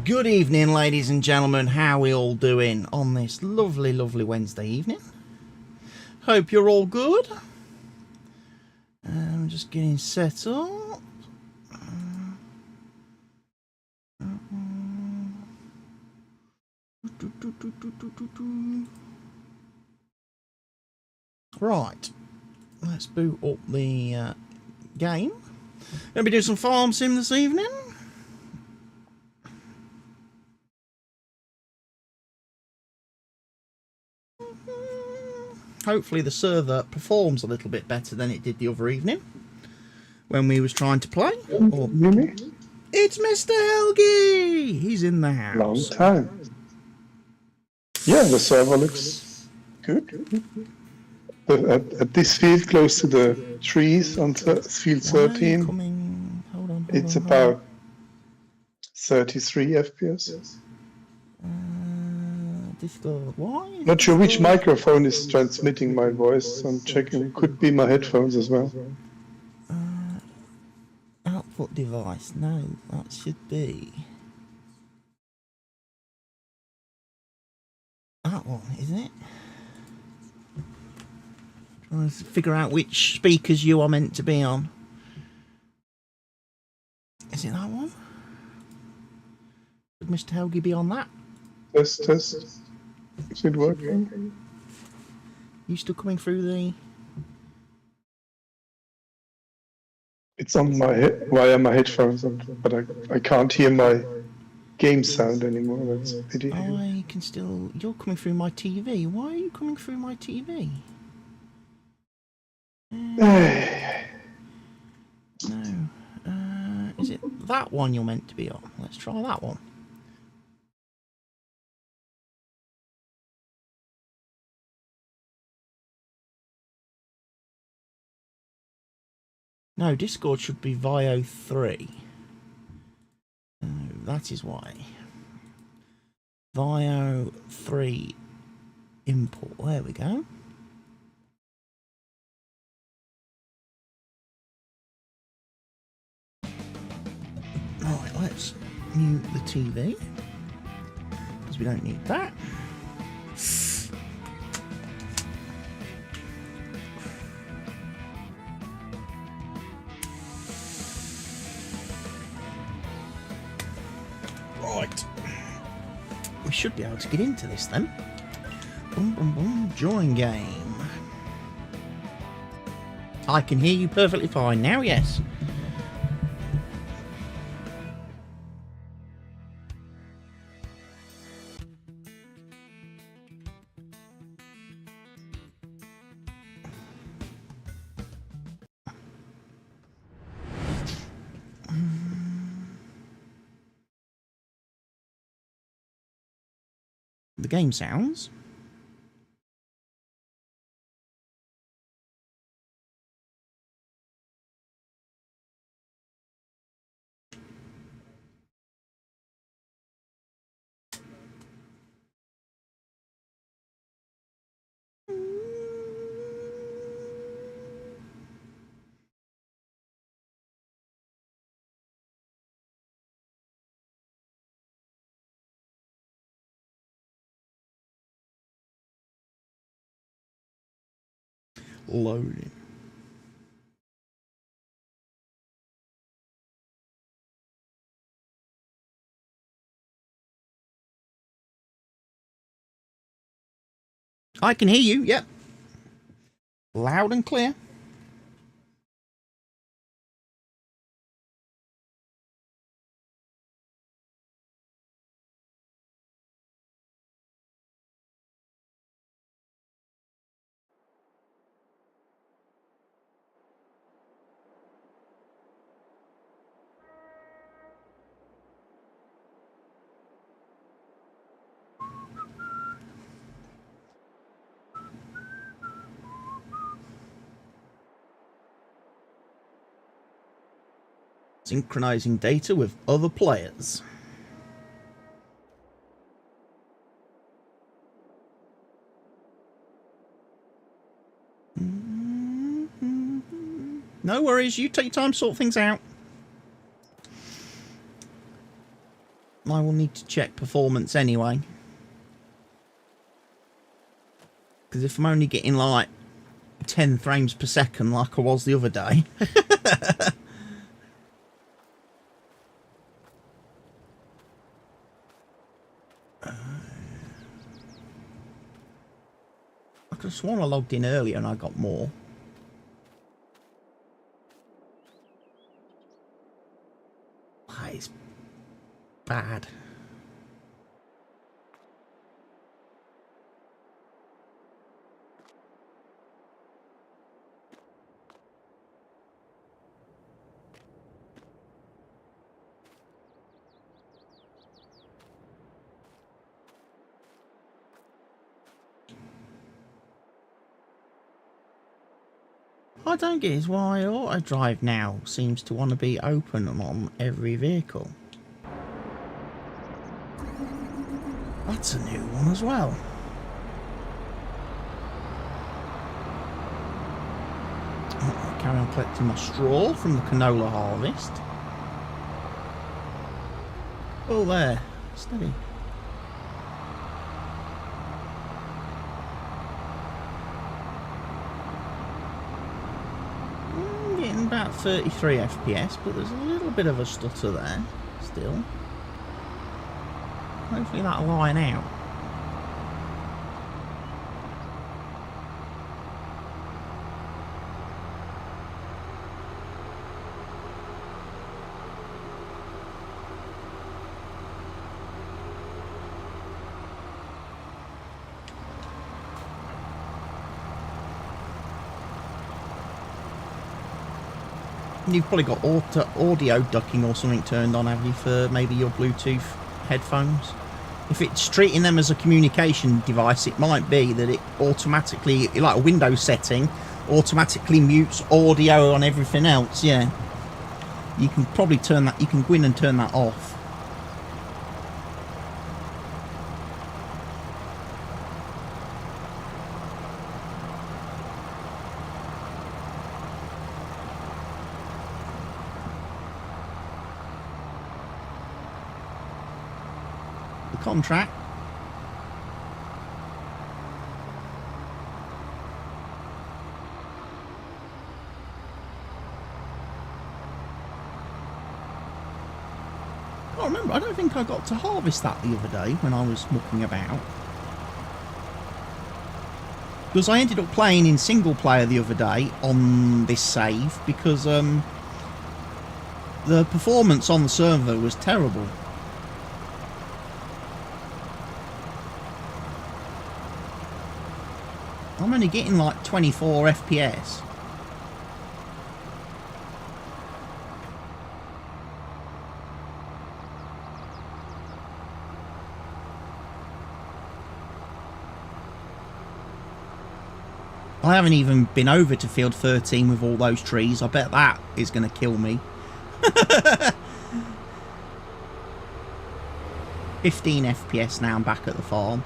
Good evening, ladies and gentlemen. How are we all doing on this lovely, lovely Wednesday evening? Hope you're all good. I'm just getting set up. Right, let's boot up the game. Gonna be doing some farm sim this evening. Hopefully the server performs a little bit better than it did the other evening when we was trying to play. It's Mr. Helgi! He's in the house. Long time. Yeah, the server looks good. At this field close to the trees on field 13, it's about 33 FPS. Discord. Why? Not sure which microphone is transmitting my voice. I'm checking. Could be my headphones as well. Output device. No, that should be that one, isn't it? Trying to figure out which speakers you are meant to be on. Is it that one? Would Mr. Helgi be on that? Test. Is it working? You still coming through the... It's on my via my headphones, but I can't hear my game sound anymore. That's a pity. I can still... You're coming through my TV. Why are you coming through my TV? No. Is it that one you're meant to be on? Let's try that one. No, Discord should be Vio 3. That is why. Vio 3 import. There we go. Right, let's mute the TV because we don't need that. Right, we should be able to get into this then. Boom, boom, boom. Join game. I can hear you perfectly fine now, yes. The game sounds. Loading. I can hear you, yep. Loud and clear. Synchronizing data with other players. No worries, you take your time to sort things out. I will need to check performance anyway. Because if I'm only getting like 10 frames per second like I was the other day. I could have sworn I logged in earlier and I got more. That is bad. I don't get is why auto drive now seems to want to be open on every vehicle. That's a new one as well. Oh, carry on collecting my straw from the canola harvest. Oh, there. Steady. Getting about 33 FPS, but there's a little bit of a stutter there still. Hopefully that'll line out. You've probably got audio ducking or something turned on, have you, for maybe your Bluetooth headphones? If it's treating them as a communication device, it might be that it automatically, like a Windows setting, automatically mutes audio on everything else. Yeah, you can probably turn that, you can go in and turn that off. Contract. I remember, I don't think I got to harvest that the other day when I was mucking about. Because I ended up playing in single player the other day on this save because the performance on the server was terrible. I'm only getting like 24 FPS. I haven't even been over to field 13 with all those trees. I bet that is going to kill me. 15 FPS now, I'm back at the farm.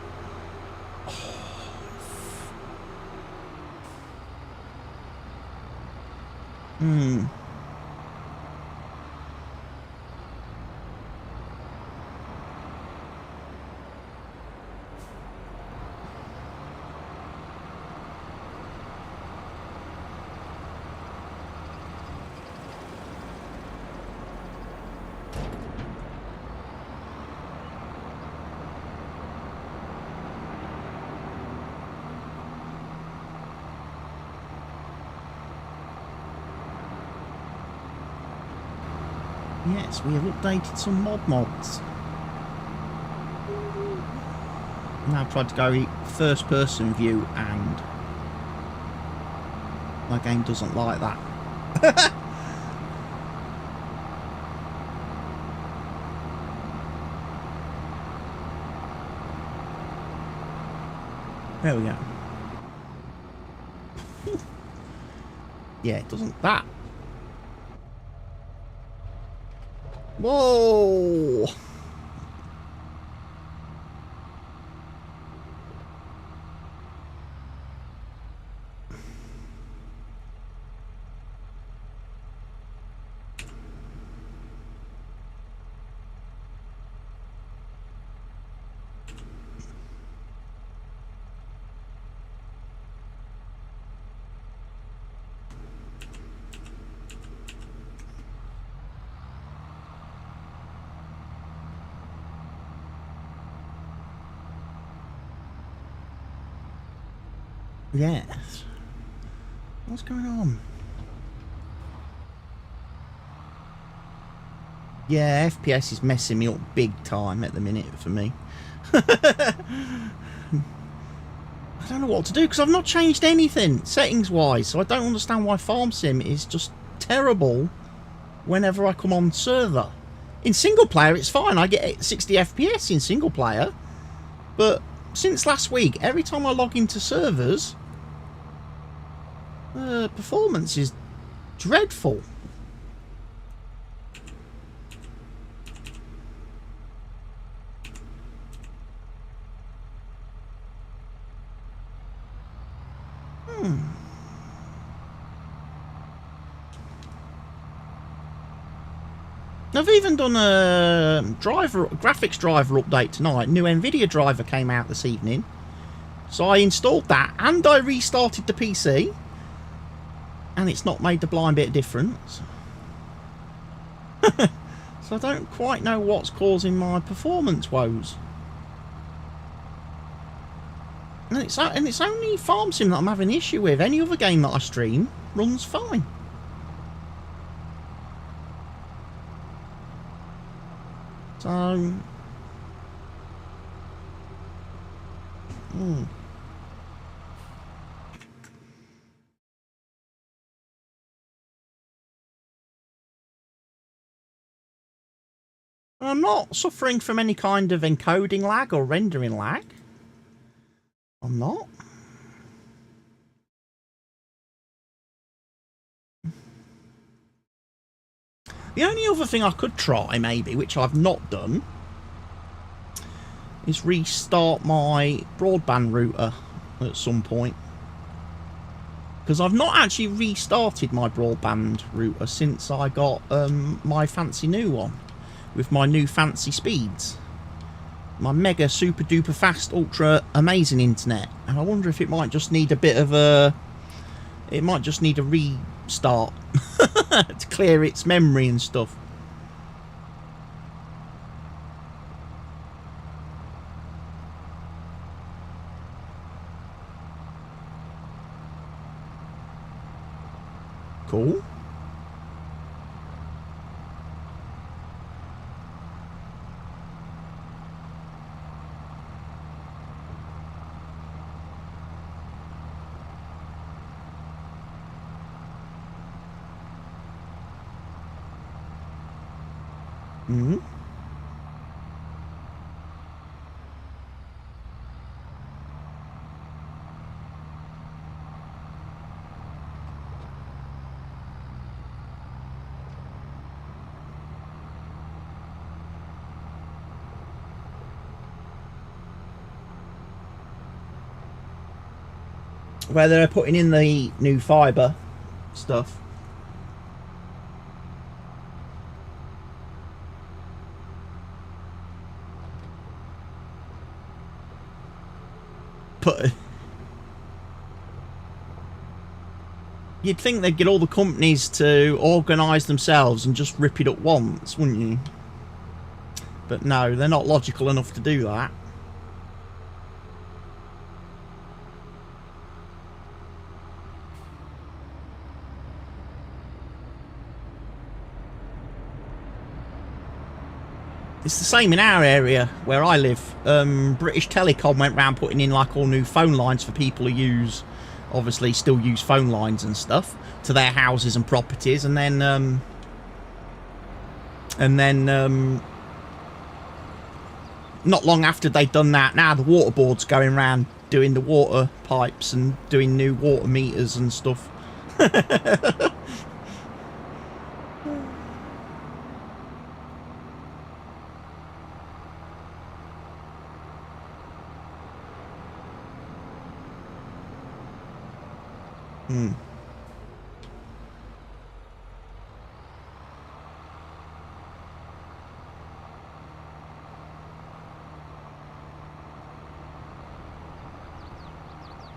Yes, we have updated some mods. Now I've tried to go first person view and my game doesn't like that. There we go. Yeah, it doesn't that. Whoa! Yes. What's going on? Yeah, FPS is messing me up big time at the minute for me. I don't know what to do because I've not changed anything settings wise, so I don't understand why Farm Sim is just terrible whenever I come on server. In single player it's fine, I get 60 FPS in single player, but since last week every time I log into servers performance is dreadful. I've even done a graphics driver update tonight. New NVIDIA driver came out this evening. So I installed that and I restarted the PC. And it's not made the blind bit of difference. So I don't quite know what's causing my performance woes. And it's only Farm Sim that I'm having an issue with. Any other game that I stream runs fine. So... I'm not suffering from any kind of encoding lag or rendering lag. I'm not. The only other thing I could try, maybe, which I've not done, is restart my broadband router at some point. Because I've not actually restarted my broadband router since I got my fancy new one. With my new fancy speeds. My mega super duper fast ultra amazing internet. And I wonder if it might just need a bit of a... It might just need a restart. To clear its memory and stuff. Cool. Mm-hmm. Where they're putting in the new fibre stuff. But you'd think they'd get all the companies to organise themselves and just rip it up once, wouldn't you? But no, they're not logical enough to do that. It's the same in our area where I live. British Telecom went round putting in like all new phone lines for people who use, obviously still use phone lines and stuff to their houses and properties, and then not long after they'd done that, now the water board's going around doing the water pipes and doing new water meters and stuff.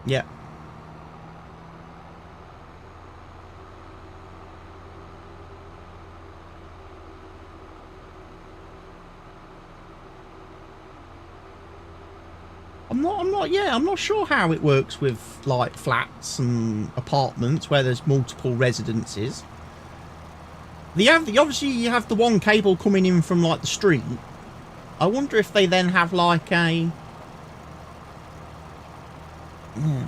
Yeah. I'm not sure how it works with like flats and apartments where there's multiple residences. Obviously you have the one cable coming in from like the street. I wonder if they then have like a... Yeah.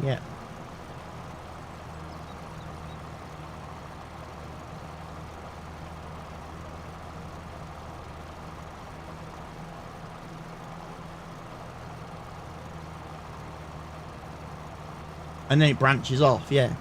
Yeah. And then it branches off, yeah.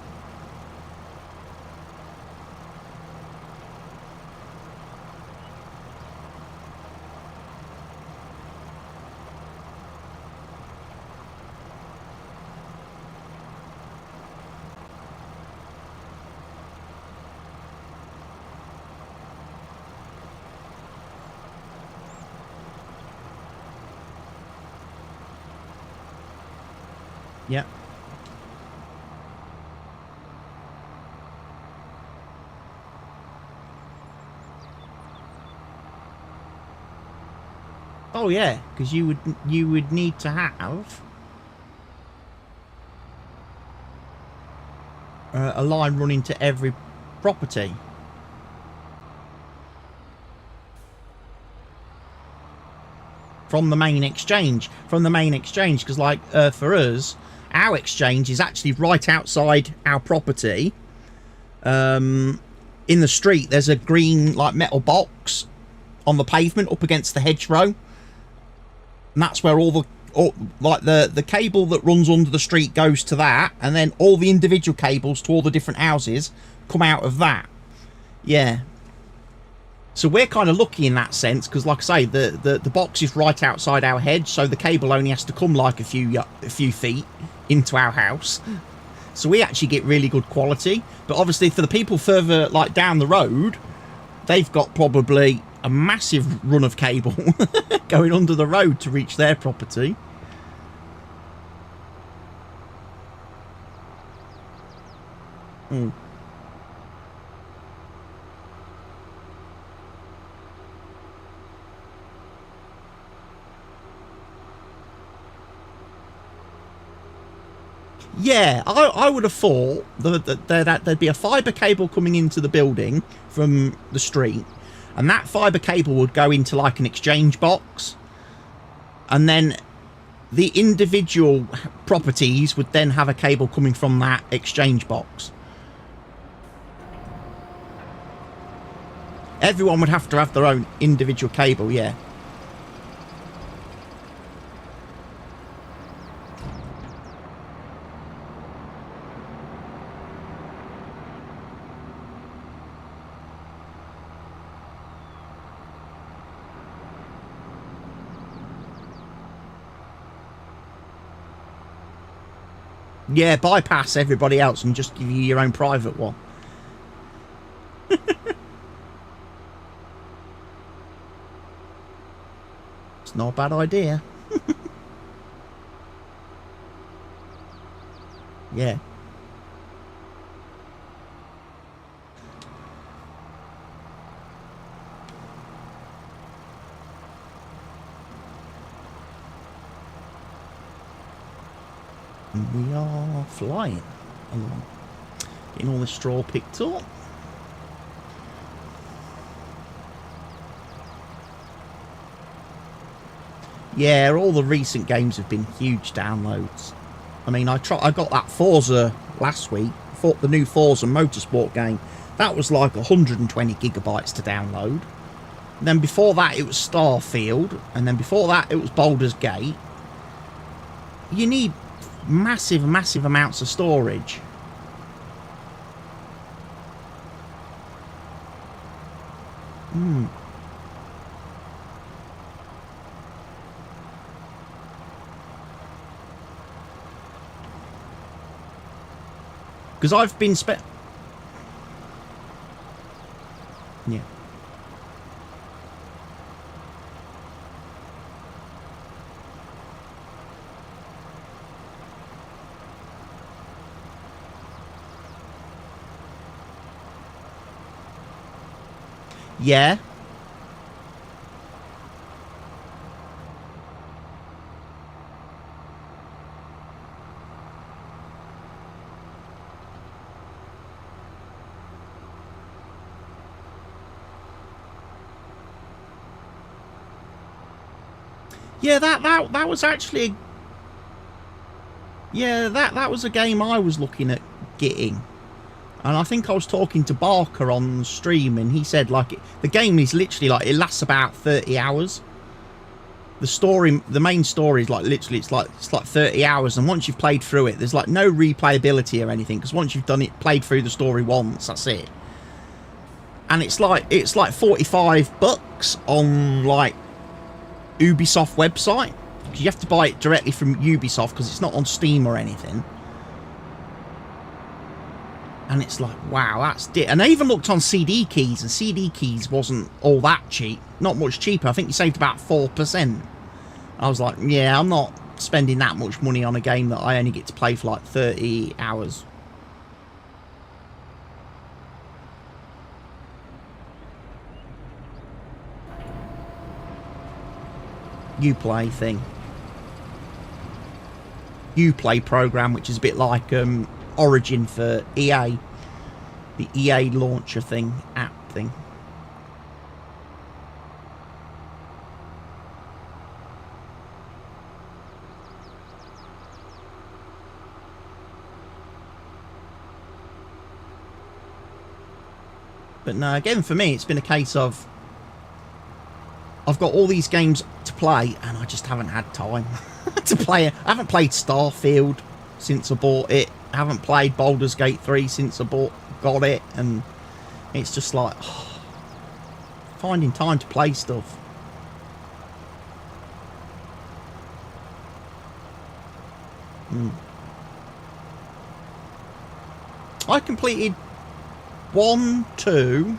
Yeah. Oh yeah, because you would need to have a line running to every property. From the main exchange. Because like for us, our exchange is actually right outside our property. In the street, there's a green like metal box on the pavement up against the hedgerow. And that's where all the cable that runs under the street goes to that, and then all the individual cables to all the different houses come out of that. Yeah. So we're kind of lucky in that sense, because like I say, the box is right outside our hedge, so the cable only has to come like a few feet into our house. So we actually get really good quality. But obviously for the people further like down the road, they've got probably a massive run of cable going under the road to reach their property. Mm. Yeah, I would have thought that there'd be a fibre cable coming into the building from the street, and that fibre cable would go into like an exchange box, and then the individual properties would then have a cable coming from that exchange box. Everyone would have to have their own individual cable, yeah. Yeah, bypass everybody else and just give you your own private one. It's not a bad idea. Yeah. And we are flying along. Getting all the straw picked up. Yeah, all the recent games have been huge downloads. I mean, I got that Forza last week, the new Forza Motorsport game. That was like 120 gigabytes to download. And then before that, it was Starfield, and then before that, it was Baldur's Gate. You need massive amounts of storage. Because I've been yeah. Yeah. Yeah, that was actually... Yeah, that was a game I was looking at getting. And I think I was talking to Barker on stream, and he said, like, the game is literally, like, it lasts about 30 hours. The story, the main story is, like, literally, it's like 30 hours. And once you've played through it, there's, like, no replayability or anything. Because once you've done it, played through the story once, that's it. And it's like $45 on, like, Ubisoft website. Because you have to buy it directly from Ubisoft, because it's not on Steam or anything. And it's like, wow, that's... And I even looked on CD Keys, and CD Keys wasn't all that cheap. Not much cheaper. I think you saved about 4%. I was like, yeah, I'm not spending that much money on a game that I only get to play for like 30 hours. Uplay thing. Uplay program, which is a bit like Origin for EA. The EA launcher thing, app thing. But no, again, for me, it's been a case of I've got all these games to play, and I just haven't had time to play it. I haven't played Starfield since I bought it. I haven't played Baldur's Gate 3 since I got it, and it's just like finding time to play stuff. I completed 1, 2,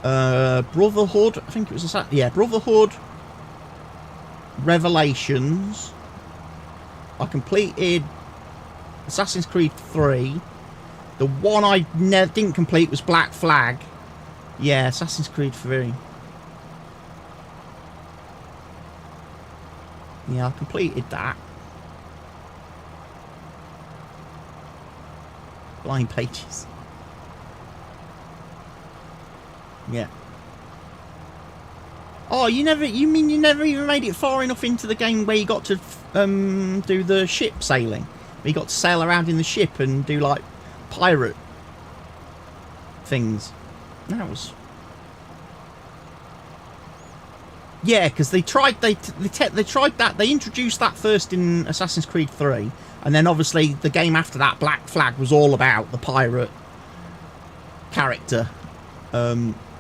Brotherhood. I think it was Brotherhood, Revelations. I completed Assassin's Creed 3. The one I didn't complete was Black Flag. Yeah, Assassin's Creed 3. Yeah, I completed that. Blind pages. Yeah. Oh, you mean you never even made it far enough into the game where you got to do the ship sailing? Where you got to sail around in the ship and do like pirate things. That was... Yeah, because they tried that. They introduced that first in Assassin's Creed 3, and then obviously the game after that, Black Flag, was all about the pirate character,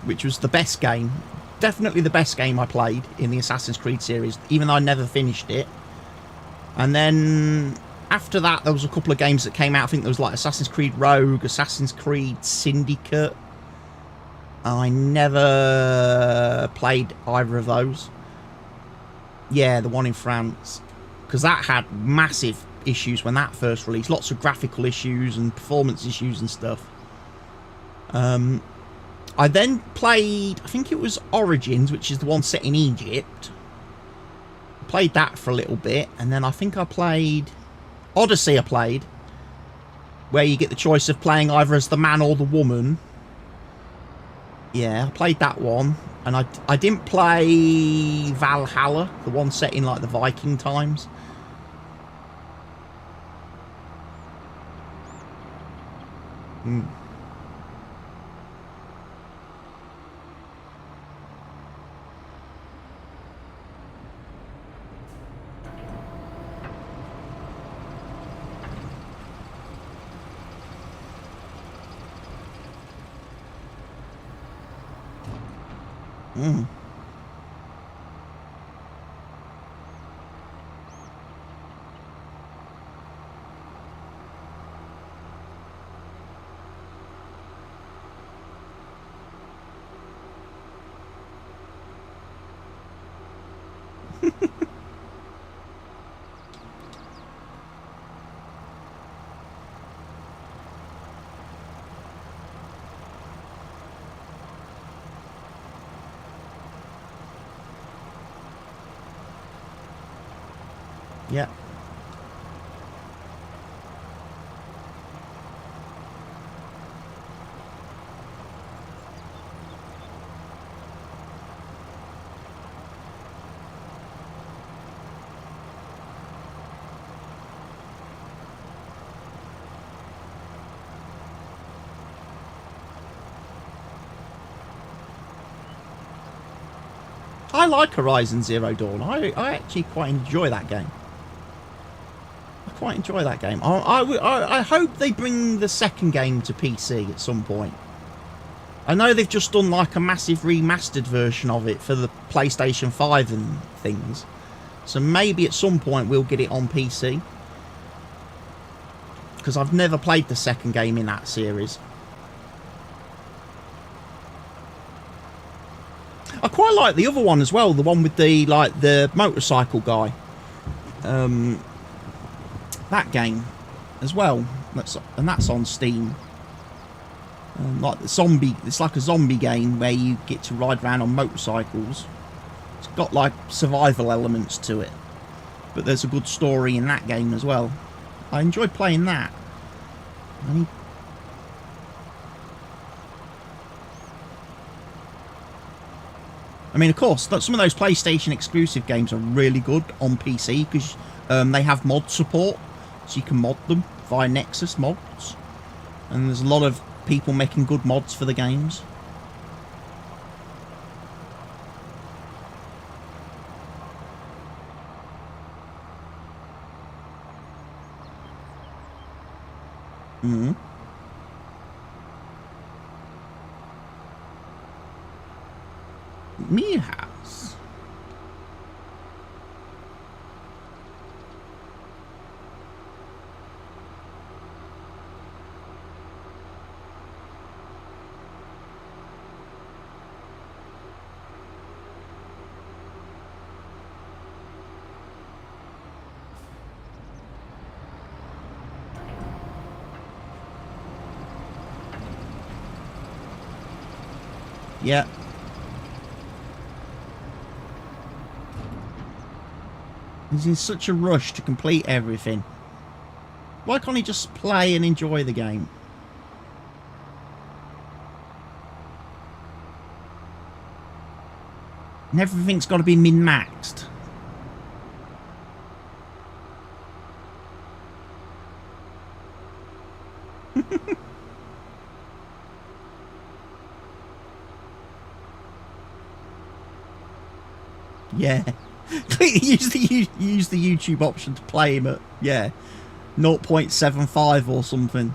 which was the best game. Definitely the best game I played in the Assassin's Creed series, even though I never finished it. And then after that, there was a couple of games that came out. I think there was like Assassin's Creed Rogue, Assassin's Creed Syndicate. I never played either of those. Yeah, the one in France. Because that had massive issues when that first released. Lots of graphical issues and performance issues and stuff. I then played, I think it was Origins, which is the one set in Egypt. Played that for a little bit. And then I think I played Odyssey, where you get the choice of playing either as the man or the woman. Yeah, I played that one. And I didn't play Valhalla, the one set in like the Viking times. Yeah. I like Horizon Zero Dawn. I actually quite enjoy that game. I quite enjoy that game. I hope they bring the second game to PC at some point. I know they've just done like a massive remastered version of it for the PlayStation 5 and things. So maybe at some point we'll get it on PC. Because I've never played the second game in that series. I quite like the other one as well, the one with the the motorcycle guy. That game as well. That's on Steam. Like the zombie, it's like a zombie game where you get to ride around on motorcycles. It's got like survival elements to it, but there's a good story in that game as well. I enjoyed playing that. I mean, of course, some of those PlayStation exclusive games are really good on PC because they have mod support, so you can mod them via Nexus mods, and there's a lot of people making good mods for the games. Me house. Yeah. He's in such a rush to complete everything. Why can't he just play and enjoy the game? And everything's got to be min-maxed. Yeah. use the YouTube option to play him at 0.75 or something.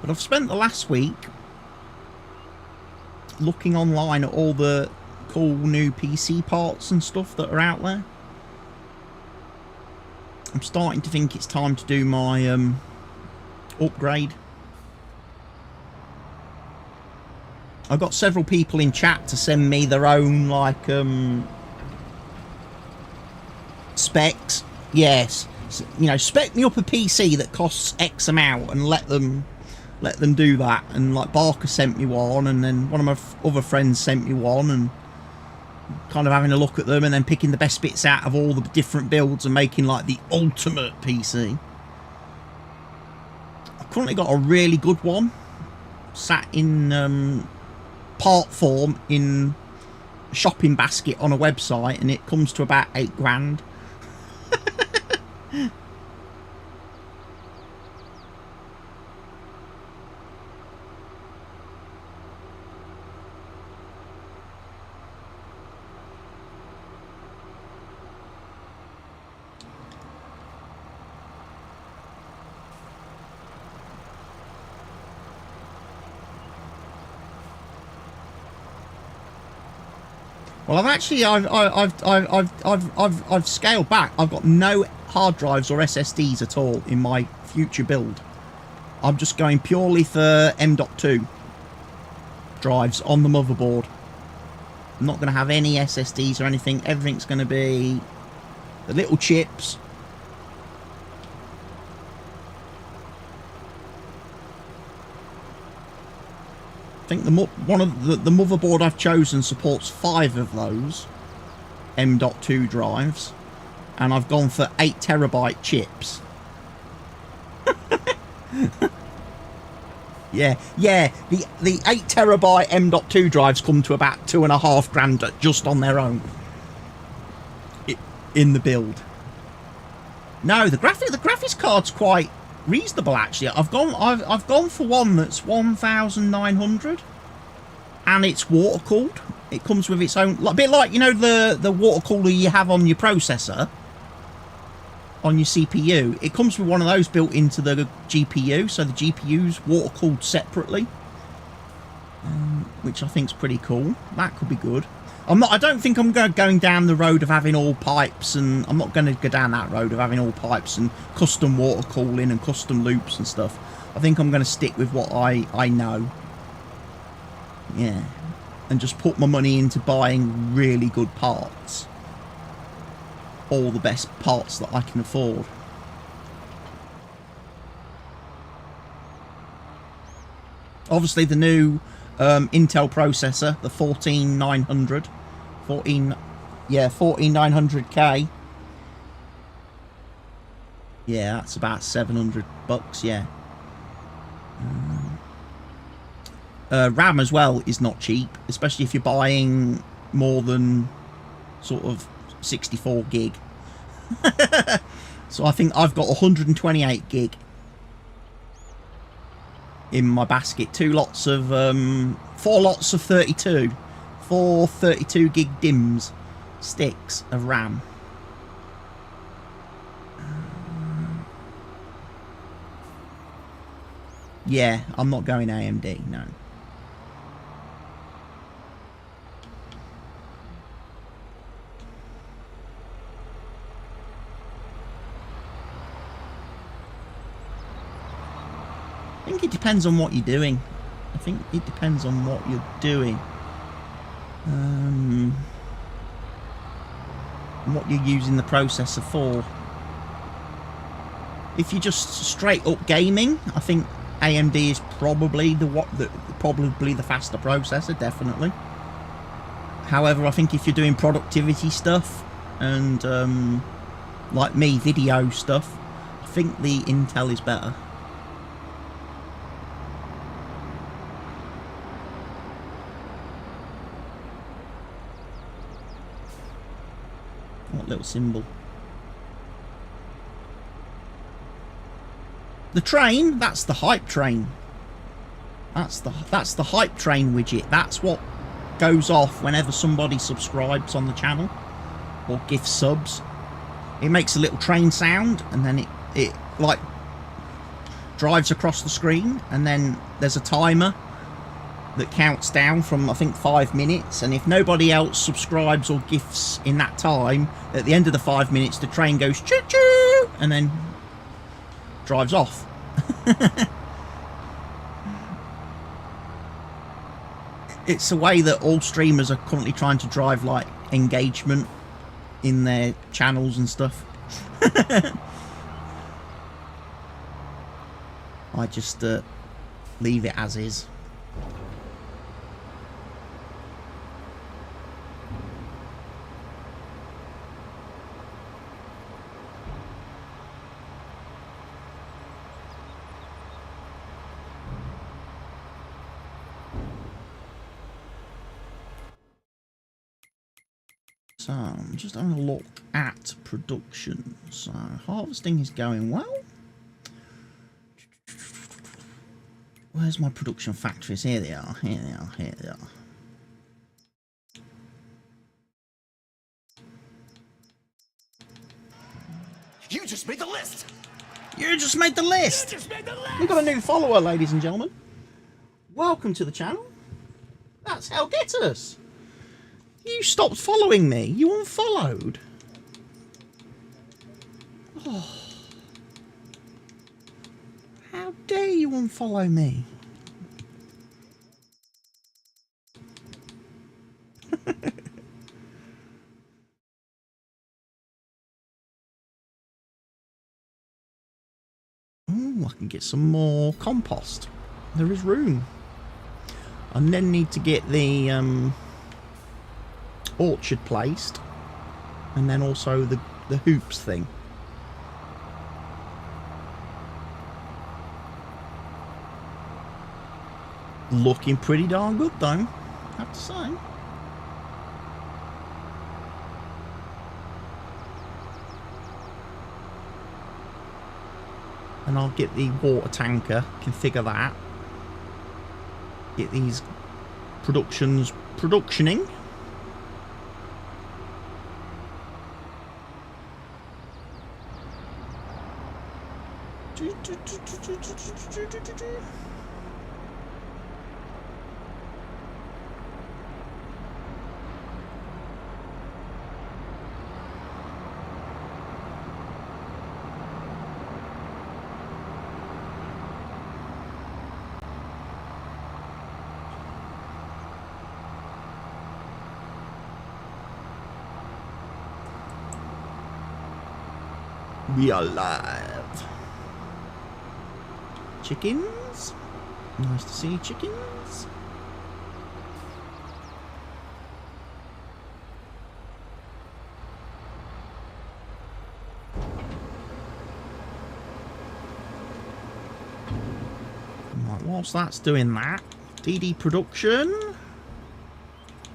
But I've spent the last week looking online at all the cool new PC parts and stuff that are out there. I'm starting to think it's time to do my upgrade. I've got several people in chat to send me their own like specs. Yes, you know, spec me up a PC that costs X amount and let them let them do that. And like Barker sent me one, and then one of my other friends sent me one, and kind of having a look at them and then picking the best bits out of all the different builds and making like the ultimate PC. I've currently got a really good one sat in part form in a shopping basket on a website, and it comes to about 8 grand. Well, I've actually I've scaled back. I've got no hard drives or SSDs at all in my future build. I'm just going purely for M.2 drives on the motherboard. I'm not going to have any SSDs or anything. Everything's going to be the little chips. I think one of the motherboard I've chosen supports 5 of those M.2 drives, and I've gone for 8 terabyte chips. yeah, the 8 terabyte M.2 drives come to about 2.5 grand just on their own in the build. No, the graphics card's quite reasonable actually. I've gone for one that's 1,900, and it's water cooled. It comes with its own, a bit like, you know, the water cooler you have on your processor, on your CPU. It comes with one of those built into the GPU, so the GPU's water cooled separately, which I think's pretty cool. That could be good. I don't think I'm going down the road of having all pipes, and I'm not going to go down that road of having all pipes and custom water cooling and custom loops and stuff. I think I'm going to stick with what I know. Yeah. And just put my money into buying really good parts. All the best parts that I can afford. Obviously the new Intel processor, the 14900K. Yeah, that's about $700, yeah. RAM as well is not cheap, especially if you're buying more than sort of 64 gig. So I think I've got 128 gig in my basket. 4 lots of 32. 4 32 gig DIMMs sticks of RAM. Yeah, I'm not going AMD, no. I think it depends on what you're doing. I think it depends on what you're doing. And what you're using the processor for. If you're just straight up gaming, I think AMD is probably the faster processor, definitely. However, I think if you're doing productivity stuff and like me, video stuff, I think the Intel is better. What little symbol? The train, that's the hype train. That's the hype train widget. That's what goes off whenever somebody subscribes on the channel or gift subs. It makes a little train sound, and then it like drives across the screen, and then there's a timer that counts down from, I think, 5 minutes, and if nobody else subscribes or gifts in that time, at the end of the 5 minutes the train goes choo-choo and then drives off. It's a way that all streamers are currently trying to drive like engagement in their channels and stuff. I just leave it as is. So, I'm just having a look at production. So, harvesting is going well. Where's my production factories? Here they are, here they are, here they are. You just made the list! You just made the list! You just made the list! We've got a new follower, ladies and gentlemen. Welcome to the channel. That's how get us. You stopped following me. You unfollowed. Oh. How dare you unfollow me? Oh, I can get some more compost. There is room. I then need to get the orchard placed, and then also the hoops thing. Looking pretty darn good though, I have to say. And I'll get the water tanker, configure that. Get these productioning. We are live. Chickens. Nice to see chickens. Right, whilst that's doing that, DD production.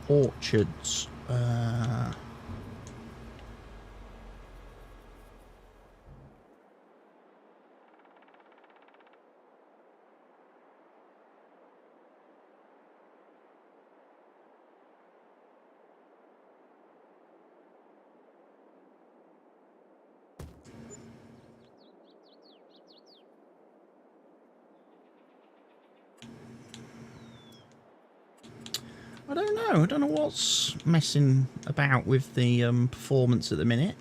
Orchards. I don't know. I don't know what's messing about with the performance at the minute.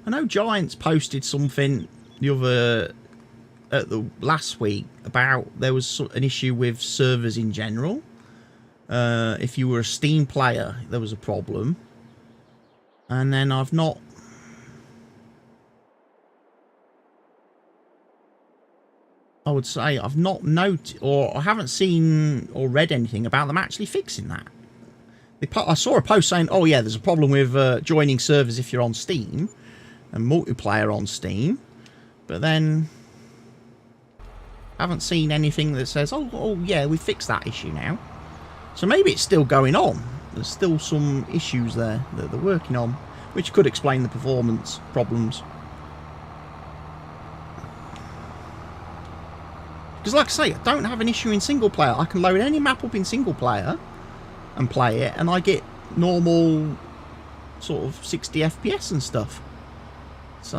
I know Giants posted something the last week about there was an issue with servers in general. If you were a Steam player, there was a problem. And then I would say I've not noted, or I haven't seen or read anything about them actually fixing that. I saw a post saying, oh yeah, there's a problem with joining servers if you're on Steam and multiplayer on Steam, but then I haven't seen anything that says, oh yeah, we fixed that issue now. So maybe it's still going on. There's still some issues there that they're working on, which could explain the performance problems. Because like I say, I don't have an issue in single player. I can load any map up in single player and play it, and I get normal sort of 60 FPS and stuff. So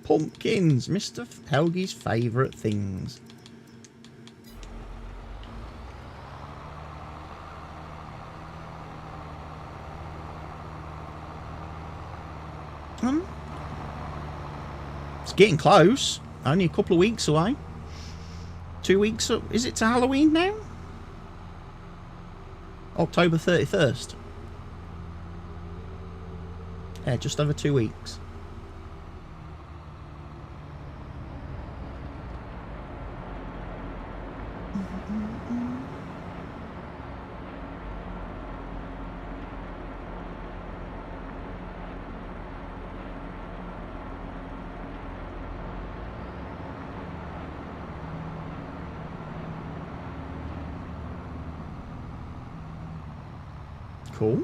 pumpkins, Mr. Helgi's favourite things. It's getting close. Only a couple of weeks away. 2 weeks. Is it to Halloween now? October 31st. Yeah, just over 2 weeks. Cool.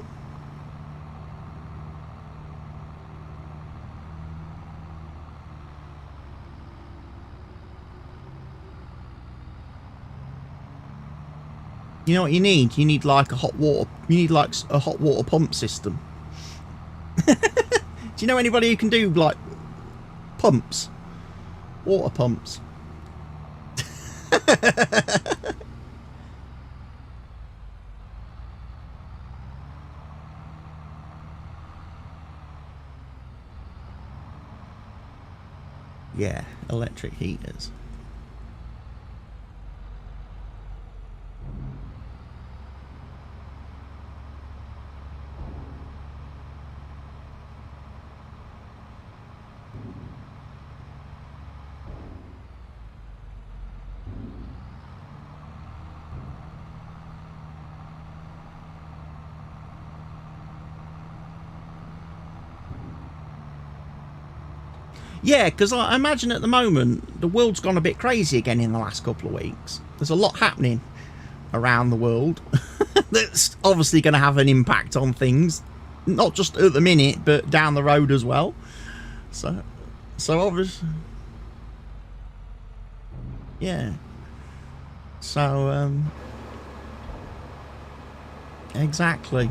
You know what you need? You need like a hot water. You need like a hot water pump system. Do you know anybody who can do like pumps, water pumps? Yeah, electric heaters. Yeah, because I imagine at the moment the world's gone a bit crazy again in the last couple of weeks. There's a lot happening around the world that's obviously going to have an impact on things, not just at the minute, but down the road as well. So obviously, yeah. So, exactly.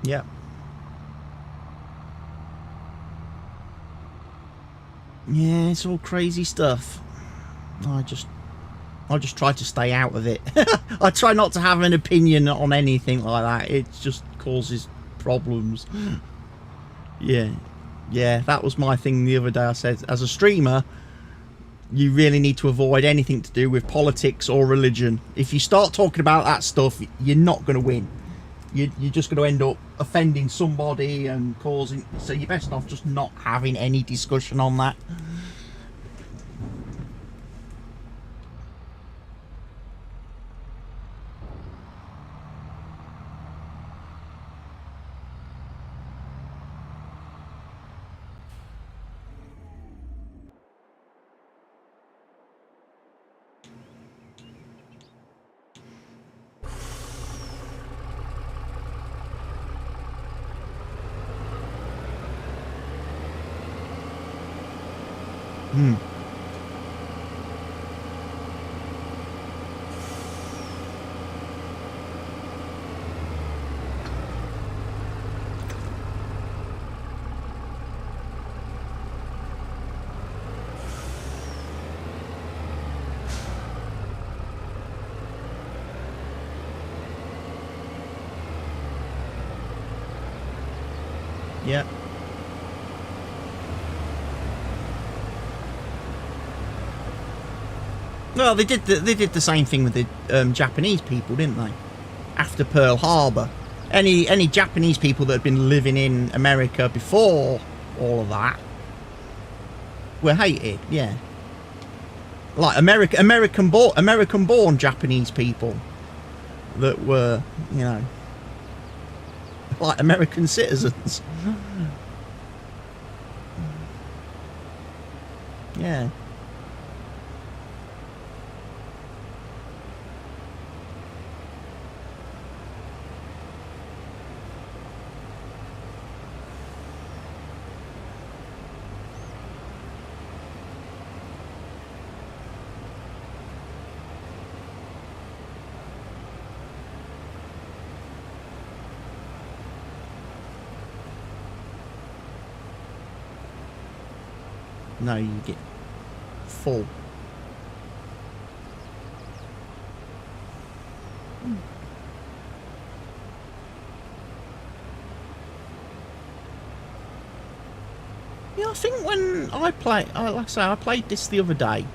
Yeah. Yeah, it's all crazy stuff. I just try to stay out of it. I try not to have an opinion on anything like that. It just causes problems. Yeah. Yeah, that was my thing the other day. I said, as a streamer, you really need to avoid anything to do with politics or religion. If you start talking about that stuff, you're not going to win. You're just going to end up offending somebody and causing... So you're best off just not having any discussion on that. Yeah. Well, they did the same thing with the Japanese people, didn't they? After Pearl Harbor, any Japanese people that had been living in America before all of that were hated. Yeah, like American born Japanese people that were, you know, like American citizens. Yeah. No, you get full. Yeah, I think when I play, like I say, I played this the other day.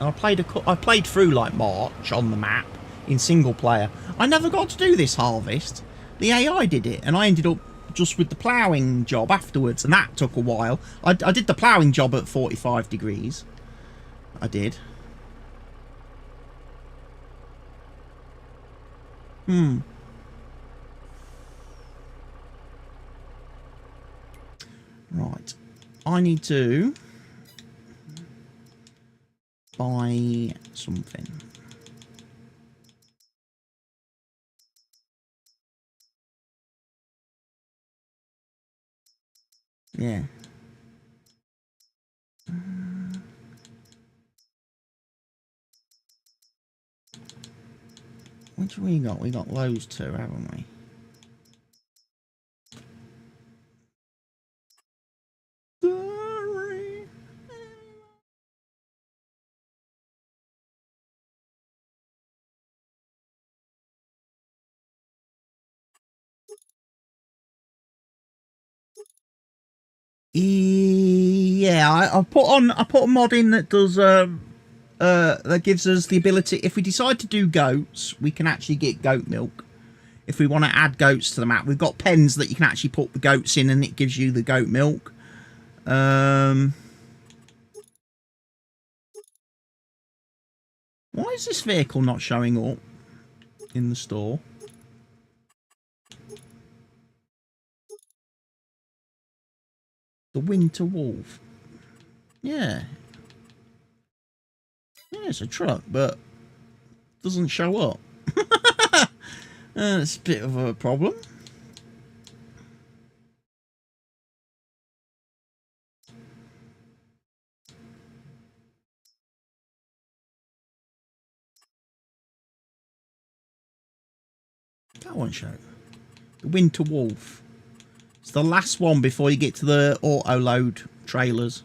I played through like March on the map in single player. I never got to do this harvest. The AI did it, and I ended up just with the ploughing job afterwards, and that took a while. I did the ploughing job at 45 degrees. I did. Right. I need to buy something. Yeah. What do we got? We got those two, haven't we? Sorry. Yeah, I put a mod in that does that gives us the ability, if we decide to do goats, we can actually get goat milk. If we want to add goats to the map, we've got pens that you can actually put the goats in and it gives you the goat milk. Why is this vehicle not showing up in the store? The Winter Wolf. Yeah. Yeah, it's a truck, but doesn't show up. That's a bit of a problem. That won't show. The Winter Wolf. It's the last one before you get to the auto load trailers.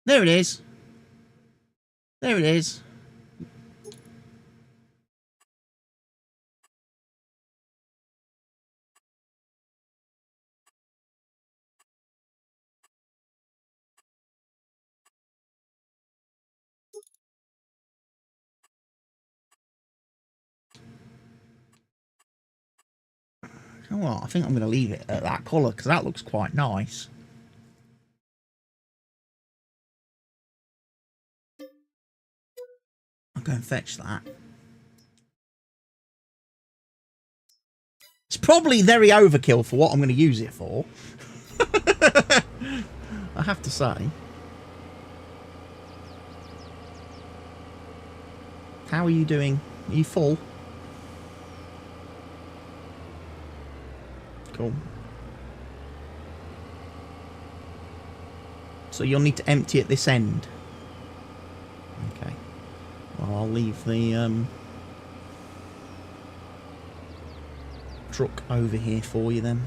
There it is. There it is. You know what? I think I'm going to leave it at that colour because that looks quite nice. I'll go and fetch that. It's probably very overkill for what I'm going to use it for. I have to say. How are you doing? Are you full? Cool. So you'll need to empty at this end. Okay. Well, I'll leave the truck over here for you then.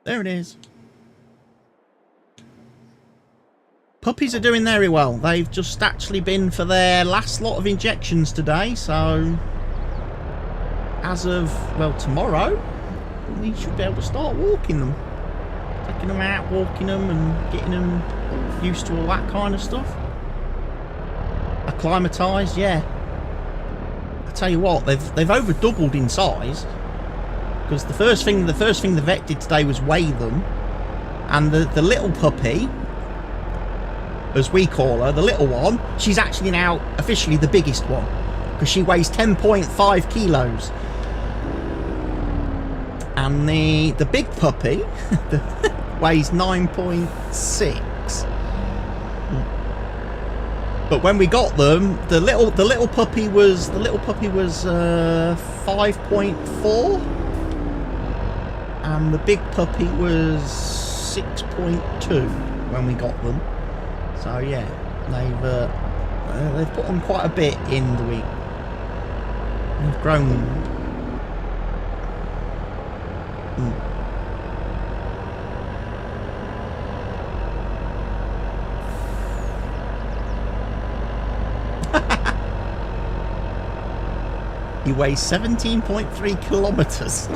There it is. Puppies are doing very well. They've just actually been for their last lot of injections today, so as of, well, tomorrow, we should be able to start walking them. Taking them out, walking them, and getting them used to all that kind of stuff. Acclimatised, yeah. I tell you what, they've over doubled in size. Because the first thing the vet did today was weigh them, and the little puppy, as we call her, the little one, she's actually now officially the biggest one, because she weighs 10.5 kilos. And the big puppy weighs 9.6. But when we got them, the little puppy was 5.4, and the big puppy was 6.2 when we got them. So yeah, they've put on quite a bit in the week. They've grown. He weighs 17.3 kilometers.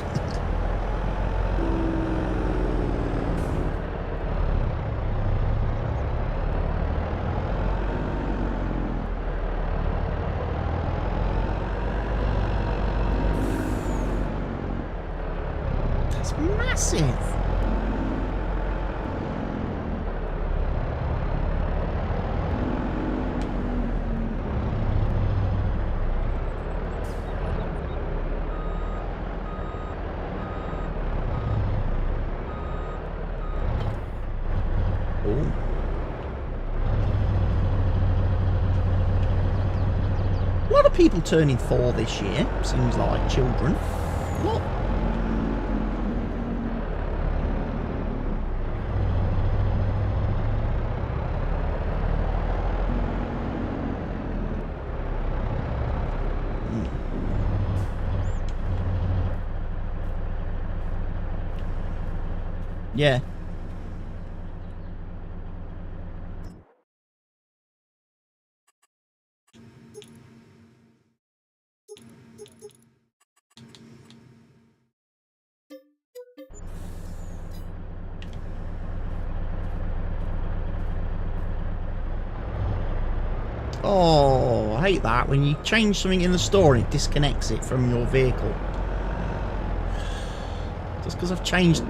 That's massive. A lot of people turning 4 this year, seems like children. What? Yeah. Oh, I hate that when you change something in the store and it disconnects it from your vehicle. Just because I've changed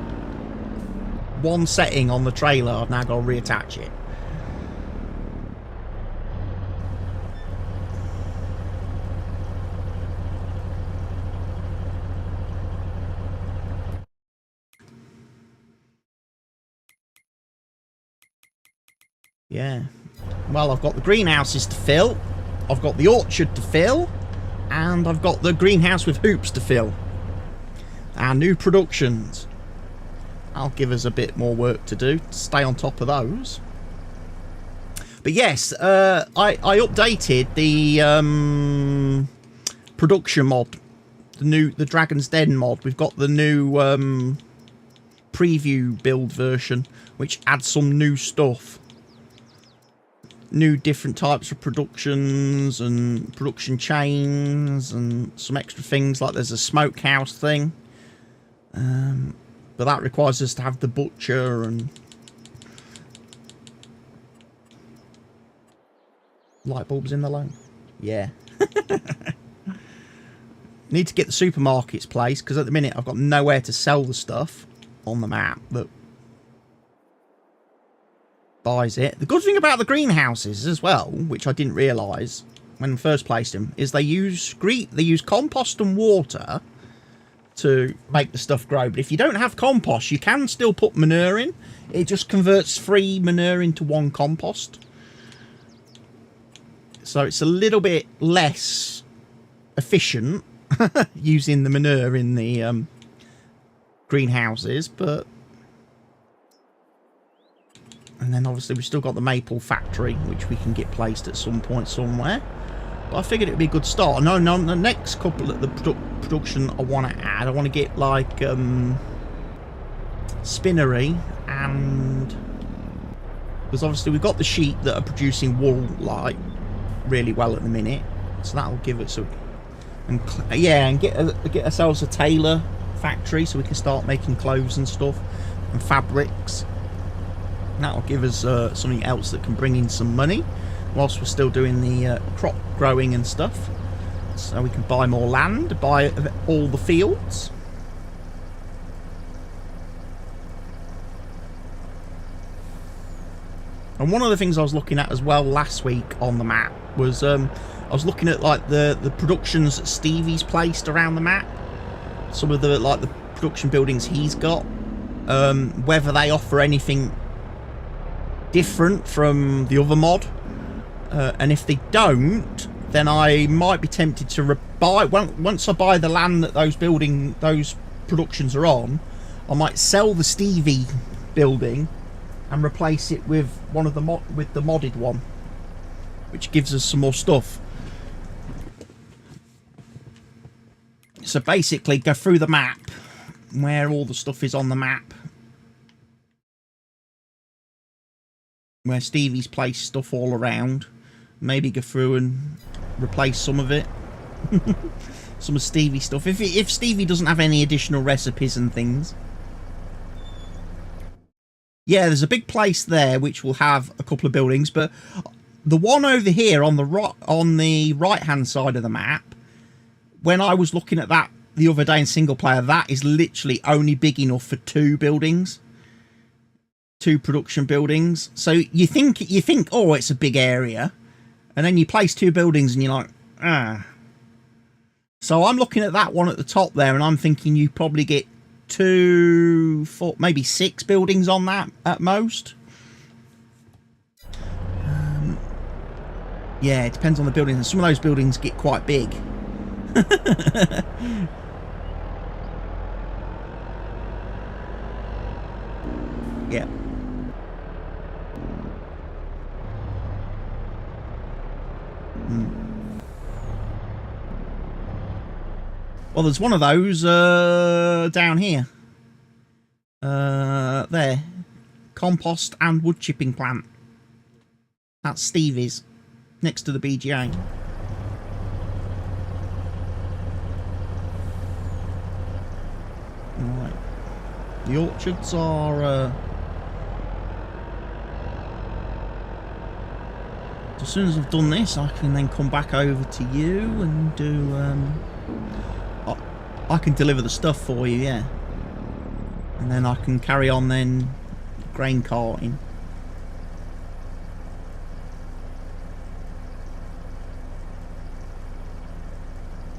one setting on the trailer, I've now got to reattach it. Yeah. Well, I've got the greenhouses to fill, I've got the orchard to fill, and I've got the greenhouse with hoops to fill. Our new productions. I'll give us a bit more work to do to stay on top of those. But yes, I updated the production mod, the Dragon's Den mod. We've got the new preview build version, which adds some new stuff. New different types of productions and production chains and some extra things, like there's a smokehouse thing. But that requires us to have the butcher and light bulbs in the loan. Yeah. Need to get the supermarkets placed, because at the minute I've got nowhere to sell the stuff on the map that buys it. The good thing about the greenhouses as well, which I didn't realise when I first placed them, is they use compost and water to make the stuff grow. But if you don't have compost, you can still put manure in. It just converts 3 manure into 1 compost. So it's a little bit less efficient using the manure in the greenhouses, but And then obviously we've still got the maple factory, which we can get placed at some point somewhere. But I figured it'd be a good start. No, the next couple of the production I want to add, I want to get like spinnery, and because obviously we've got the sheep that are producing wool like really well at the minute, so that'll give us a and get ourselves a tailor factory so we can start making clothes and stuff and fabrics. That'll give us something else that can bring in some money whilst we're still doing the crop growing and stuff, so we can buy more land, buy all the fields. And one of the things I was looking at as well last week on the map was I was looking at like the productions that Stevie's placed around the map, some of the like the production buildings he's got, whether they offer anything different from the other mod, and if they don't, then I might be tempted to buy once I buy the land that those productions are on. I might sell the Stevie building and replace it with one of the modded one, which gives us some more stuff. So basically, go through the map where all the stuff is on the map, where Stevie's placed stuff all around. Maybe go through and replace some of it. Some of Stevie's stuff. If Stevie doesn't have any additional recipes and things. Yeah, there's a big place there which will have a couple of buildings, but the one over here on the right hand side of the map, when I was looking at that the other day in single player, that is literally only big enough for 2 buildings. 2 production buildings. So you think, oh, it's a big area, and then you place 2 buildings and you're like, ah. So I'm looking at that one at the top there, and I'm thinking you probably get 2, 4, maybe 6 buildings on that at most. Yeah, it depends on the building, and some of those buildings get quite big. Yeah. Well, there's one of those down here. There. Compost and wood chipping plant. That's Stevie's. Next to the BGA. Right. The orchards are... as soon as I've done this, I can then come back over to you and do... I can deliver the stuff for you, yeah. And then I can carry on then grain carting.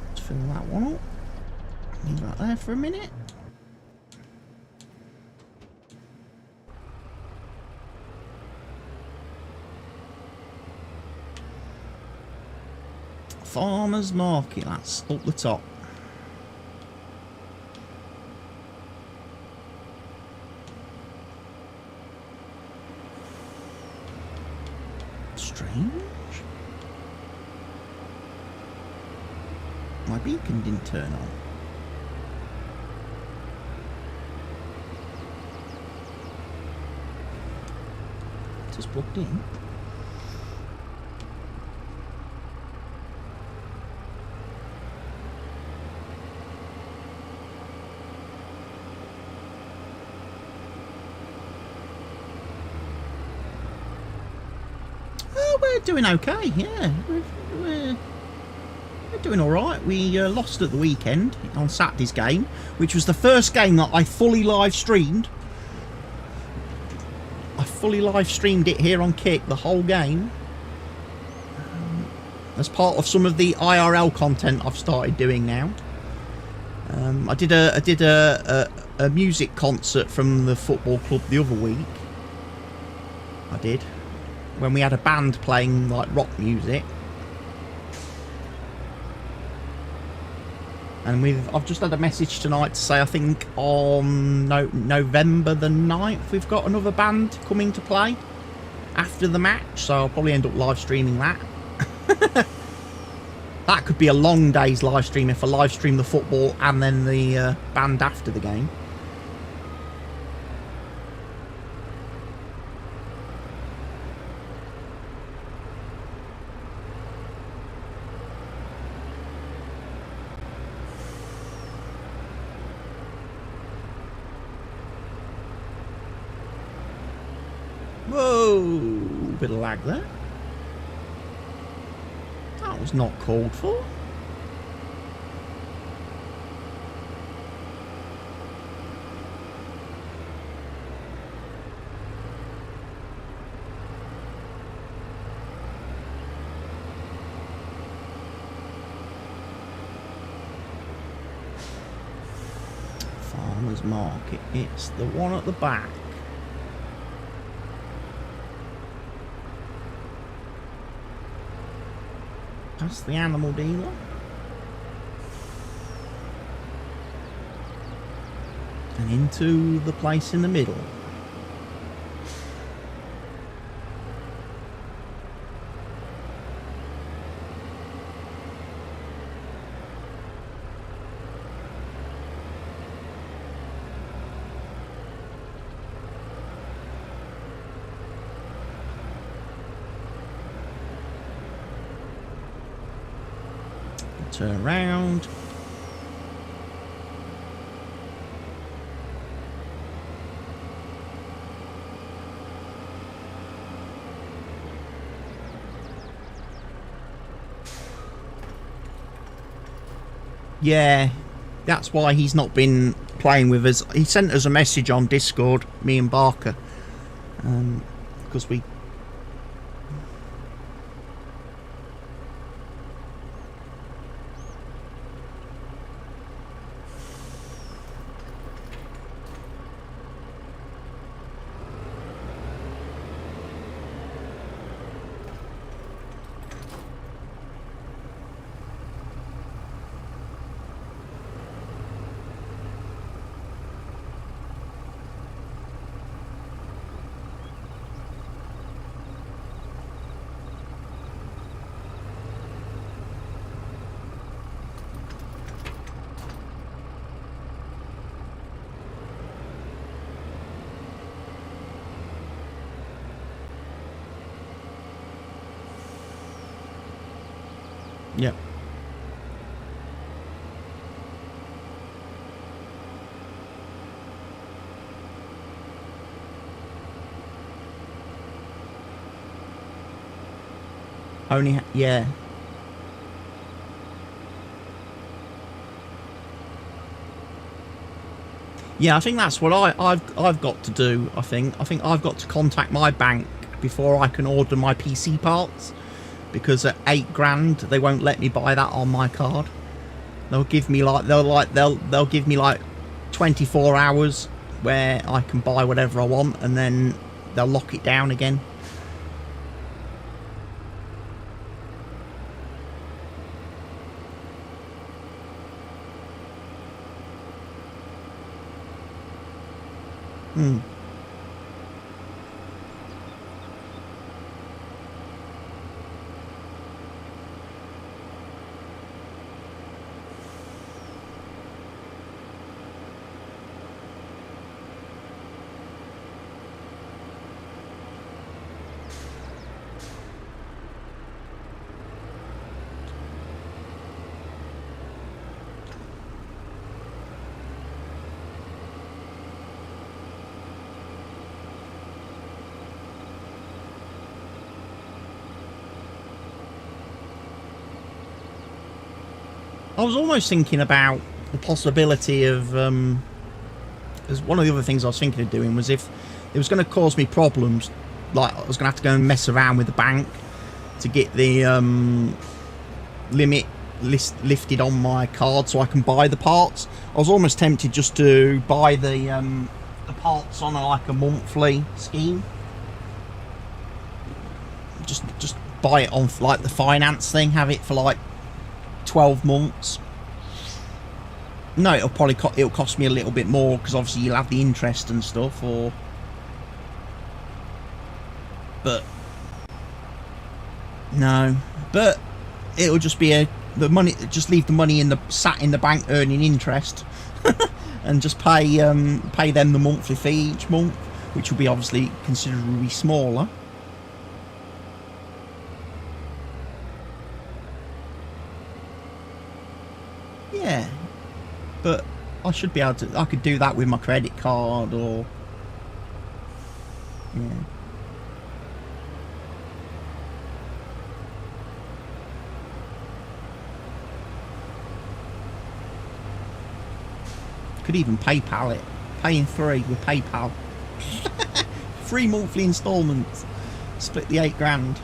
Let's fill that one up. Leave that there for a minute. Farmers Market, that's up the top. Strange. My beacon didn't turn on. Just plugged in. Doing okay, yeah. We're doing alright. We lost at the weekend on Saturday's game, which was the first game that I fully live streamed. I fully live streamed it here on Kick, the whole game. As part of some of the IRL content I've started doing now. I did a music concert from the football club the other week. I did. When we had a band playing like rock music, and I've just had a message tonight to say I think on November the 9th we've got another band coming to play. after the match, so I'll probably end up live streaming that. That could be a long day's live stream if I live stream the football and then the band after the game. Whoa, bit of lag there. That was not called for. Farmer's Market, it's the one at the back. Past the animal dealer. And into the place in the middle. Turn around. Yeah, that's why he's not been playing with us. He sent us a message on Discord, me and Barker, because we... Yep. Only, yeah. Yeah, I think that's what I've got to do. I think I've got to contact my bank before I can order my PC parts, because at £8 they won't let me buy that on my card. They'll give me like they'll give me like 24 hours where I can buy whatever I want, and then they'll lock it down again. I was almost thinking about the possibility of, as one of the other things I was thinking of doing was if it was going to cause me problems, like I was going to have to go and mess around with the bank to get the limit lifted on my card so I can buy the parts. I was almost tempted just to buy the parts on like a monthly scheme. Just buy it on like the finance thing, have it for like 12 months. No, it'll cost me a little bit more because obviously you'll have the interest and stuff. Or But no, but it'll just be the money. Just leave the money sat in the bank earning interest, and just pay them the monthly fee each month, which will be obviously considerably smaller. Yeah, but I should be able to. I could do that with my credit card or yeah. Could even PayPal it. Pay in 3 with PayPal. 3 monthly instalments. Split the 8 grand.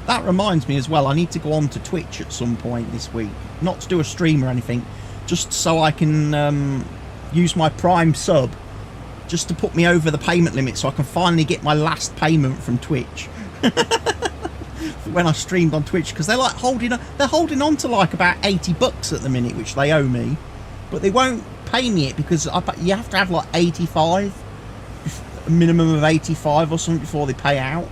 That reminds me as well, I need to go on to Twitch at some point this week. Not to do a stream or anything, just so I can use my Prime sub just to put me over the payment limit so I can finally get my last payment from Twitch. When I streamed on Twitch, because they're like holding on to like about 80 bucks at the minute, which they owe me, but they won't pay me it because you have to have like 85, a minimum of 85 or something before they pay out.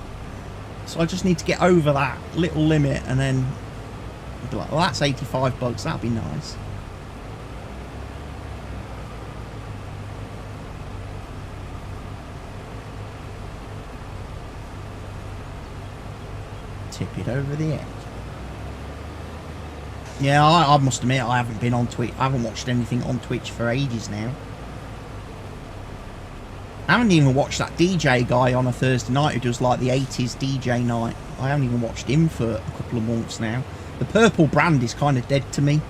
So I just need to get over that little limit and then be like, well, that's 85 bucks, that'd be nice. Tip it over the edge. Yeah, I must admit I haven't been on Twitch. I haven't watched anything on Twitch for ages now. I haven't even watched that DJ guy on a Thursday night who does like the 80s DJ night. I haven't even watched him for a couple of months now. The purple brand is kind of dead to me.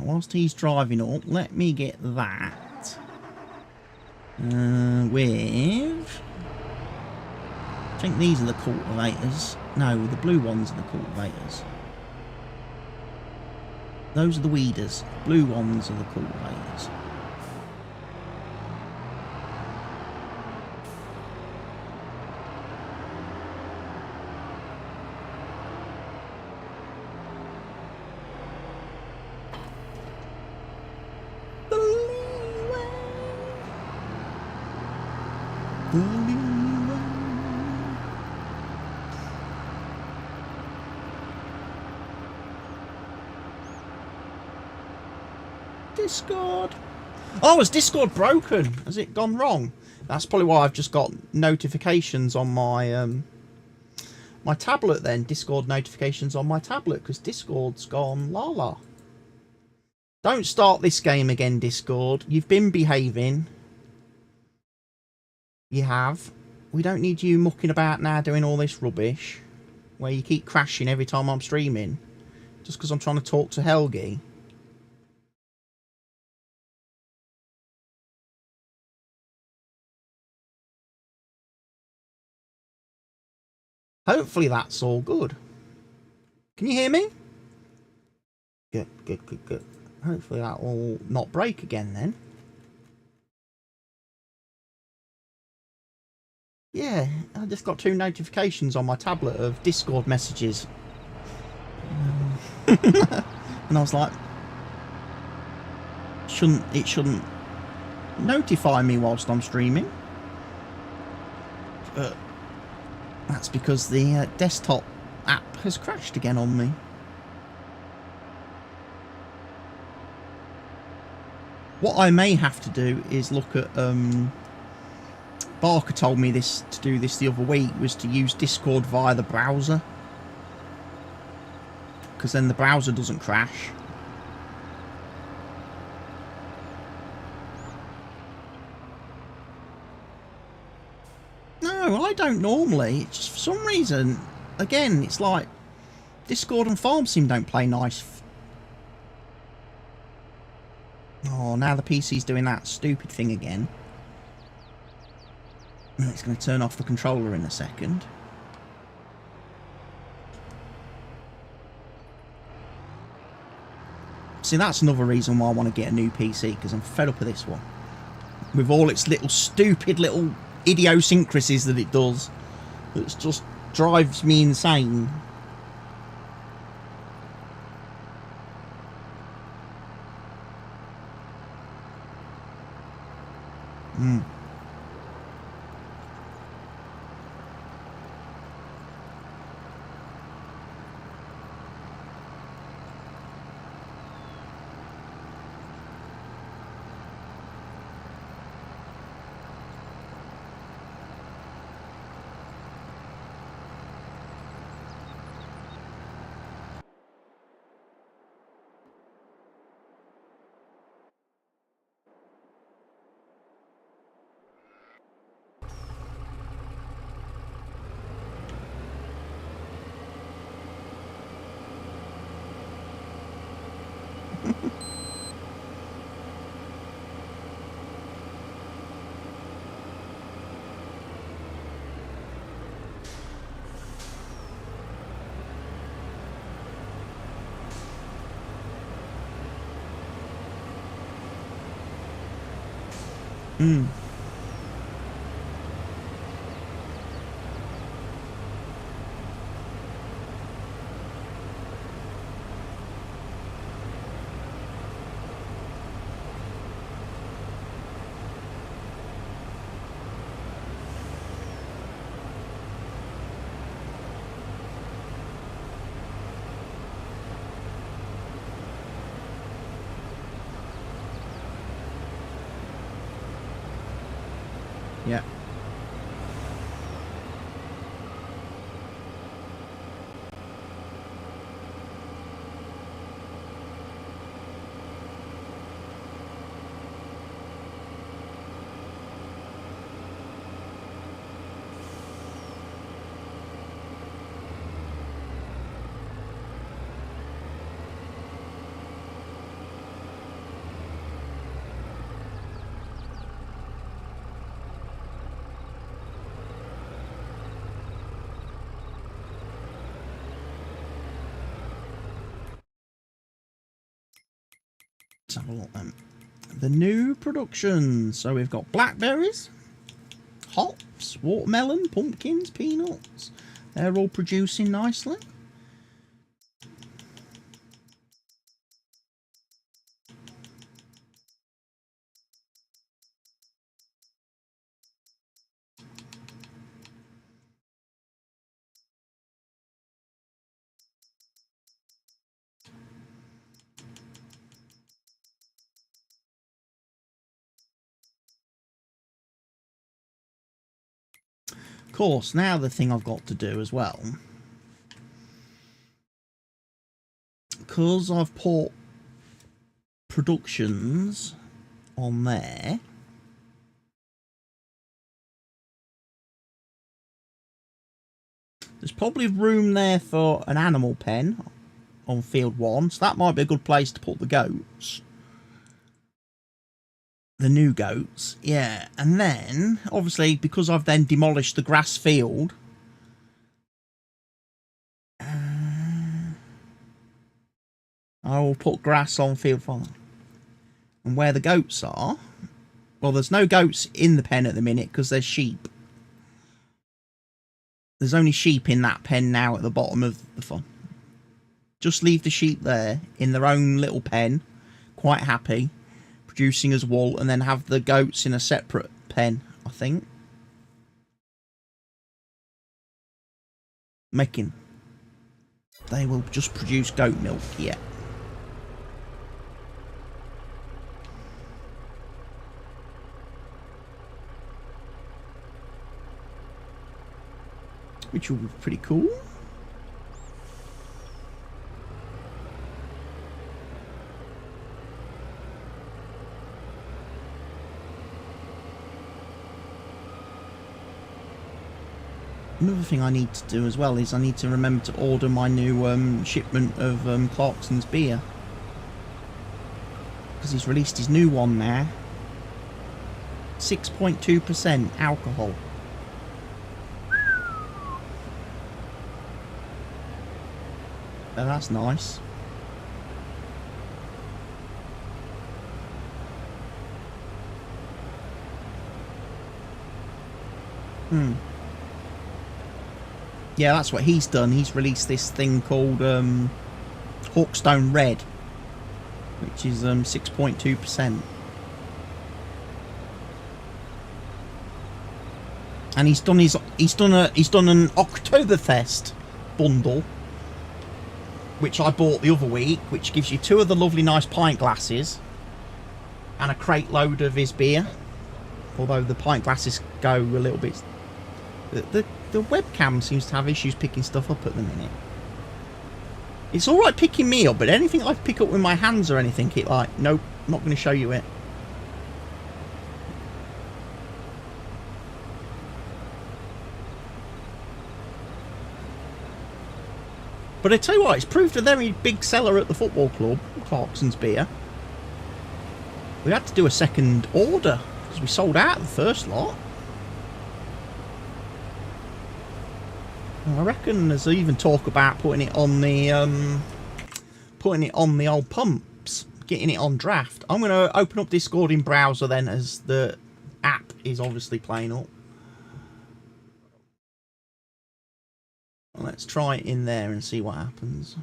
Whilst he's driving up, let me get that with, I think these are the cultivators. No, the blue ones are the cultivators. Those are the weeders. Blue ones are the cultivators. Discord. Oh, is Discord broken? Has it gone wrong? That's probably why I've just got notifications on my my tablet then. Discord notifications on my tablet because Discord's gone la-la. Don't start this game again, Discord. You've been behaving. You have. We don't need you mucking about now doing all this rubbish where you keep crashing every time I'm streaming just because I'm trying to talk to Helgi. Hopefully that's all good. Can you hear me? Good, good, good, good. Hopefully that will not break again then. Yeah, I just got 2 notifications on my tablet of Discord messages. And I was like, it shouldn't notify me whilst I'm streaming. But that's because the desktop app has crashed again on me. What I may have to do is look at Barker told me to do this the other week, was to use Discord via the browser, because then the browser doesn't crash. No, I don't normally. It's just for some reason, again, it's like Discord and Farm Sim don't play nice. Oh, now the PC's doing that stupid thing again. And it's going to turn off the controller in a second. See, that's another reason why I want to get a new PC, because I'm fed up with this one. With all its little stupid little idiosyncrasies that it does. That just drives me insane. Yeah. Let's have a look then. The new production. So we've got blackberries, hops, watermelon, pumpkins, peanuts. They're all producing nicely. Of course, now the thing I've got to do as well, because I've put productions on there, there's probably room there for an animal pen on field 1, so that might be a good place to put the goats. The new goats, yeah. And then, obviously, because I've then demolished the grass field, I will put grass on field 5. And where the goats are, well, there's no goats in the pen at the minute because there's sheep. There's only sheep in that pen now at the bottom of the farm. Just leave the sheep there in their own little pen, quite happy, producing as wool, and then have the goats in a separate pen, I think. Making. They will just produce goat milk, yeah. which will be pretty cool. Another thing I need to do as well is I need to remember to order my new shipment of Clarkson's beer. Because he's released his new one now. 6.2% alcohol. Oh, that's nice. Yeah, that's what he's done. He's released this thing called Hawkstone Red, which is 6.2%. And he's done an Oktoberfest bundle, which I bought the other week, which gives you 2 of the lovely nice pint glasses and a crate load of his beer. Although the pint glasses go a little bit. The webcam seems to have issues picking stuff up at the minute. It's alright picking me up, but anything I pick up with my hands or anything, it like, nope, not going to show you it. But I tell you what, it's proved a very big seller at the football club, Clarkson's beer. We had to do a second order, because we sold out the first lot. I reckon there's even talk about putting it on the old pumps, getting it on draft. I'm going to open up Discord in browser then, as the app is obviously playing up. Let's try it in there and see what happens.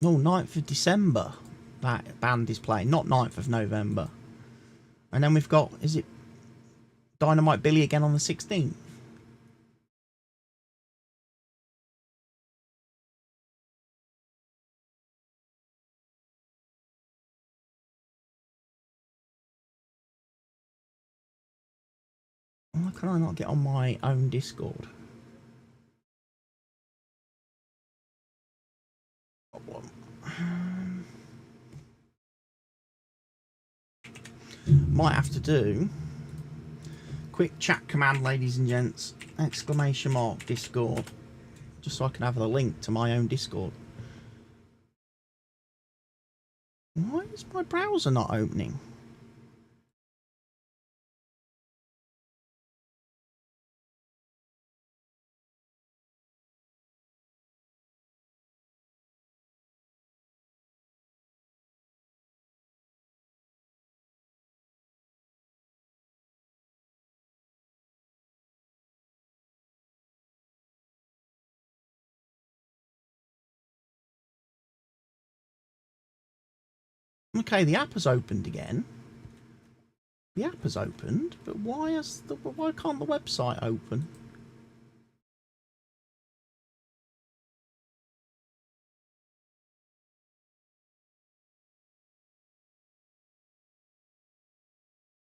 Oh, 9th of December, that band is playing, not 9th of November. And then we've got, is it Dynamite Billy again on the 16th? Why can I not get on my own Discord? Might have to do quick chat command, ladies and gents, exclamation mark Discord, just so I can have the link to my own Discord. Why is my browser not opening? Okay, the app has opened again. The app has opened, but why can't the website open?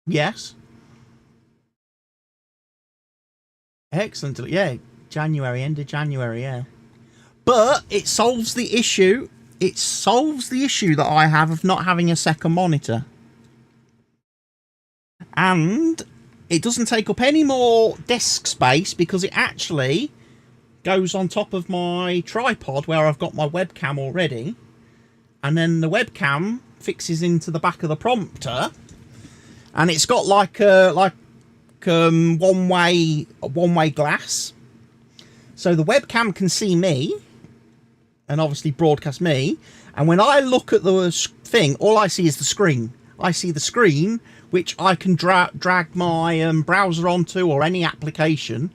Yes. Excellent. Yeah, January, end of January, yeah. But it solves the issue. It solves the issue that I have of not having a second monitor. And it doesn't take up any more desk space because it actually goes on top of my tripod where I've got my webcam already. And then the webcam fixes into the back of the prompter. And it's got like a one-way glass. So the webcam can see me and obviously broadcast me, and when I look at the thing, all I see is the screen. I see the screen, which I can drag my browser onto, or any application,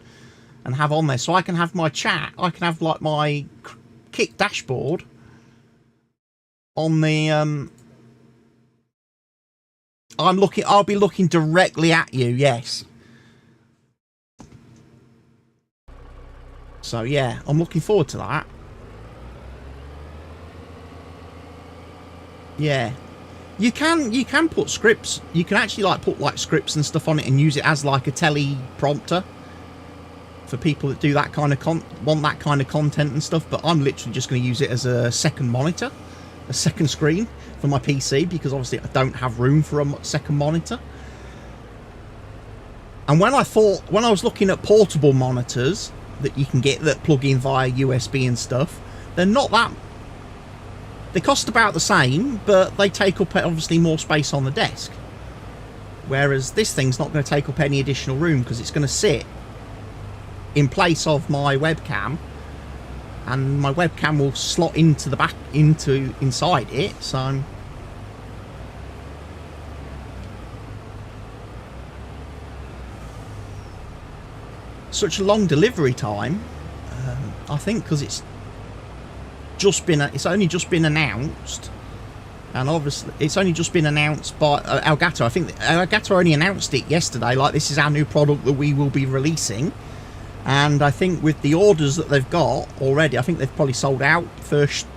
and have on there. So I can have my chat, I can have like my Kik dashboard on the I'll be looking directly at you, yes. So yeah, I'm looking forward to that. Yeah. You can put scripts. You can actually like put like scripts and stuff on it and use it as like a teleprompter for people that do that kind of want that kind of content and stuff. But I'm literally just going to use it as a second monitor, a second screen for my PC, because obviously I don't have room for a second monitor. And when I was looking at portable monitors that you can get that plug in via USB and stuff, they're not that. They cost about the same, but they take up obviously more space on the desk. Whereas this thing's not going to take up any additional room because it's going to sit in place of my webcam, and my webcam will slot into the back, inside it. So such a long delivery time, I think, because it's only just been announced, and obviously it's only just been announced by Elgato. I think Elgato only announced it yesterday, like this is our new product that we will be releasing. And I think with the orders that they've got already, I think they've probably sold out first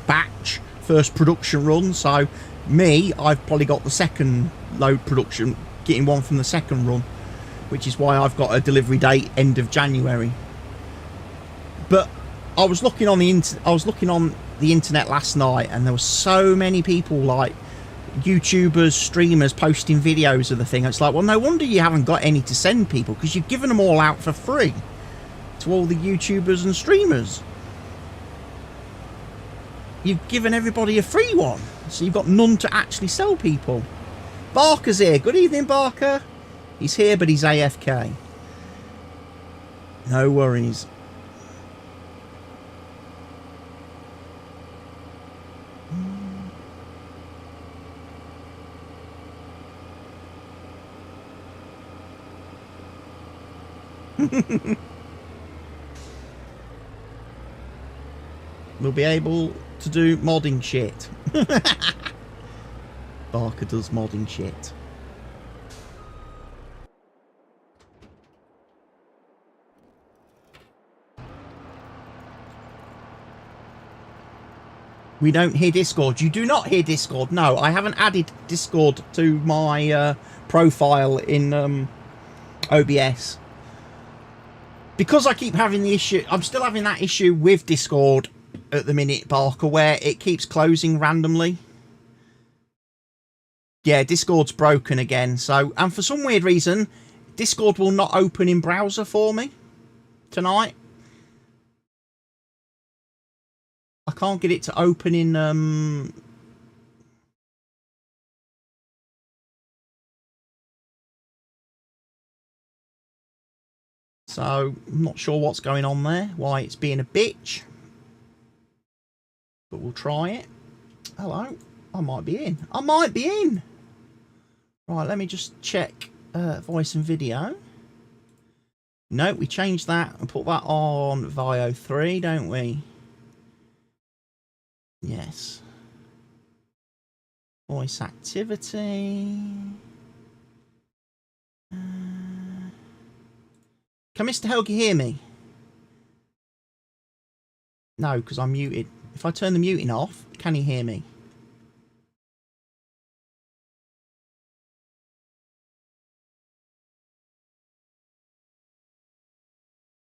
batch, first production run. So I've probably got the second load production, getting one from the second run, which is why I've got a delivery date end of January. But I was looking on the internet last night, and there were so many people, like YouTubers, streamers, posting videos of the thing. It's like, well, no wonder you haven't got any to send people, because you've given them all out for free to all the YouTubers and streamers. You've given everybody a free one, so you've got none to actually sell people. Barker's here. Good evening, Barker. He's here, but he's AFK. No worries. We'll be able to do modding shit. Barker does modding shit. We don't hear Discord. You do not hear Discord. No, I haven't added Discord to my profile in OBS. Because I keep having the issue. I'm still having that issue with Discord at the minute, Barker, where it keeps closing randomly. Yeah, Discord's broken again. So, and for some weird reason, Discord will not open in browser for me tonight. I can't get it to open in so I'm not sure what's going on there, why it's being a bitch. But we'll try it. Hello. I might be in. I might be in. Right, let me just check voice and video. No, we changed that and put that on Vio 3, don't we? Yes. Voice activity. Can Mr. Helge hear me? No, because I'm muted. If I turn the muting off, can he hear me?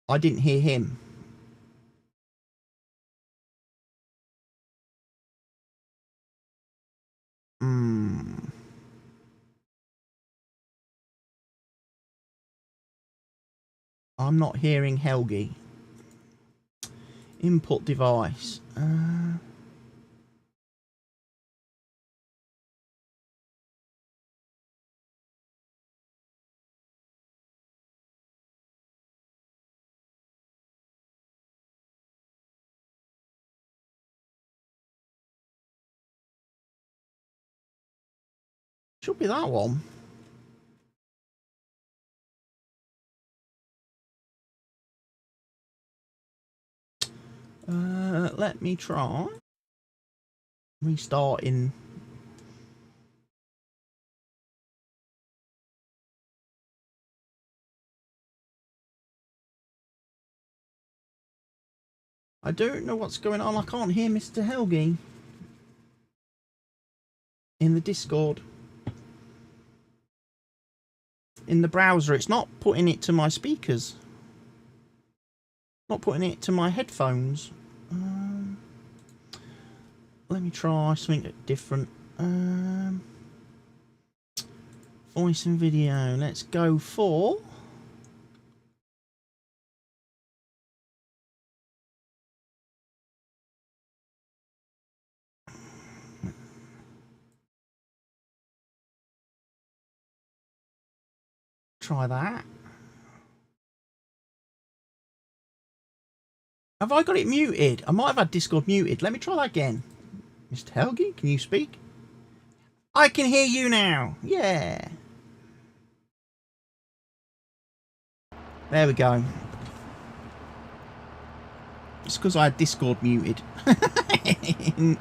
I didn't hear him. I'm not hearing Helgi. Input device. Should be that one. Let me try. Restarting. I don't know what's going on. I can't hear Mr. Helgi in the Discord. In the browser, it's not putting it to my speakers. Not putting it to my headphones. Let me try something different. Voice and video. Let's go for... Try that. Have I got it muted? I might have had Discord muted. Let me try that again. Mr. Helgi, can you speak? I can hear you now. Yeah. There we go. It's because I had Discord muted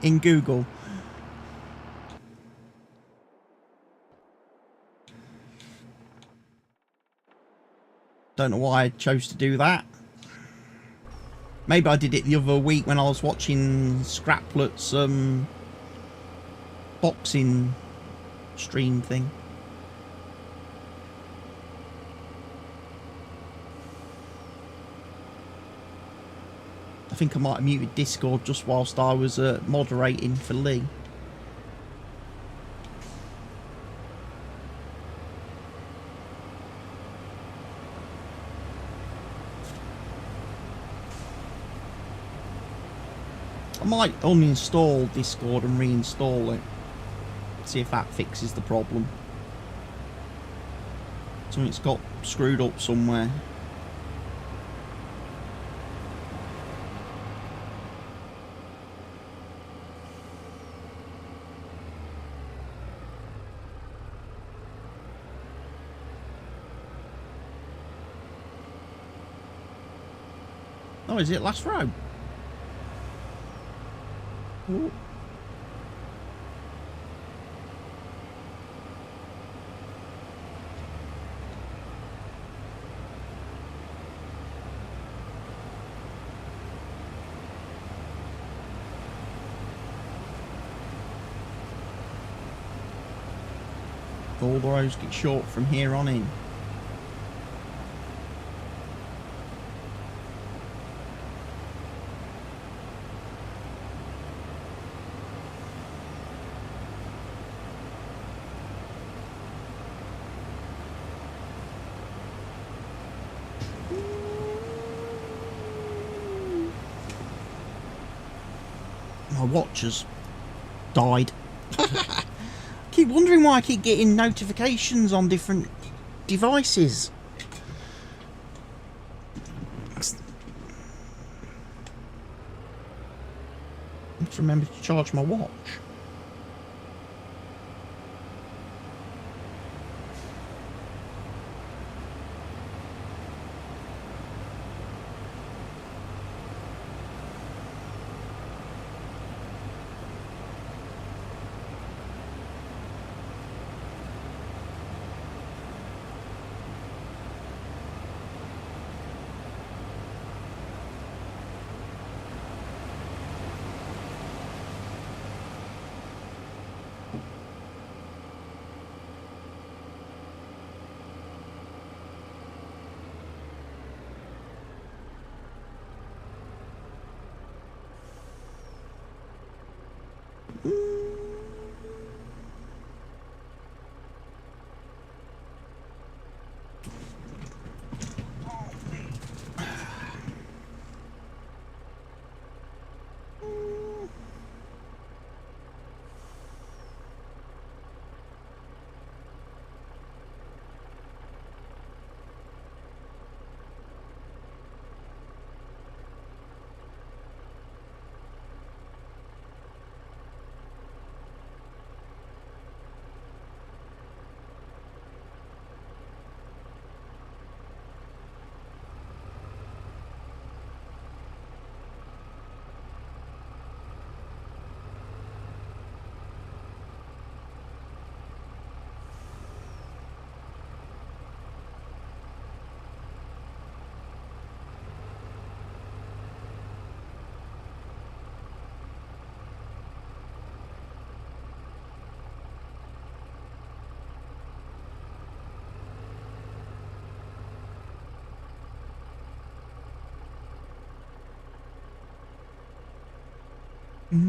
in Google. Don't know why I chose to do that. Maybe I did it the other week when I was watching Scraplet's boxing stream thing. I think I might have muted Discord just whilst I was moderating for Lee. I might uninstall Discord and reinstall it. See if that fixes the problem. Something's got screwed up somewhere. Oh, is it last row? Ooh. All the rows get short from here on in. My watch has died. Keep wondering why I keep getting notifications on different devices. I have to remember to charge my watch. It's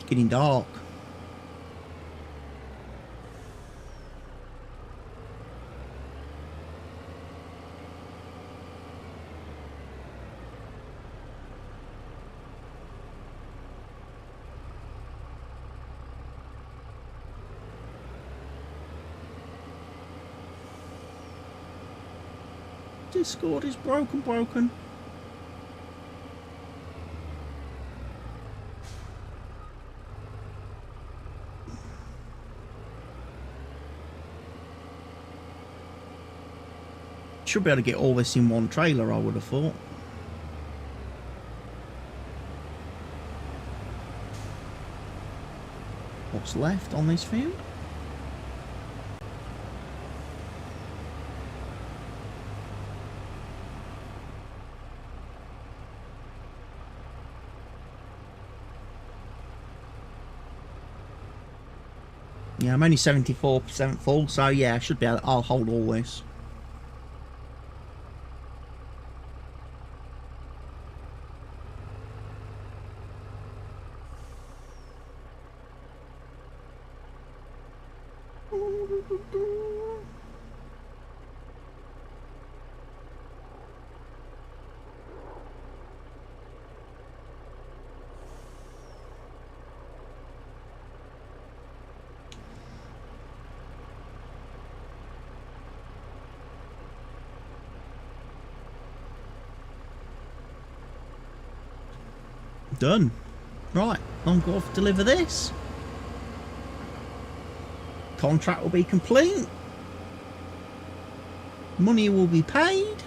getting dark. Discord is broken. Should be able to get all this in one trailer, I would have thought. What's left on this field? Yeah, I'm only 74% full, so yeah, I should be able to, I'll hold all this. Done. Right, I'm going to deliver this. Contract will be complete. Money will be paid.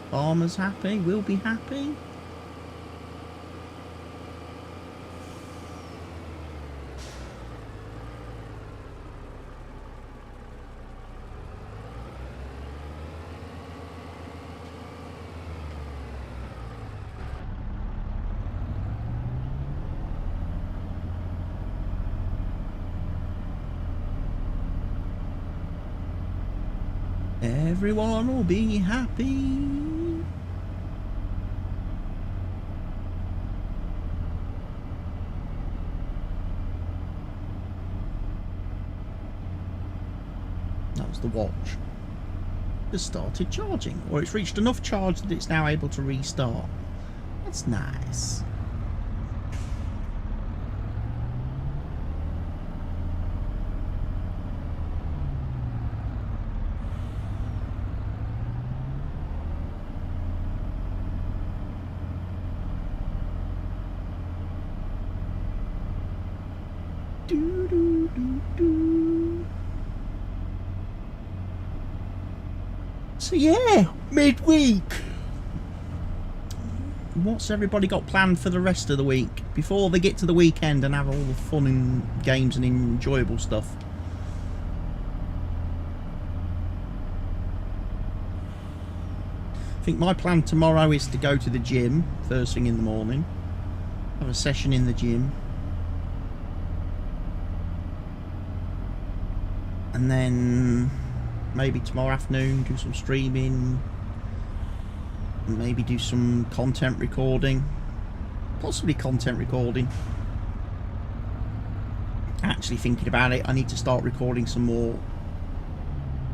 Farmers happy, we'll be happy. Everyone will be happy. That was the watch. It's started charging, or it's reached enough charge that it's now able to restart. That's nice. So yeah, midweek. What's everybody got planned for the rest of the week before they get to the weekend and have all the fun and games and enjoyable stuff? I think my plan tomorrow is to go to the gym first thing in the morning, have a session in the gym, and then maybe tomorrow afternoon do some streaming, and maybe do some content recording, possibly content recording. Actually thinking about it, I need to start recording some more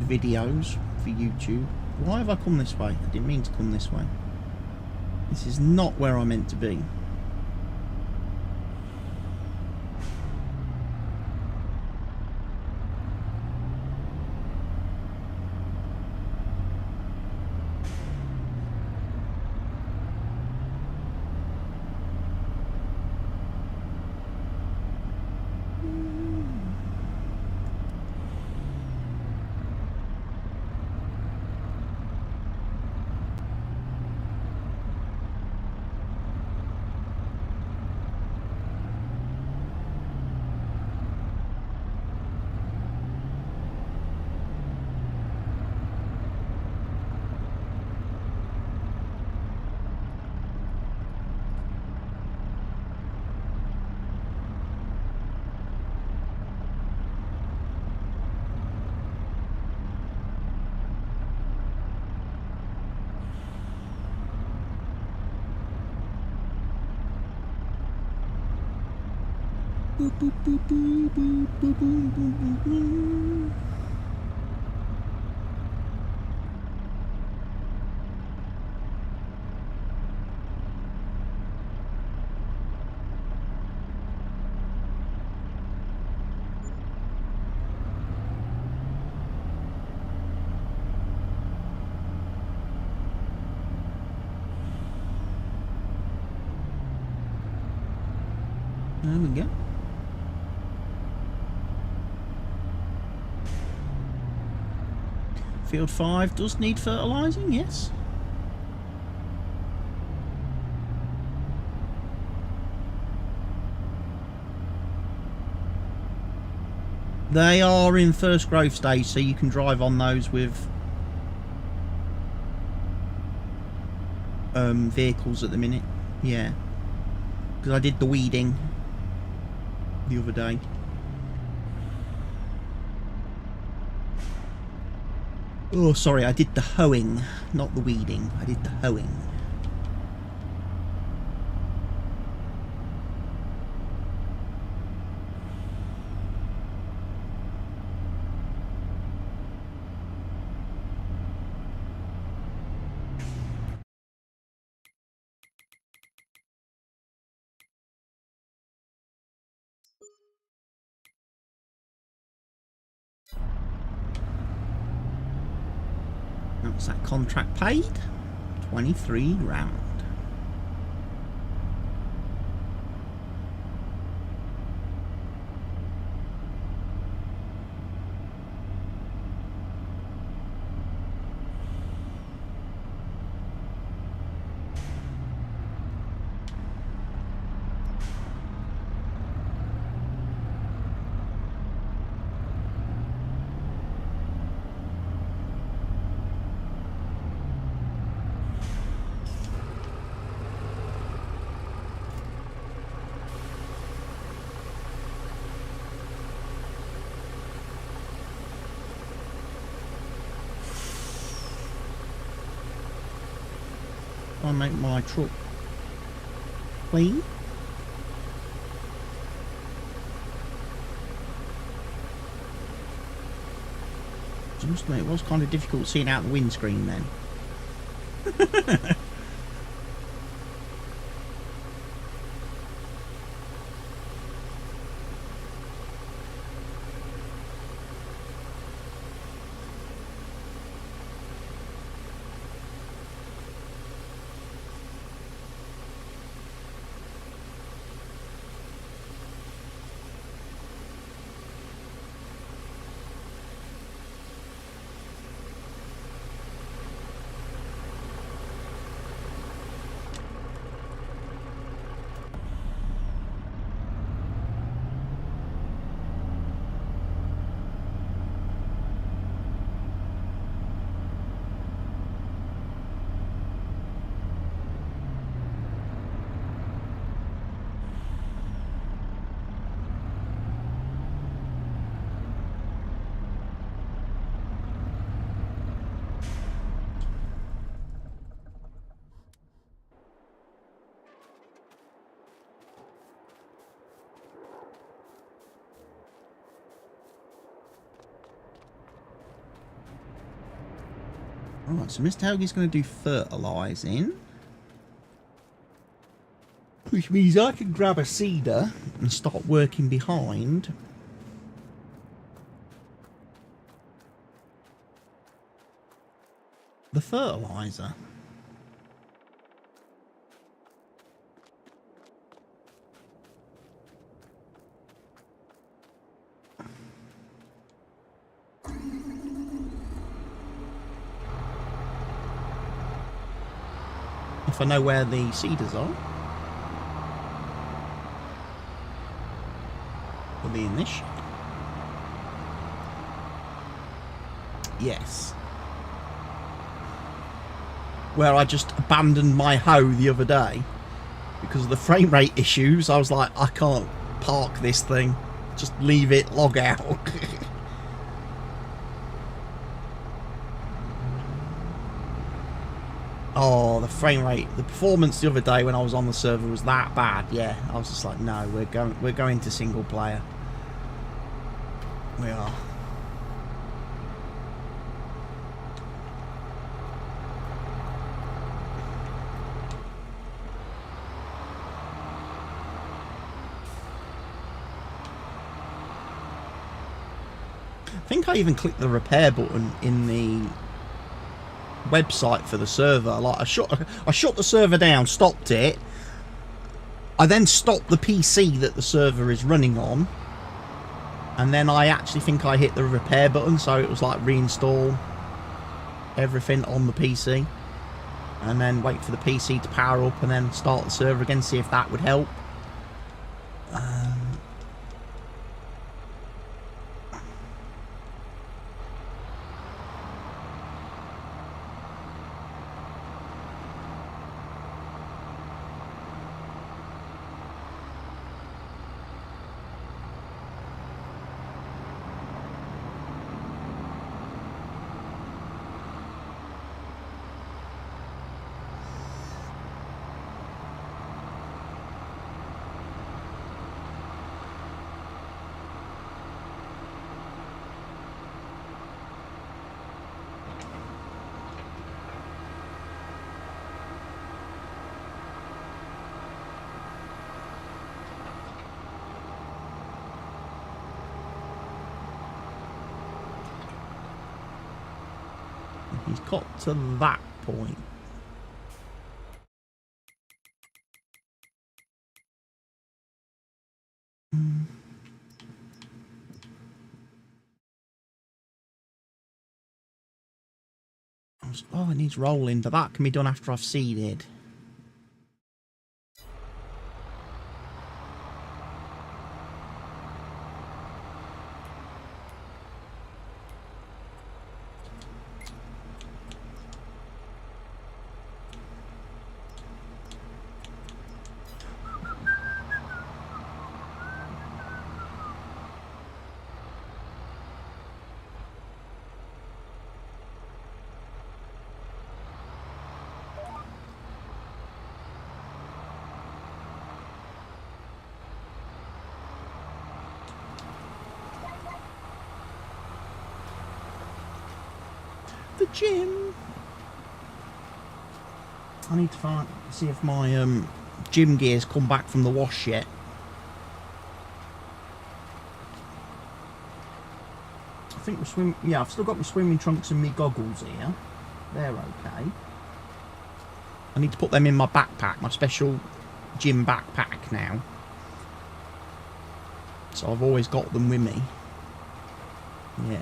videos for YouTube. Why have I come this way? I didn't mean to come this way. This is not where I meant to be. Boop, boop, boop, boop, boop, boop, boop, boop, boop. There we go. Field 5 does need fertilising, yes. They are in first growth stage, so you can drive on those with vehicles at the minute. Yeah. Because I did the weeding the other day. Oh, sorry, I did the hoeing, not the weeding. I did the hoeing. What's that contract paid? 23 grand. I make my truck clean. Just it was kind of difficult seeing out the windscreen then. Alright, so Mr. Helge's going to do fertilising. Which means I can grab a seeder and start working behind. The fertiliser. If I know where the seeders are. They'll be in this shed. Yes. Where I just abandoned my hoe the other day. Because of the frame rate issues, I was like, I can't park this thing. Just leave it, log out. Oh, the frame rate, the performance the other day when I was on the server was that bad. Yeah, I was just like, no, we're going to single player. We are. I think I even clicked the repair button in the website for the server. Like I shut the server down, stopped it. I then stopped the PC that the server is running on, and then I actually think I hit the repair button, so it was like reinstall everything on the PC, and then wait for the PC to power up, and then start the server again, see if that would help. He's got to that point. Oh, it needs rolling, but that can be done after I've seeded. The gym. I need to see if my gym gear's come back from the wash yet. I think yeah, I've still got my swimming trunks and my goggles here. They're okay. I need to put them in my backpack, my special gym backpack now. So I've always got them with me. Yeah.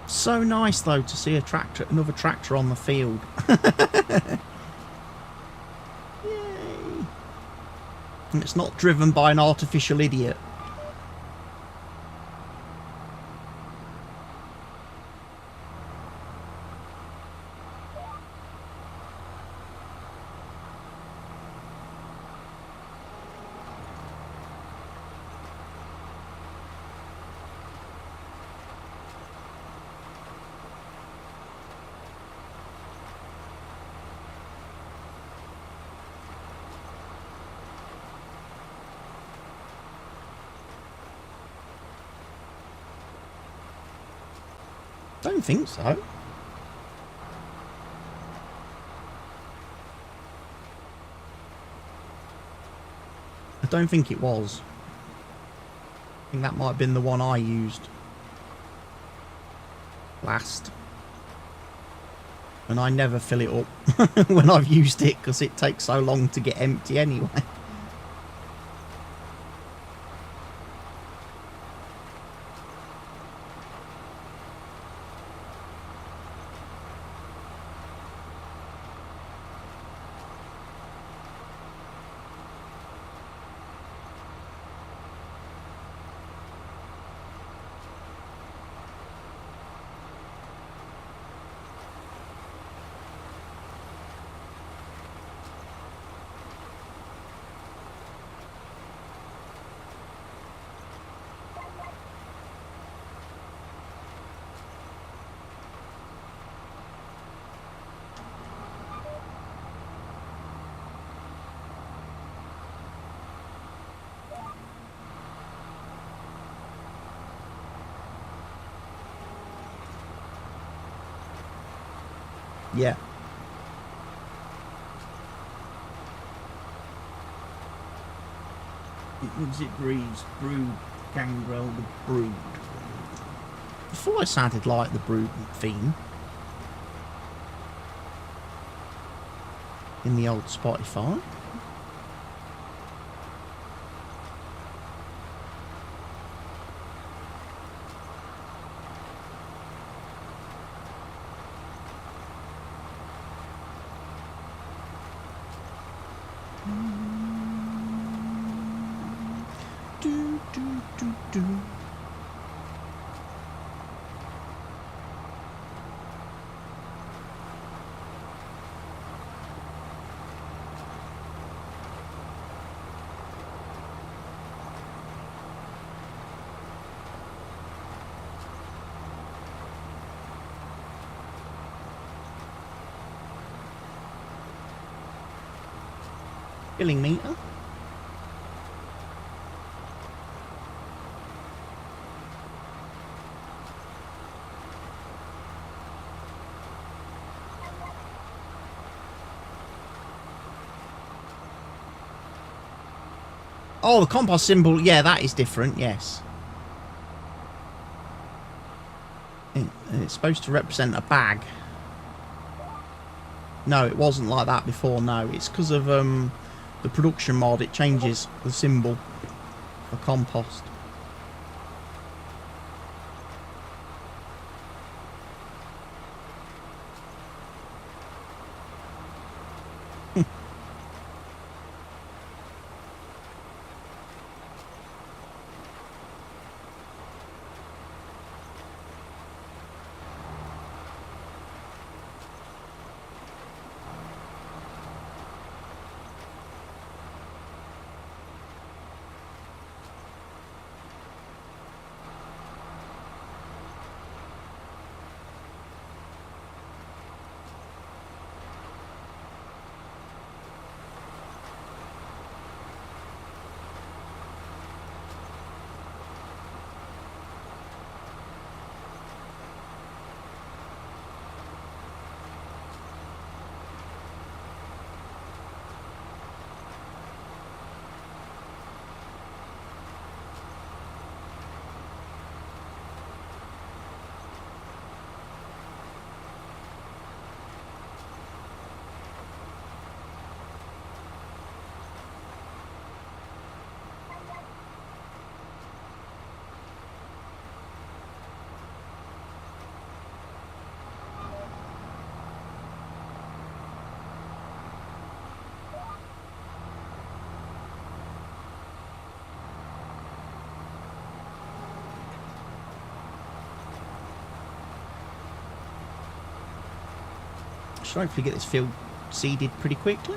So nice though to see another tractor on the field. Yay! And it's not driven by an artificial idiot. Don't think so. I don't think it was. I think that might have been the one I used last. And I never fill it up when I've used it because it takes so long to get empty anyway. Yeah. It lives, it breeds, brood, gangrel, the brood. Before it sounded like the brood theme in the old Spotify. Filling meter. Oh, the compost symbol. Yeah, that is different. Yes. It's supposed to represent a bag. No, it wasn't like that before. No, it's because of the production mod. It changes the symbol for compost. Should hopefully get this field seeded pretty quickly.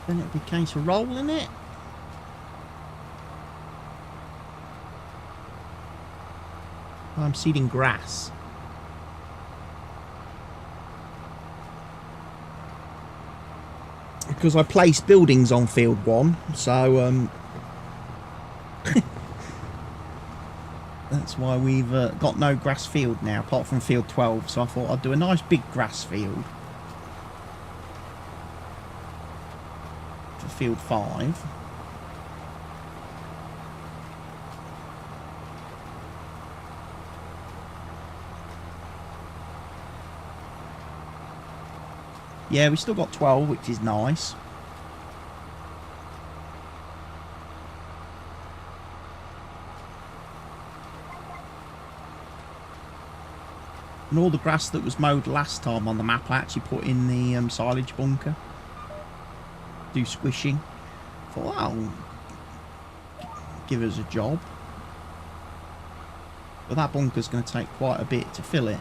Then it'll be a case of rolling it. I'm seeding grass. Because I placed buildings on field 1, so That's why we've got no grass field now, apart from field 12. So I thought I'd do a nice big grass field for field 5. Yeah, we still got 12, which is nice. And all the grass that was mowed last time on the map, I actually put in the silage bunker. Do squishing. Thought that'll give us a job. But that bunker's going to take quite a bit to fill it.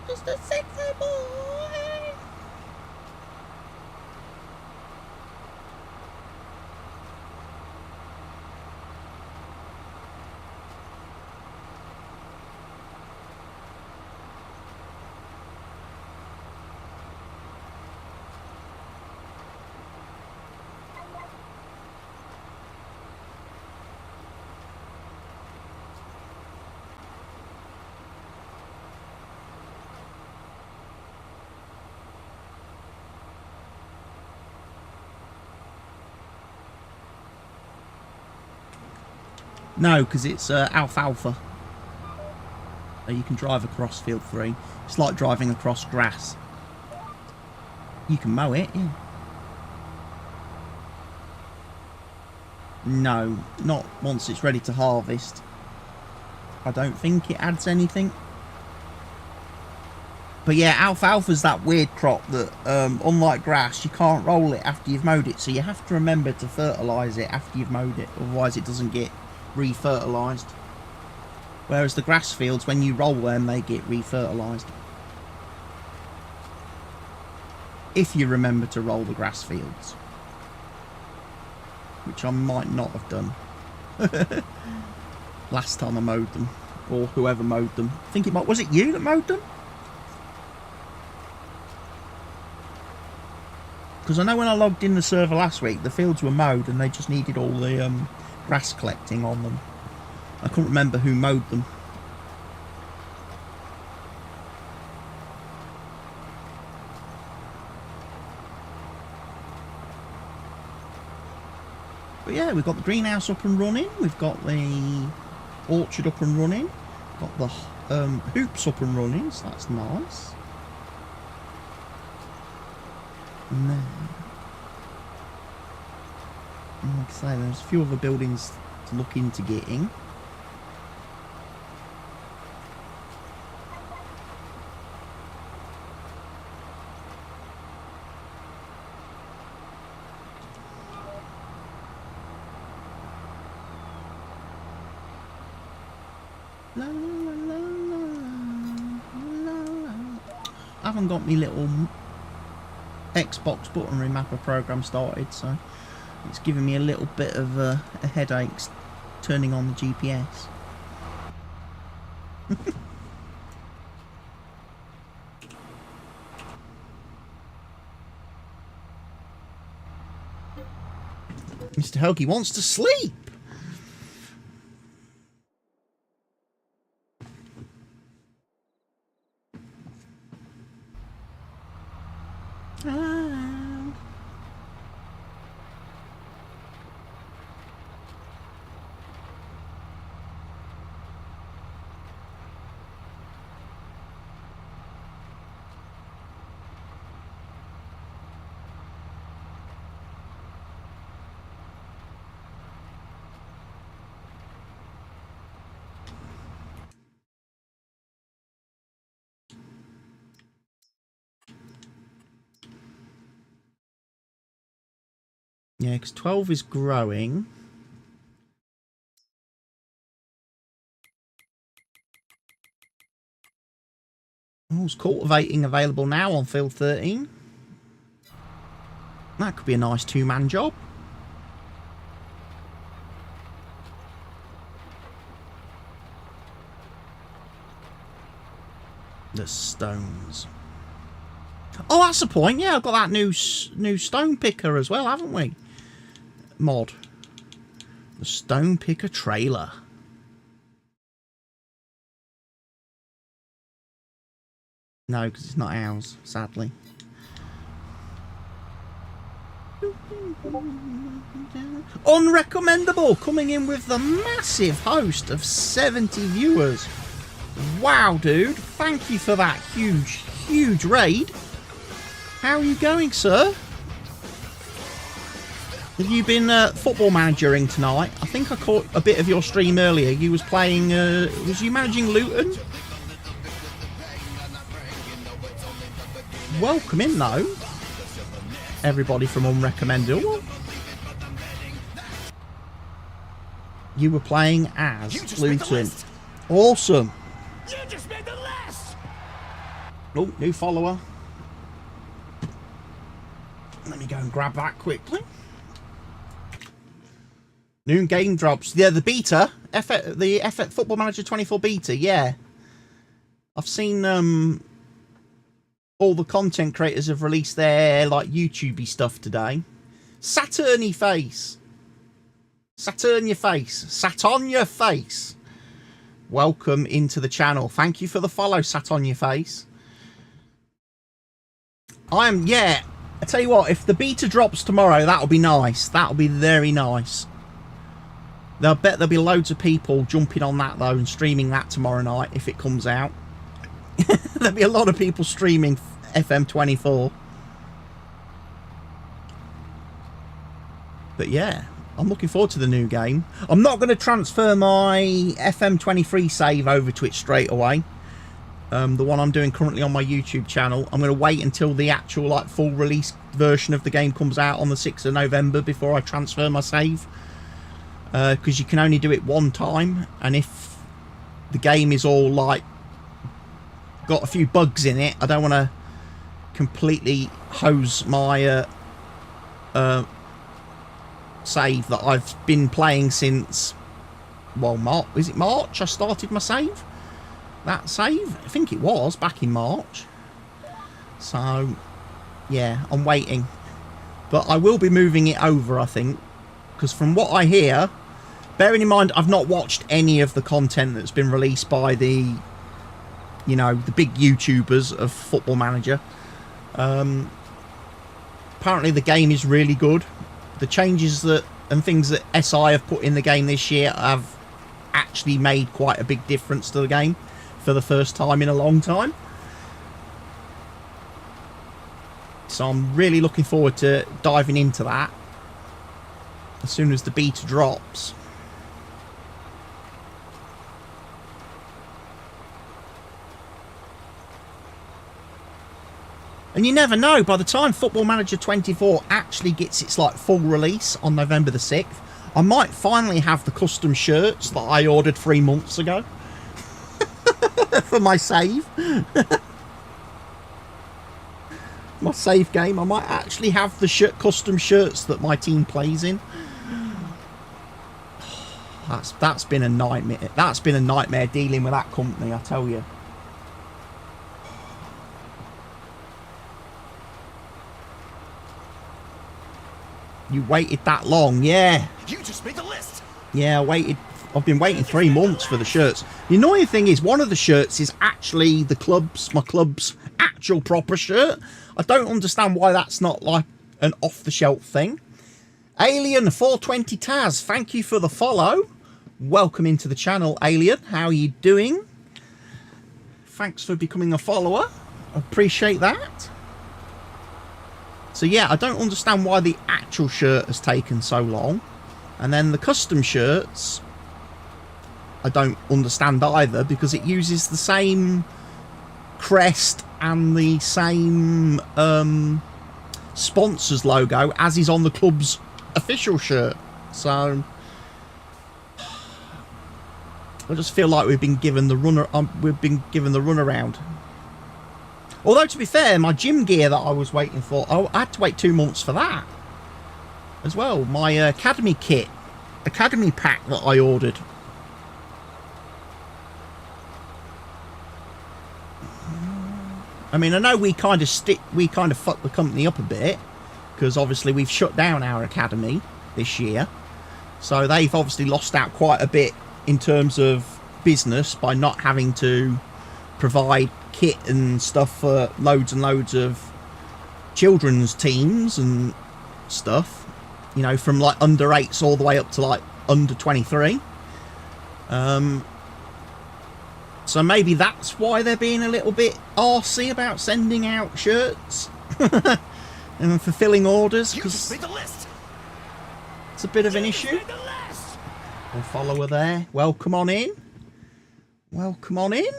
Just a sexy boy. No, because it's alfalfa. So you can drive across field 3. It's like driving across grass. You can mow it, yeah. No, not once it's ready to harvest. I don't think it adds anything. But yeah, alfalfa's that weird crop that, unlike grass, you can't roll it after you've mowed it. So you have to remember to fertilise it after you've mowed it. Otherwise it doesn't get re-fertilised. Whereas the grass fields, when you roll them, they get re-fertilised. If you remember to roll the grass fields. Which I might not have done. Last time I mowed them. Or whoever mowed them. I think it might... Was it you that mowed them? Because I know when I logged in the server last week, the fields were mowed and they just needed all the grass collecting on them. I couldn't remember who mowed them. But yeah, we've got the greenhouse up and running. We've got the orchard up and running. Got the hoops up and running, so that's nice. And then, like I say, there's a few other buildings to look into getting. La, la, la, la, la, la. I haven't got me little Xbox button remapper program started, so it's giving me a little bit of a headache turning on the GPS. Mr. Hoagie wants to sleep. Yeah, because 12 is growing. Oh, it's cultivating available now on field 13. That could be a nice two-man job. The stones. Oh, that's the point. Yeah, I've got that new stone picker as well, haven't we? Mod. The stone picker trailer. No, because it's not ours, sadly. Unrecommendable, coming in with the massive host of 70 viewers. Wow, dude. Thank you for that huge raid. How are you going, sir? Have you been football managering tonight? I think I caught a bit of your stream earlier. You was playing, was you managing Luton? Welcome in, though. Everybody from Unrecommendable. You were playing as Luton. Awesome. You just made the list. Oh, new follower. Let me go and grab that quickly. New game drops. Yeah, the beta. The FS Football Manager 24 beta, yeah. I've seen all the content creators have released their like YouTubey stuff today. Saturny face. Saturn your face. Sat on your face. Welcome into the channel. Thank you for the follow, Sat on your face. Yeah, I tell you what, if the beta drops tomorrow, that'll be nice. That'll be very nice. I bet there'll be loads of people jumping on that, though, and streaming that tomorrow night if it comes out. There'll be a lot of people streaming FM24. But yeah, I'm looking forward to the new game. I'm not going to transfer my FM23 save over to it straight away. The one I'm doing currently on my YouTube channel. I'm going to wait until the actual like full release version of the game comes out on the 6th of November before I transfer my save. Because you can only do it one time, and if the game is all like got a few bugs in it, I don't want to completely hose my save that I've been playing since, well, is it March I started my save? That save? I think it was back in March. So yeah, I'm waiting, but I will be moving it over, I think, because from what I hear, bearing in mind I've not watched any of the content that's been released by the, you know, the big YouTubers of Football Manager. Apparently the game is really good. The changes that and things that SI have put in the game this year have actually made quite a big difference to the game for the first time in a long time. So I'm really looking forward to diving into that as soon as the beta drops. And you never know, by the time Football Manager 24 actually gets its like full release on November the 6th, I might finally have the custom shirts that I ordered 3 months ago for my save. My save game, I might actually have the custom shirts that my team plays in. That's been a nightmare. That's been a nightmare dealing with that company, I tell you. You waited that long, yeah. You just made the list. Yeah, I've been waiting 3 months for the shirts. The annoying thing is one of the shirts is actually my club's actual proper shirt. I don't understand why that's not like an off-the-shelf thing. Alien 420 Taz, thank you for the follow. Welcome into the channel, Alien. How are you doing? Thanks for becoming a follower. Appreciate that. So yeah, I don't understand why the actual shirt has taken so long. And then the custom shirts, I don't understand either, because it uses the same crest and the same sponsors logo as is on the club's official shirt. So I just feel like we've been given the runaround. Although to be fair, my gym gear that I was waiting for, I had to wait 2 months for that as well. My academy kit, academy pack that I ordered. I mean, I know we kind of fucked the company up a bit because obviously we've shut down our academy this year, so they've obviously lost out quite a bit in terms of business by not having to provide kit and stuff for loads and loads of children's teams and stuff, you know, from like under 8s all the way up to like under 23. So maybe that's why they're being a little bit arsey about sending out shirts and fulfilling orders, because it's a bit of an issue. Well, follower there, welcome on in. Welcome on in.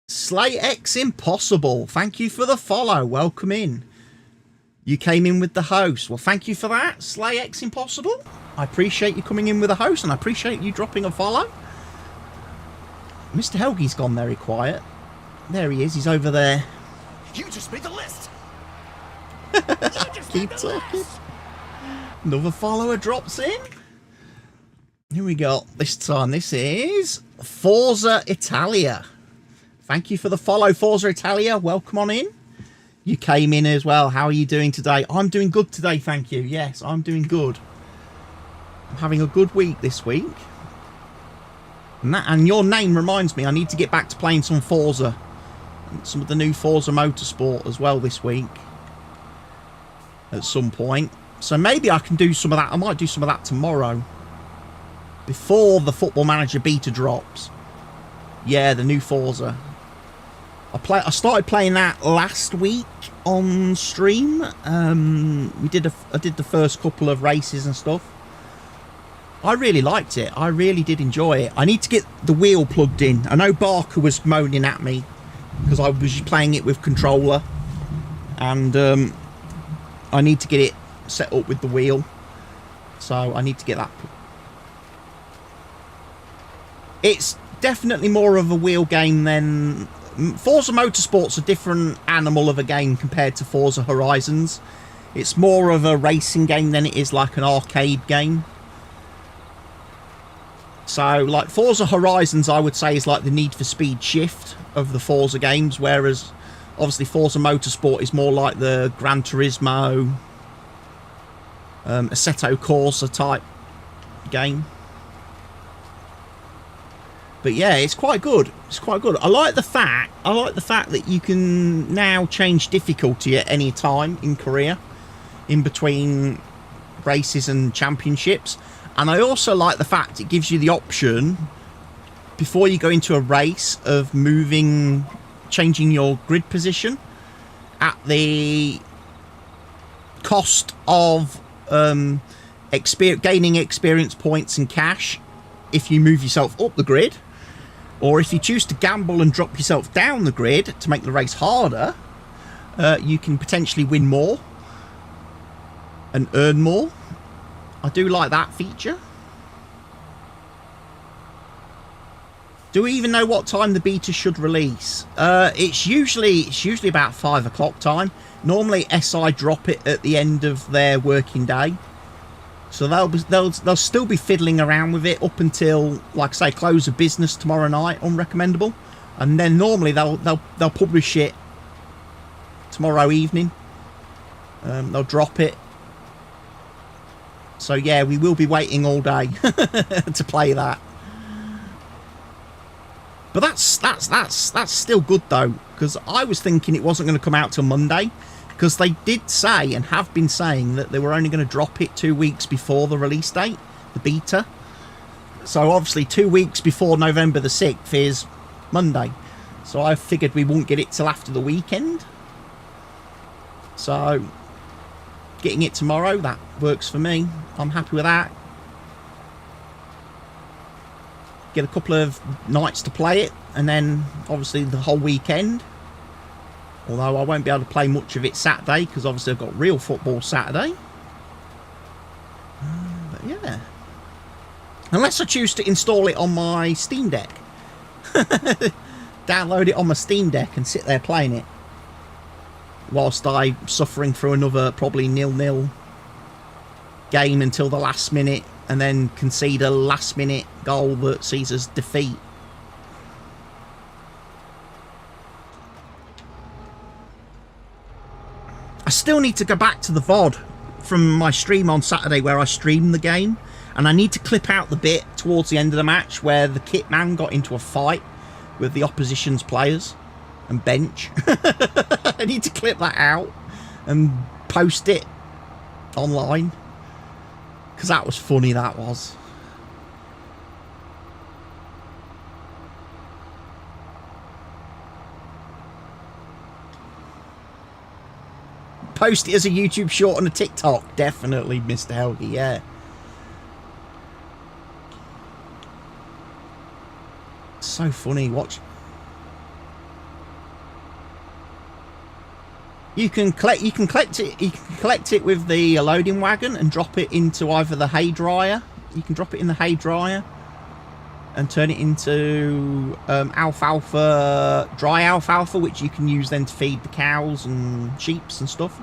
Slay X Impossible, thank you for the follow. Welcome in. You came in with the host. Well, thank you for that, Slay X Impossible. I appreciate you coming in with a host, and I appreciate you dropping a follow. Mr. Helgi's gone very quiet. There he is. He's over there. You just made the list. Keep talking. Another follower drops in. Here we go. This time, this is Forza Italia. Thank you for the follow, Forza Italia. Welcome on in. You came in as well. How are you doing today? I'm doing good today, thank you. Yes, I'm doing good. I'm having a good week this week. And your name reminds me I need to get back to playing some Forza. Some of the new Forza Motorsport as well this week. At some point. So maybe I can do some of that. I might do some of that tomorrow. Before the Football Manager beta drops. Yeah, the new Forza. I started playing that last week on stream. I did the first couple of races and stuff. I really liked it. I really did enjoy it. I need to get the wheel plugged in. I know Barker was moaning at me because I was playing it with controller, and I need to get it set up with the wheel. So I need to get that. It's definitely more of a wheel game than Forza Motorsport's a different animal of a game compared to Forza Horizons. It's more of a racing game than it is like an arcade game. So, like, Forza Horizons, I would say, is like the Need for Speed Shift of the Forza games, whereas, obviously, Forza Motorsport is more like the Gran Turismo, Assetto Corsa type game. But yeah, it's quite good. It's quite good. I like the fact that you can now change difficulty at any time in career, in between races and championships. And I also like the fact it gives you the option, before you go into a race, of changing your grid position at the cost of gaining experience points and cash if you move yourself up the grid. Or if you choose to gamble and drop yourself down the grid to make the race harder, you can potentially win more and earn more. I do like that feature. Do we even know what time the beta should release? It's usually about 5 o'clock time. Normally SI drop it at the end of their working day. So they'll still be fiddling around with it up until, like I say, close of business tomorrow night, unrecommendable. And then normally they'll publish it tomorrow evening. They'll drop it. So yeah, we will be waiting all day to play that. But that's still good though, because I was thinking it wasn't going to come out till Monday, because they did say and have been saying that they were only going to drop it 2 weeks before the release date, the beta. So obviously 2 weeks before November the 6th is Monday. So I figured we wouldn't get it till after the weekend. So getting it tomorrow, that works for me. I'm happy with that. Get a couple of nights to play it, and then obviously the whole weekend. Although I won't be able to play much of it Saturday, because obviously I've got real football Saturday. Unless I choose to install it on my Steam Deck. Download it on my Steam Deck and sit there playing it. Whilst I'm suffering through another probably 0-0 game until the last minute. And then concede a last minute goal that sees us defeat. I still need to go back to the VOD from my stream on Saturday where I streamed the game. And I need to clip out the bit towards the end of the match where the kit man got into a fight with the opposition's players and bench. I need to clip that out and post it online. Because that was funny, that was. Post it as a YouTube short and a TikTok. Definitely, Mr. Helgi, yeah. So funny, watch. You can collect it with the loading wagon and drop it into either the hay dryer. You can drop it in the hay dryer and turn it into alfalfa, dry alfalfa, which you can use then to feed the cows and sheep and stuff.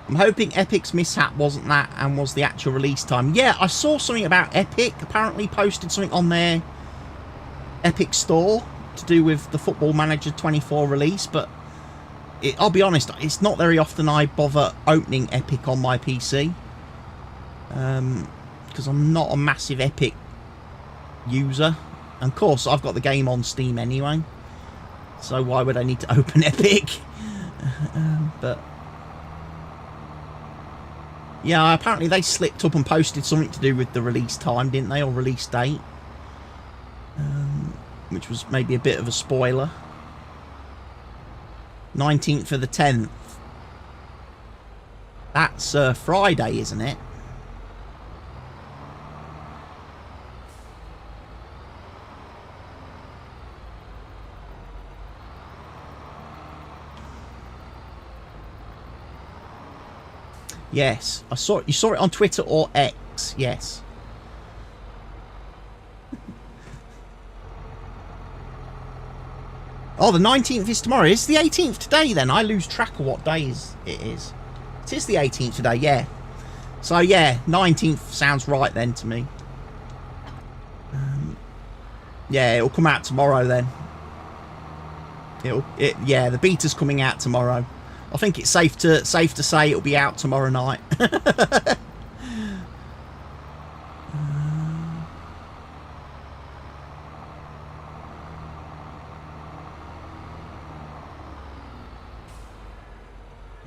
I'm hoping Epic's mishap wasn't that and was the actual release time. Yeah, I saw something about Epic. Apparently posted something on their Epic store to do with the Football Manager 24 release, but I'll be honest, it's not very often I bother opening Epic on my PC. Because I'm not a massive Epic user. And of course, I've got the game on Steam anyway. So why would I need to open Epic? But yeah, apparently they slipped up and posted something to do with the release time, didn't they? Or release date. Which was maybe a bit of a spoiler. 19th of the 10th. That's Friday, isn't it? Yes, I saw it. You saw it on Twitter or X. Yes. Oh, the 19th is tomorrow. It's the 18th today then. I lose track of what day it is. It is the 18th today, yeah. So yeah, 19th sounds right then to me. Yeah, it'll come out tomorrow then. Yeah, the beta's coming out tomorrow. I think it's safe to say it'll be out tomorrow night.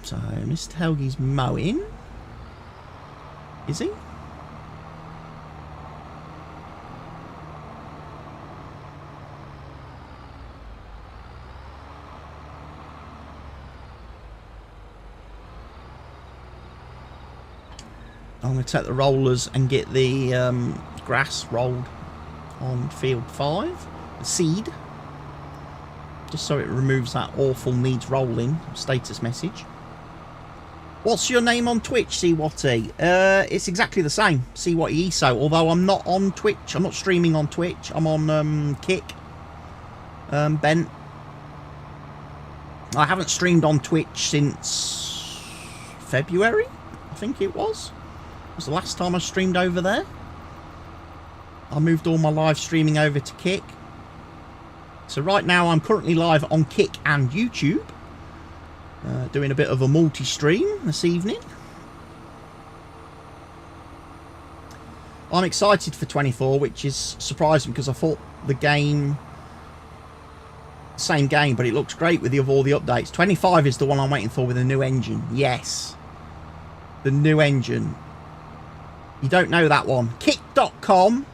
So, Mr. Helgi's mowing. Is he? I'm going to take the rollers and get the grass rolled on field 5. The seed. Just so it removes that awful needs rolling status message. What's your name on Twitch, Seawatty? It's exactly the same, Seawatty ESO. Although I'm not on Twitch. I'm not streaming on Twitch. I'm on Kick. Bent. I haven't streamed on Twitch since February, I think it was. It was the last time I streamed over there. I moved all my live streaming over to Kick. So right now I'm currently live on Kick and YouTube. Doing a bit of a multi-stream this evening. I'm excited for 24, which is surprising because I thought the game... Same game, but it looks great with all the updates. 25 is the one I'm waiting for with a new engine. Yes. The new engine. You don't know that one. Kick.com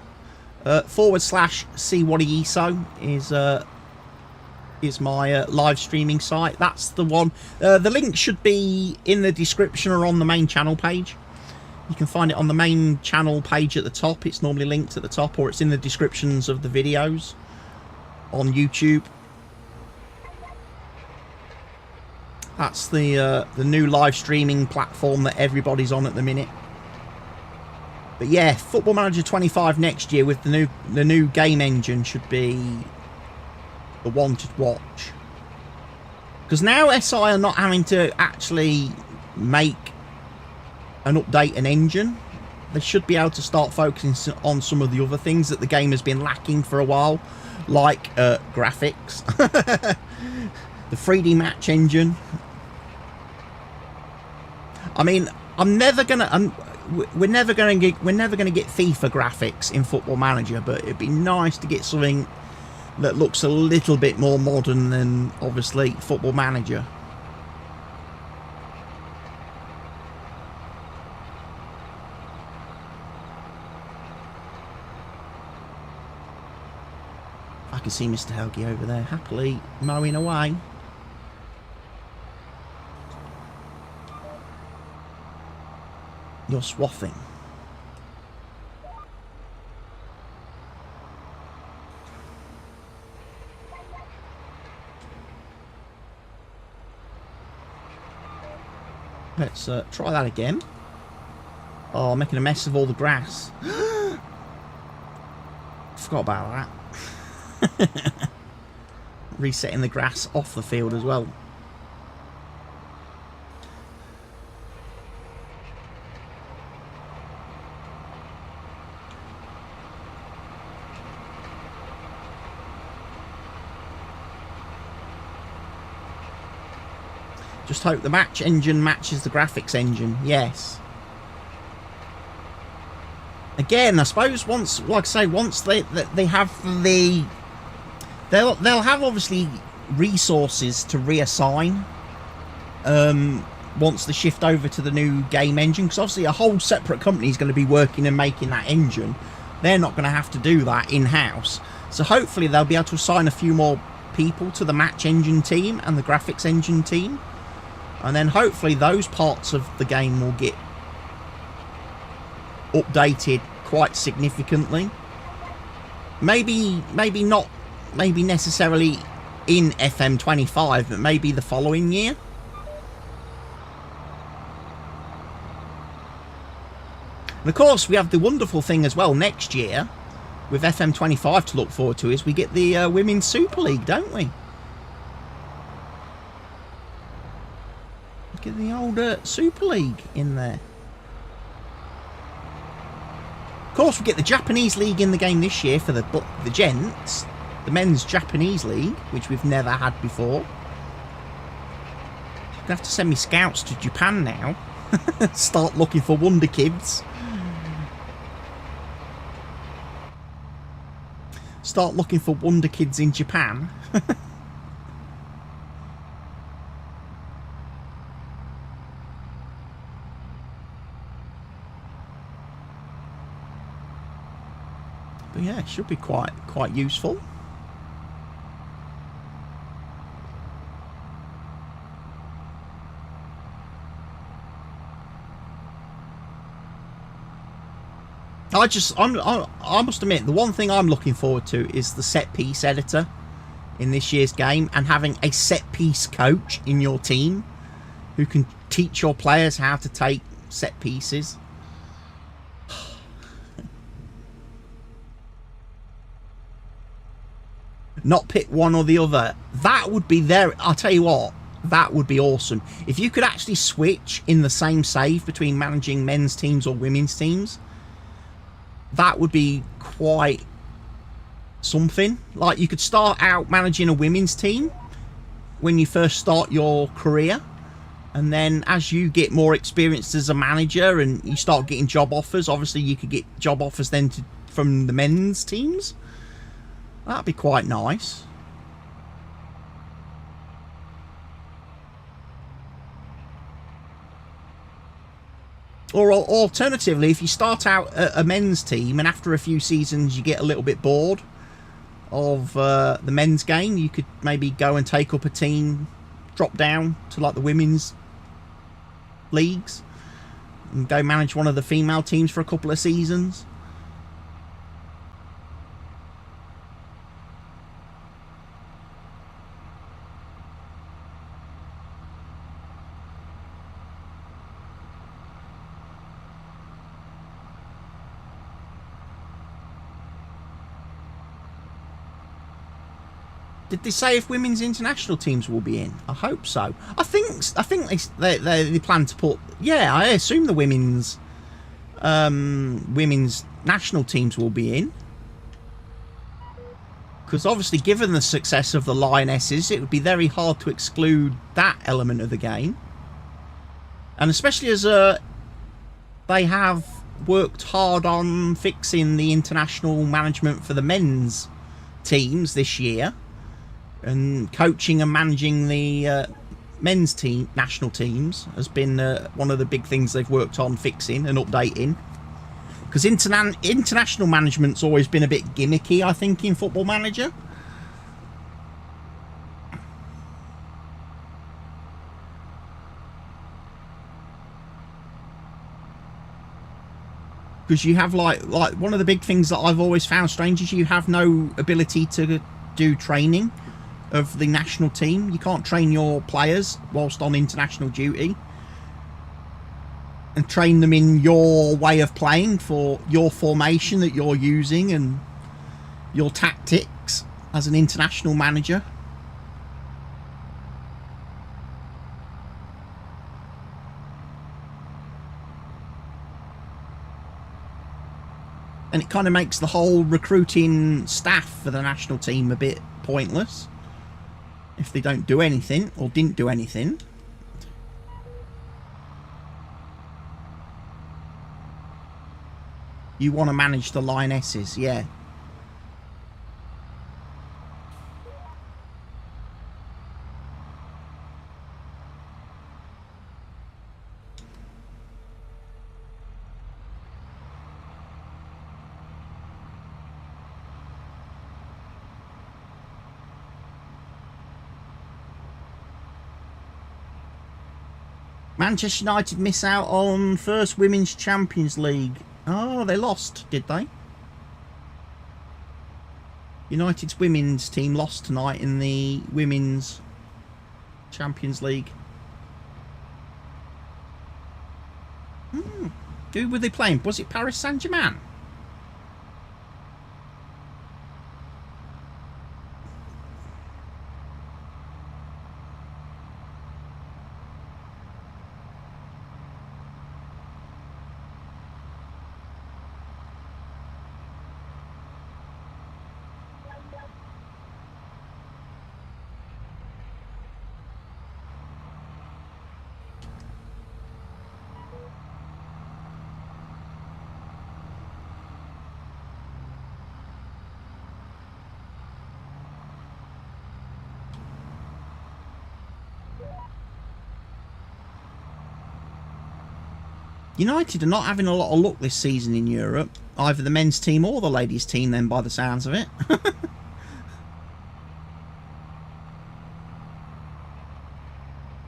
/CWhattyESO is my live streaming site. That's the one. The link should be in the description or on the main channel page. You can find it on the main channel page at the top. It's normally linked at the top, or it's in the descriptions of the videos on YouTube. That's the new live streaming platform that everybody's on at the minute. But yeah, Football Manager 25 next year with the new game engine should be the one to watch. Because now SI are not having to actually make and update an engine. They should be able to start focusing on some of the other things that the game has been lacking for a while, like graphics, the 3D match engine. I mean, we're never gonna get FIFA graphics in Football Manager, but it'd be nice to get something that looks a little bit more modern than obviously Football Manager. I can see Mr. Helgi over there happily mowing away. You're swathing. Let's try that again. Oh, making a mess of all the grass. Forgot about that. Resetting the grass off the field as well. Just hope the match engine matches the graphics engine. Yes. Again, I suppose once, like I say, once they have the, they'll have obviously resources to reassign. Once they shift over to the new game engine, because obviously a whole separate company is going to be working and making that engine. They're not going to have to do that in-house. So hopefully they'll be able to assign a few more people to the match engine team and the graphics engine team. And then hopefully those parts of the game will get updated quite significantly. Maybe not, maybe necessarily in FM25, but maybe the following year. And of course, we have the wonderful thing as well next year with FM25 to look forward to, is we get the Women's Super League, don't we? Get the old Super League in there. Of course, we get the Japanese League in the game this year for the gents. The men's Japanese League, which we've never had before. You're gonna have to send me scouts to Japan now. Start looking for wonder kids. Start looking for wonder kids in Japan. But yeah, it should be quite useful. I must admit, the one thing I'm looking forward to is the set piece editor in this year's game, and having a set piece coach in your team who can teach your players how to take set pieces. Not pick one or the other. That would be there. I'll tell you what, that would be awesome. If you could actually switch in the same save between managing men's teams or women's teams, that would be quite something. Like, you could start out managing a women's team when you first start your career, and then as you get more experienced as a manager and you start getting job offers, obviously you could get job offers then from the men's teams. That'd be quite nice. Or alternatively, if you start out a men's team and after a few seasons you get a little bit bored of the men's game, you could maybe go and take up a team, drop down to like the women's leagues and go manage one of the female teams for a couple of seasons. Did they say if women's international teams will be in? I hope so. I think they plan to put. Yeah, I assume the women's national teams will be in. Because obviously, given the success of the Lionesses, it would be very hard to exclude that element of the game. And especially as they have worked hard on fixing the international management for the men's teams this year. And coaching and managing the men's team, national teams, has been one of the big things they've worked on fixing and updating. Because international management's always been a bit gimmicky, I think, in Football Manager. Because you have like one of the big things that I've always found strange is you have no ability to do training of the national team. You can't train your players whilst on international duty and train them in your way of playing for your formation that you're using and your tactics as an international manager. And it kind of makes the whole recruiting staff for the national team a bit pointless if they don't do anything or didn't do anything. You want to manage the Lionesses, yeah. Manchester United miss out on first Women's Champions League. Oh, they lost, did they? United's women's team lost tonight in the Women's Champions League. Who were they playing? Was it Paris Saint-Germain? United are not having a lot of luck this season in Europe. Either the men's team or the ladies' team then, by the sounds of it.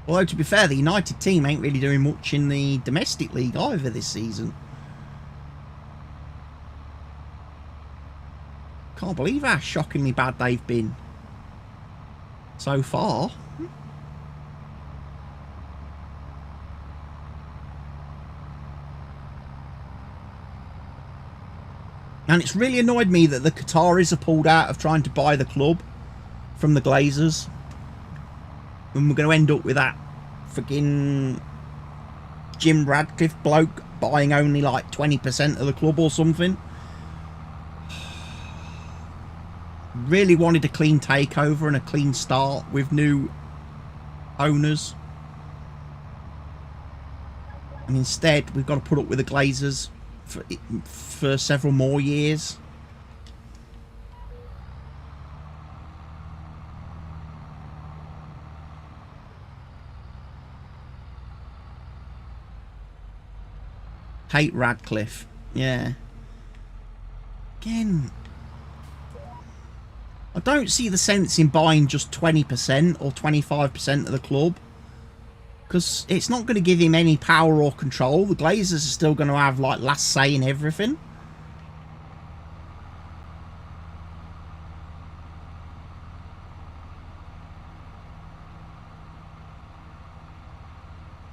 Although, to be fair, the United team ain't really doing much in the domestic league either this season. Can't believe how shockingly bad they've been so far. And it's really annoyed me that the Qataris are pulled out of trying to buy the club from the Glazers. And we're going to end up with that freaking Jim Radcliffe bloke buying only like 20% of the club or something. Really wanted a clean takeover and a clean start with new owners. And instead, we've got to put up with the Glazers for several more years. Hate Radcliffe. Yeah. Again, I don't see the sense in buying just 20% or 25% of the club. Because it's not going to give him any power or control. The Glazers are still going to have, like, last say in everything.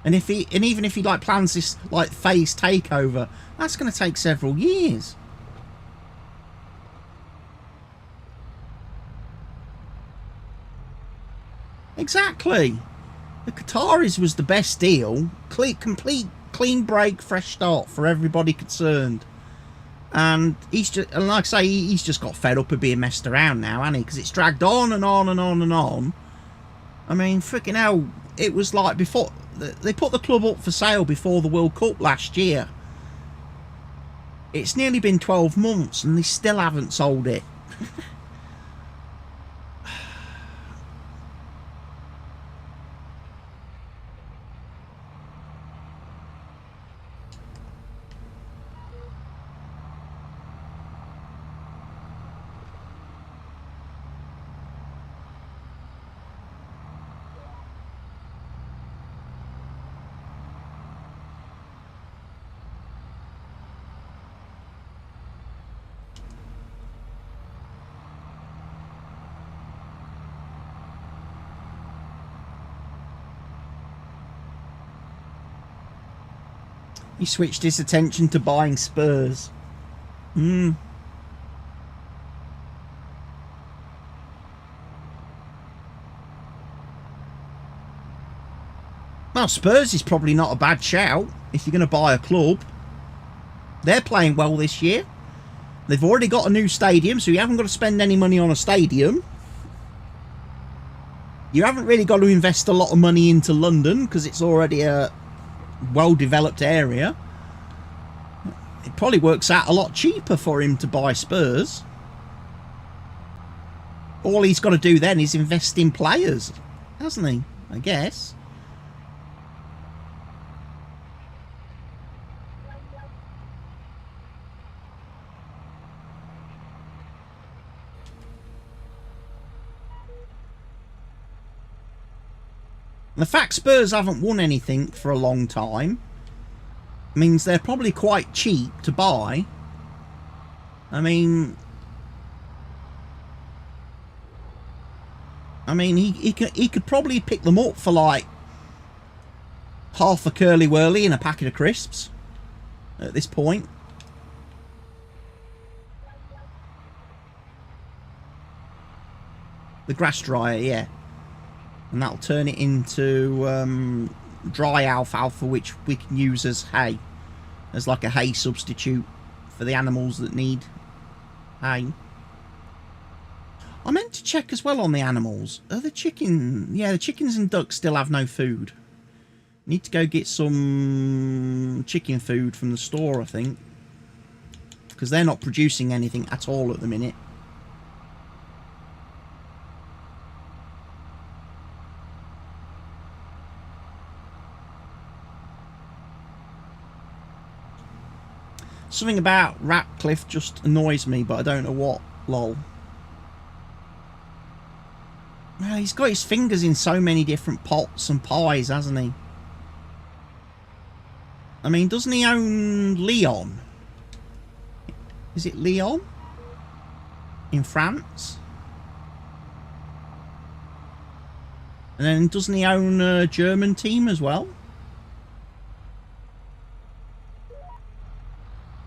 And even if he, like, plans this, like, phased takeover, that's going to take several years. Exactly. The Qataris was the best deal. Complete clean break, fresh start for everybody concerned. And he's just, and like I say, he's just got fed up of being messed around now, hasn't he? Because it's dragged on and on and on and on. I mean, freaking hell, it was like before they put the club up for sale before the World Cup last year. It's nearly been 12 months and they still haven't sold it. He switched his attention to buying Spurs. Well, Spurs is probably not a bad shout if you're going to buy a club. They're playing well this year. They've already got a new stadium, so you haven't got to spend any money on a stadium. You haven't really got to invest a lot of money into London because it's already a well-developed area. It probably works out a lot cheaper for him to buy Spurs. All he's got to do then is invest in players, hasn't he? I guess. The fact Spurs haven't won anything for a long time means they're probably quite cheap to buy. I mean he could probably pick them up for like half a curly whirly and a packet of crisps at this point. The grass dryer, yeah. And that'll turn it into dry alfalfa, which we can use as hay, as like a hay substitute for the animals that need hay. I meant to check as well on the animals. Are the chicken? Yeah, the chickens and ducks still have no food. Need to go get some chicken food from the store, I think, because they're not producing anything at all at the minute. Something about Ratcliffe just annoys me, but I don't know what. Lol. Well, he's got his fingers in so many different pots and pies, hasn't he? I mean, doesn't he own Lyon? Is it Lyon? In France? And then doesn't he own a German team as well?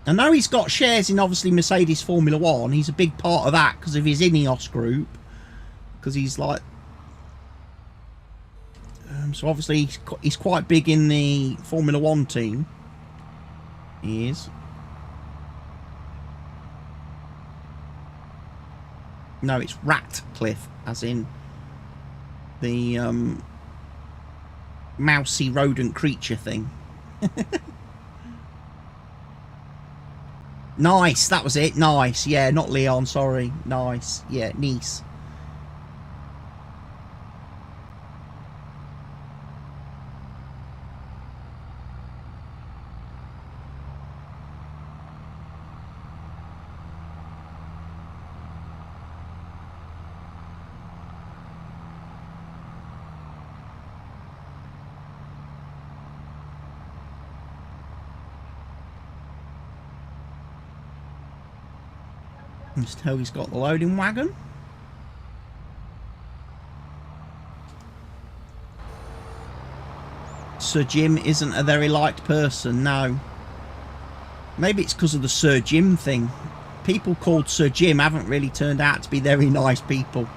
I know he's got shares in, obviously, Mercedes Formula 1. He's a big part of that because of his Ineos group. Because he's like... so obviously he's quite big in the Formula 1 team. He is. No, it's Ratcliffe, as in the mousy rodent creature thing. Nice, that was it. Nice, yeah, not Leon, sorry. Nice, yeah, Nice. Just how he's got the loading wagon. Sir Jim isn't a very liked person, no. Maybe it's because of the Sir Jim thing. People called Sir Jim haven't really turned out to be very nice people.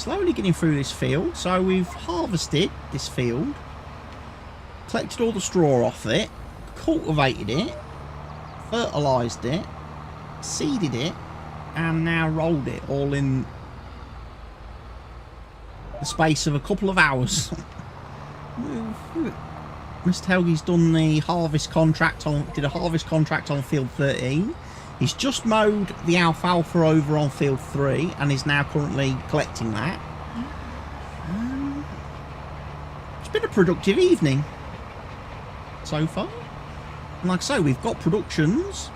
slowly getting through this field. So we've harvested this field, collected all the straw off it, cultivated it, fertilised it, seeded it, and now rolled it all in the space of a couple of hours. Mr. Helgi's done the harvest contract on, did a harvest contract on field 13. He's just mowed the alfalfa over on field 3 and is now currently collecting that. It's been a productive evening so far. And like I say, we've got productions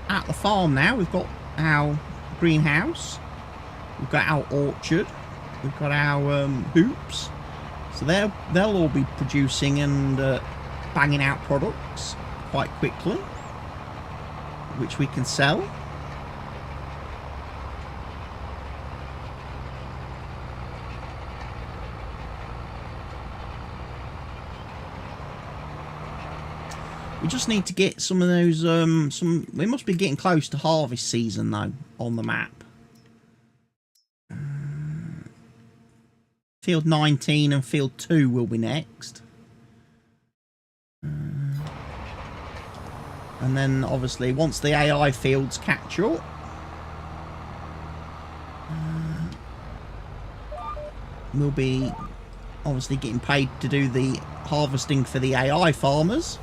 at the farm now. We've got our greenhouse, we've got our orchard, we've got our hoops. So they'll all be producing and banging out products quite quickly, which we can sell. We just need to get some of those, we must be getting close to harvest season though, on the map. Field 19 and field 2 will be next. And then obviously once the AI fields catch up, we'll be obviously getting paid to do the harvesting for the AI farmers.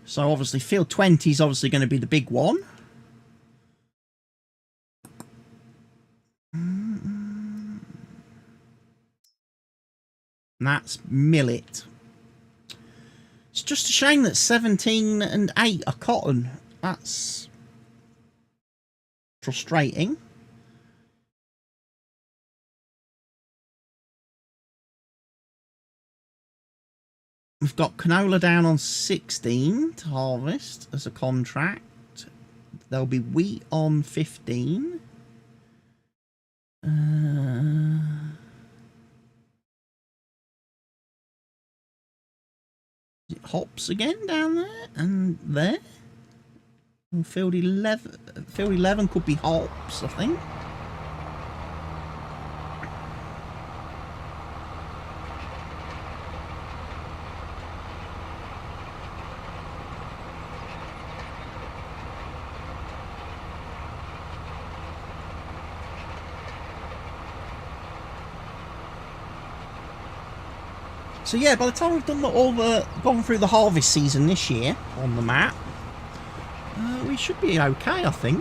So obviously field 20 is obviously going to be the big one. And that's millet. It's just a shame that 17 and 8 are cotton. That's frustrating. We've got canola down on 16 to harvest as a contract. There'll be wheat on 15. Is it hops again down there and there? And field 11 could be hops, I think. So yeah, by the time we've done gone through the harvest season this year on the map, we should be okay, I think.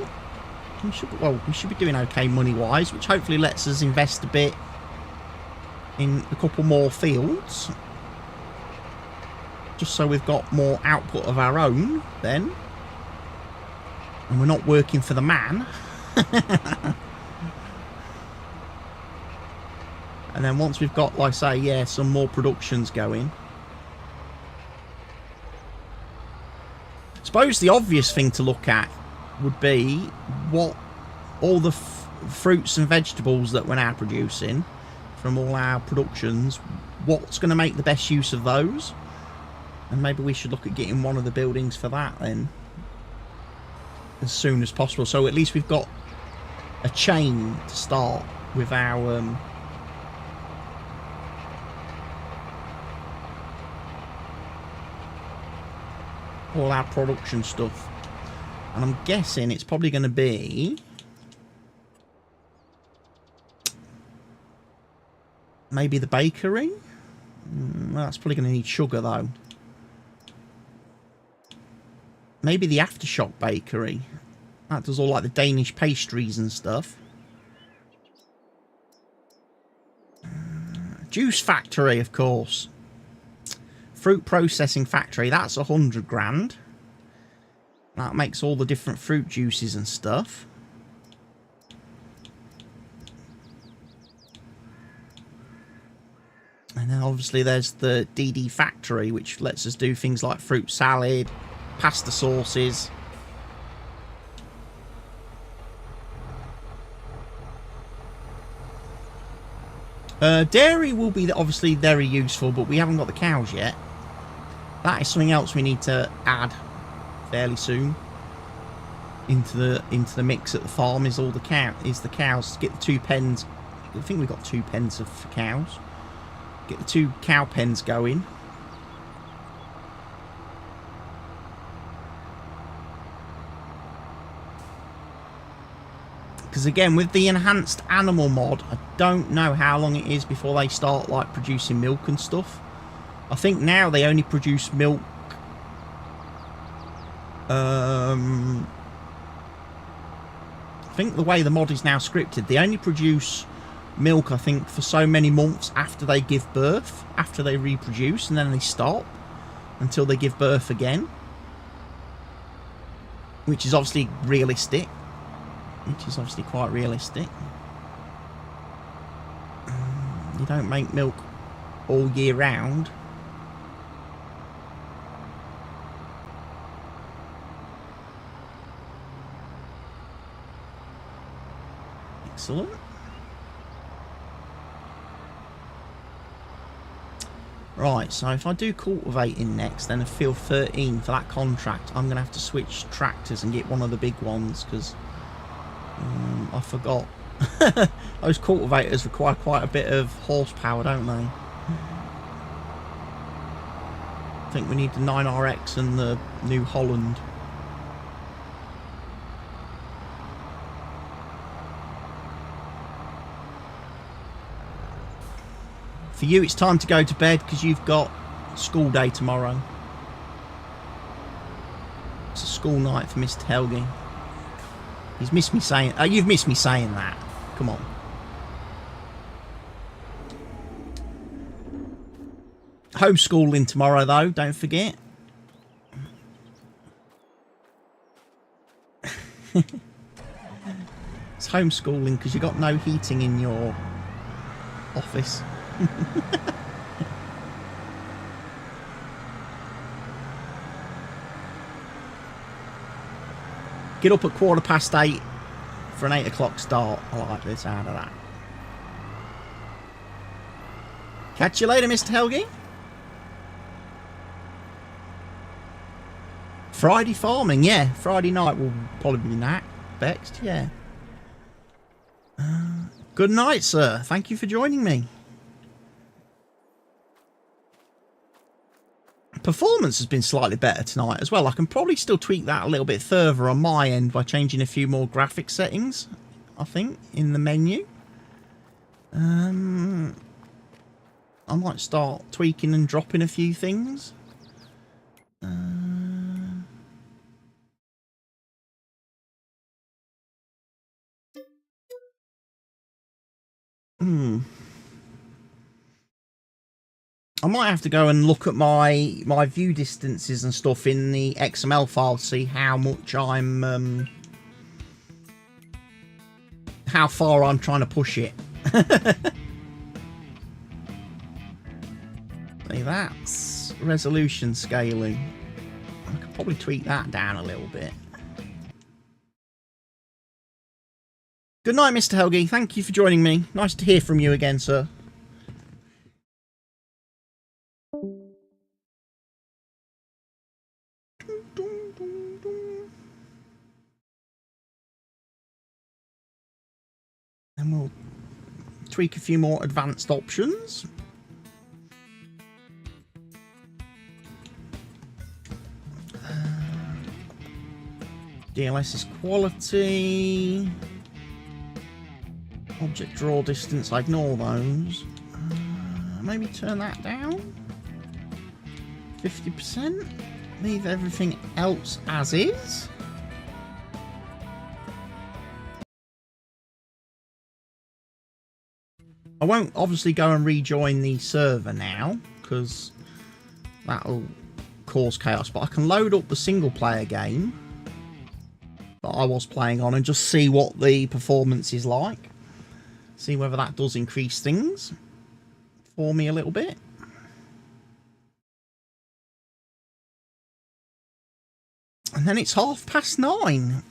We should be doing okay money-wise, which hopefully lets us invest a bit in a couple more fields, just so we've got more output of our own then, and we're not working for the man. And then once we've got, like I say, yeah, some more productions going. I suppose the obvious thing to look at would be what all the fruits and vegetables that we're now producing from all our productions, what's going to make the best use of those. And maybe we should look at getting one of the buildings for that then, as soon as possible. So at least we've got a chain to start with our... all our production stuff. And I'm guessing it's probably going to be maybe the bakery. Well, that's probably going to need sugar though. Maybe the Aftershock bakery. That does all like the Danish pastries and stuff. Juice factory, of course. Fruit processing factory, that's 100 grand. That makes all the different fruit juices and stuff. And then obviously there's the DD factory, which lets us do things like fruit salad, pasta sauces. Dairy will be obviously very useful, but we haven't got the cows yet. That is something else we need to add fairly soon into the mix at the farm. Is all the cows to get the 2 pens I think we've got 2 pens for cows. Get the 2 cow pens going. Because again, with the enhanced animal mod, I don't know how long it is before they start like producing milk and stuff. I think now they only produce milk. I think the way the mod is now scripted, they only produce milk, I think, for so many months after they give birth, after they reproduce, and then they stop until they give birth again. Which is obviously realistic. Which is obviously quite realistic. You don't make milk all year round. Excellent. Right, so if I do cultivating next, then a field 13 for that contract, I'm going to have to switch tractors and get one of the big ones, because I forgot. Those cultivators require quite a bit of horsepower, don't they? I think we need the 9RX and the New Holland. For you, it's time to go to bed because you've got school day tomorrow. It's a school night for Mr. Helgi. He's missed me saying... you've missed me saying that. Come on. Homeschooling tomorrow, though. Don't forget. It's homeschooling because you've got no heating in your office. Get up at 8:15 for an 8 o'clock start. I like the sound of that. Catch you later, Mr. Helgi. Friday farming, yeah. Friday night will probably be that. Bexed, yeah. Good night, sir. Thank you for joining me. Performance has been slightly better tonight as well. I can probably still tweak that a little bit further on my end by changing a few more graphic settings, I think, in the menu. I might start tweaking and dropping a few things. I might have to go and look at my view distances and stuff in the XML file, see how much I'm how far I'm trying to push it. See, that's resolution scaling. I could probably tweak that down a little bit. Good night, Mr. Helgi. Thank you for joining me. Nice to hear from you again, sir. And we'll tweak a few more advanced options. DLS is quality. Object draw distance, I ignore those. Maybe turn that down. 50%. Leave everything else as is. I won't obviously go and rejoin the server now, because that'll cause chaos, but I can load up the single player game that I was playing on and just see what the performance is like. See whether that does increase things for me a little bit. And then it's 9:30.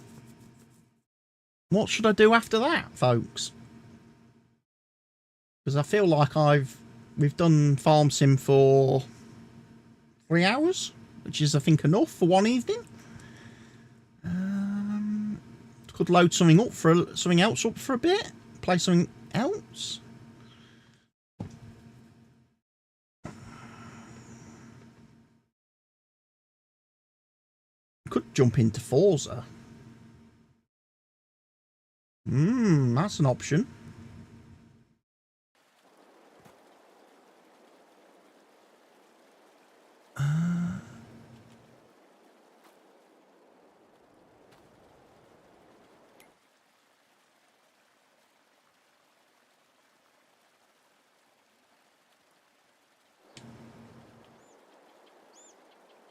What should I do after that, folks? Because I feel like we've done Farm Sim for 3 hours, which is, I think, enough for one evening. Could load something else up for a bit. Play something else? Could jump into Forza. That's an option.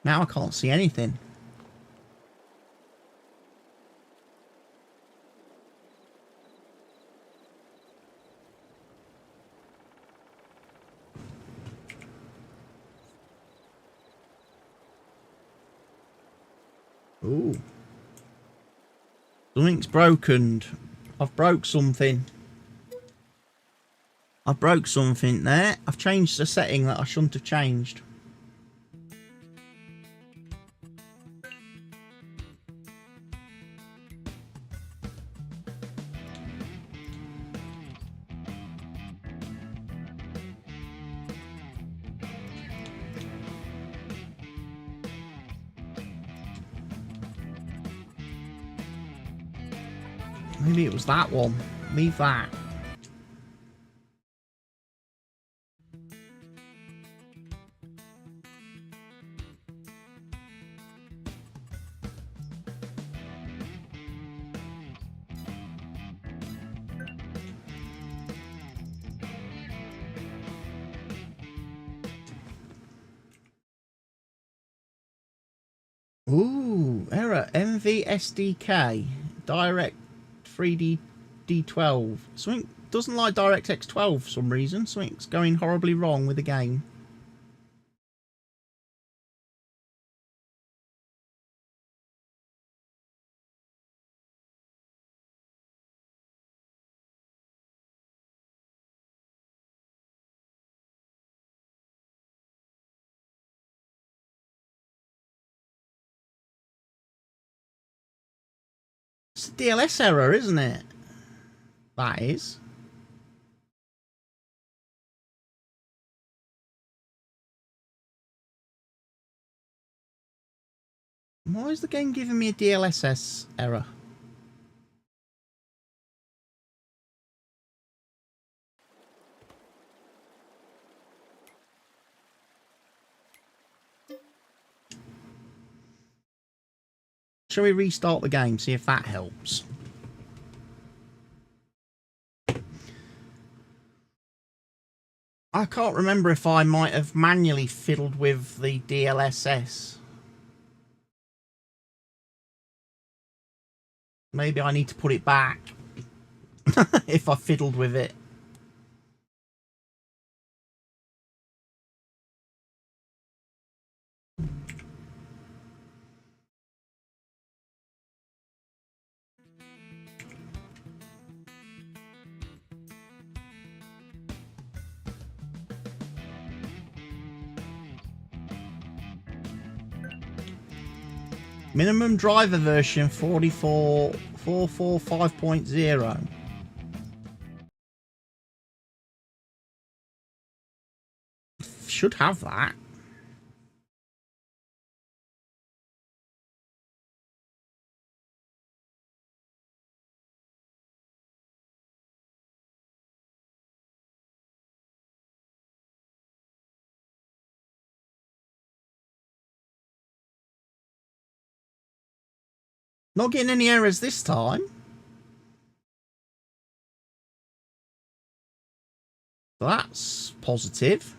Now I can't see anything. Ooh. Something's broken. I've broke something. I broke something there. I've changed a setting that I shouldn't have changed. Maybe it was that one. Leave that. Ooh, error. MVSDK. Direct 3D D12. Something doesn't like DirectX 12 for some reason. Something's going horribly wrong with the game. It's a DLS error, isn't it? That is. Why is the game giving me a DLSS error? Shall we restart the game, see if that helps? I can't remember if I might have manually fiddled with the DLSS. Maybe I need to put it back if I fiddled with it. Minimum driver version 445.0. Should have that. Not getting any errors this time. So that's positive.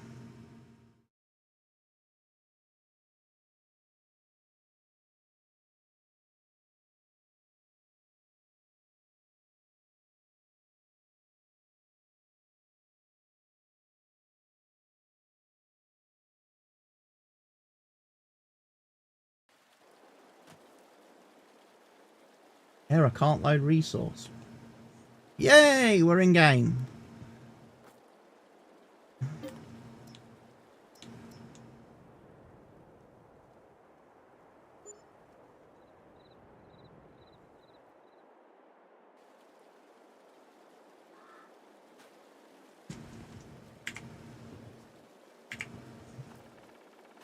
Error, can't load resource. Yay, we're in game.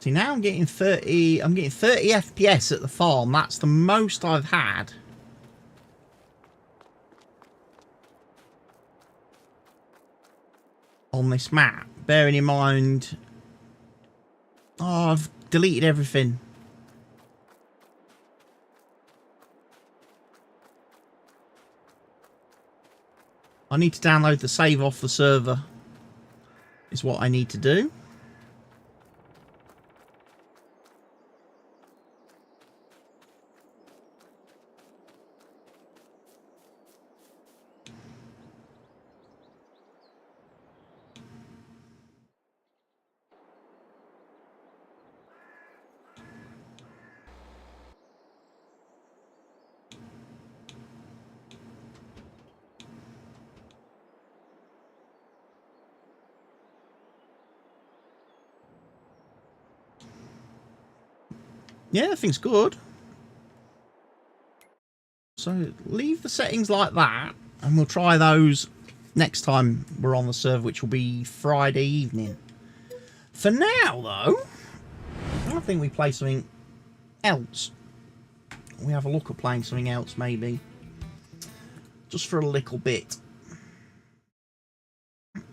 See, now I'm getting 30 FPS at the farm. That's the most I've had. On this map. Bearing in mind... Oh, I've deleted everything. I need to download the save off the server. Is what I need to do. Yeah, everything's good. So leave the settings like that, and we'll try those next time we're on the server, which will be Friday evening. For now, though, I think we play something else. We have a look at playing something else, maybe. Just for a little bit. Because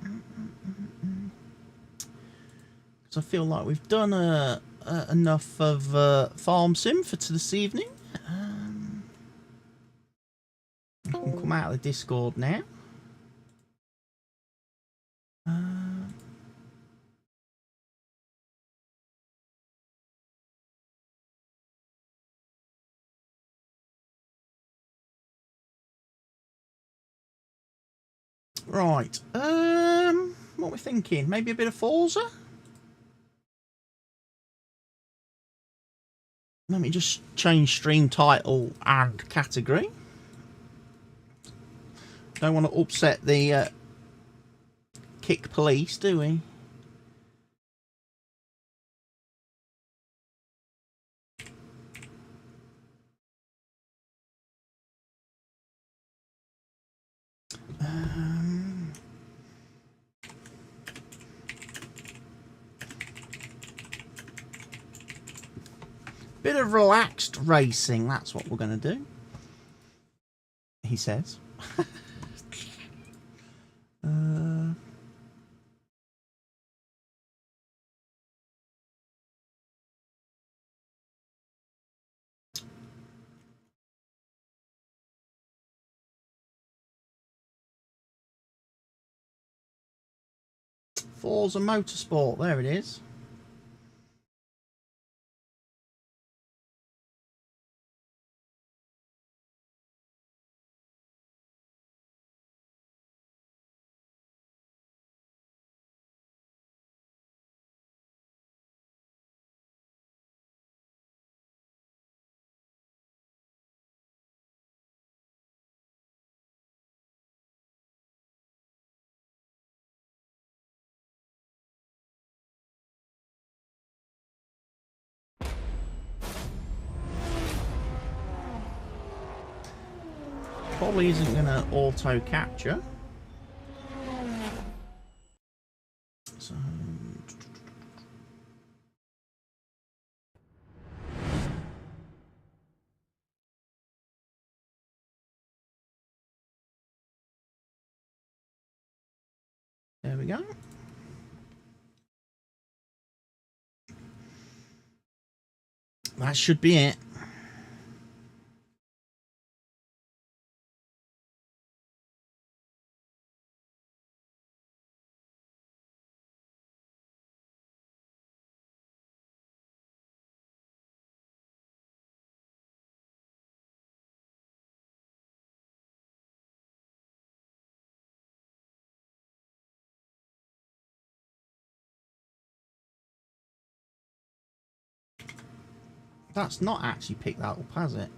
I feel like we've done enough of Farm Sim for this evening. I can come out of the Discord now. Right. What we're thinking? Maybe a bit of Forza? Let me just change stream title and category. Don't want to upset the kick police, do we? Bit of relaxed racing, that's what we're going to do. He says. Forza Motorsport, there it is. Probably isn't going to auto capture. So there we go. That should be it. That's not actually picked that up, has it?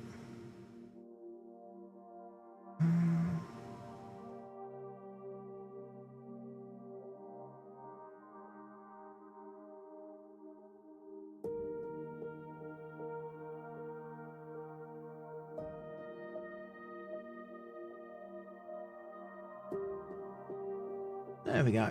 There we go.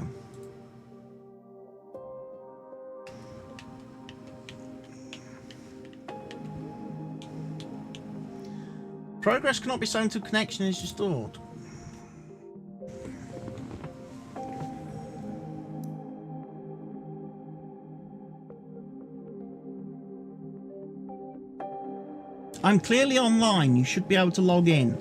Progress cannot be shown until connection is restored. I'm clearly online. You should be able to log in.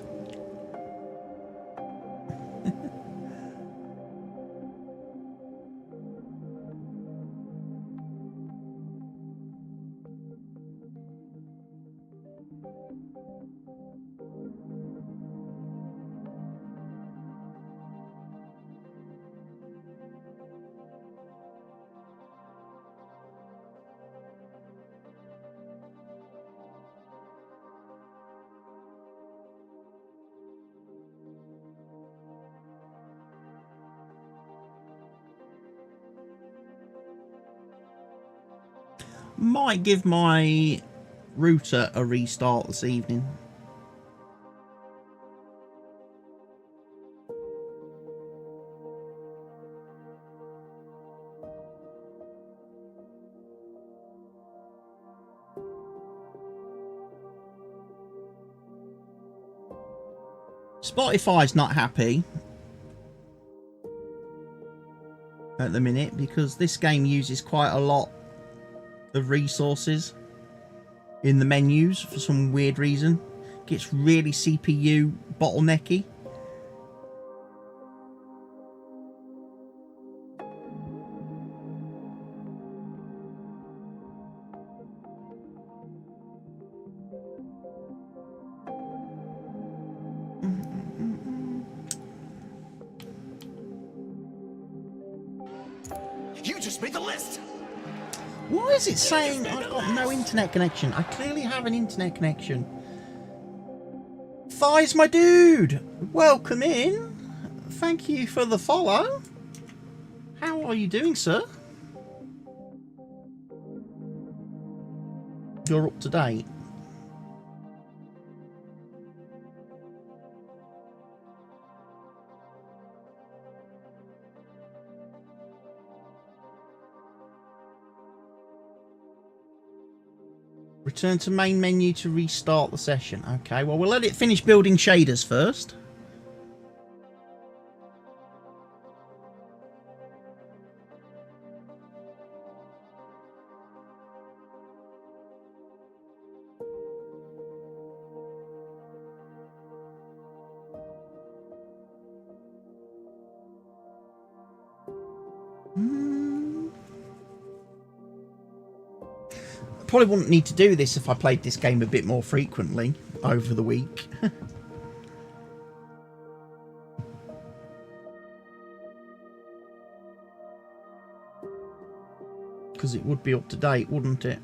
Might give my router a restart this evening. Spotify's not happy at the minute because this game uses quite a lot of resources in the menus for some weird reason. Gets really CPU bottlenecky. You just made the list. Why is it saying I've got no internet connection? I clearly have an internet connection. Thighs, my dude! Welcome in. Thank you for the follow. How are you doing, sir? You're up to date. Return to main menu to restart the session. Okay, well, we'll let it finish building shaders first. Probably wouldn't need to do this if I played this game a bit more frequently over the week. Because it would be up to date, wouldn't it?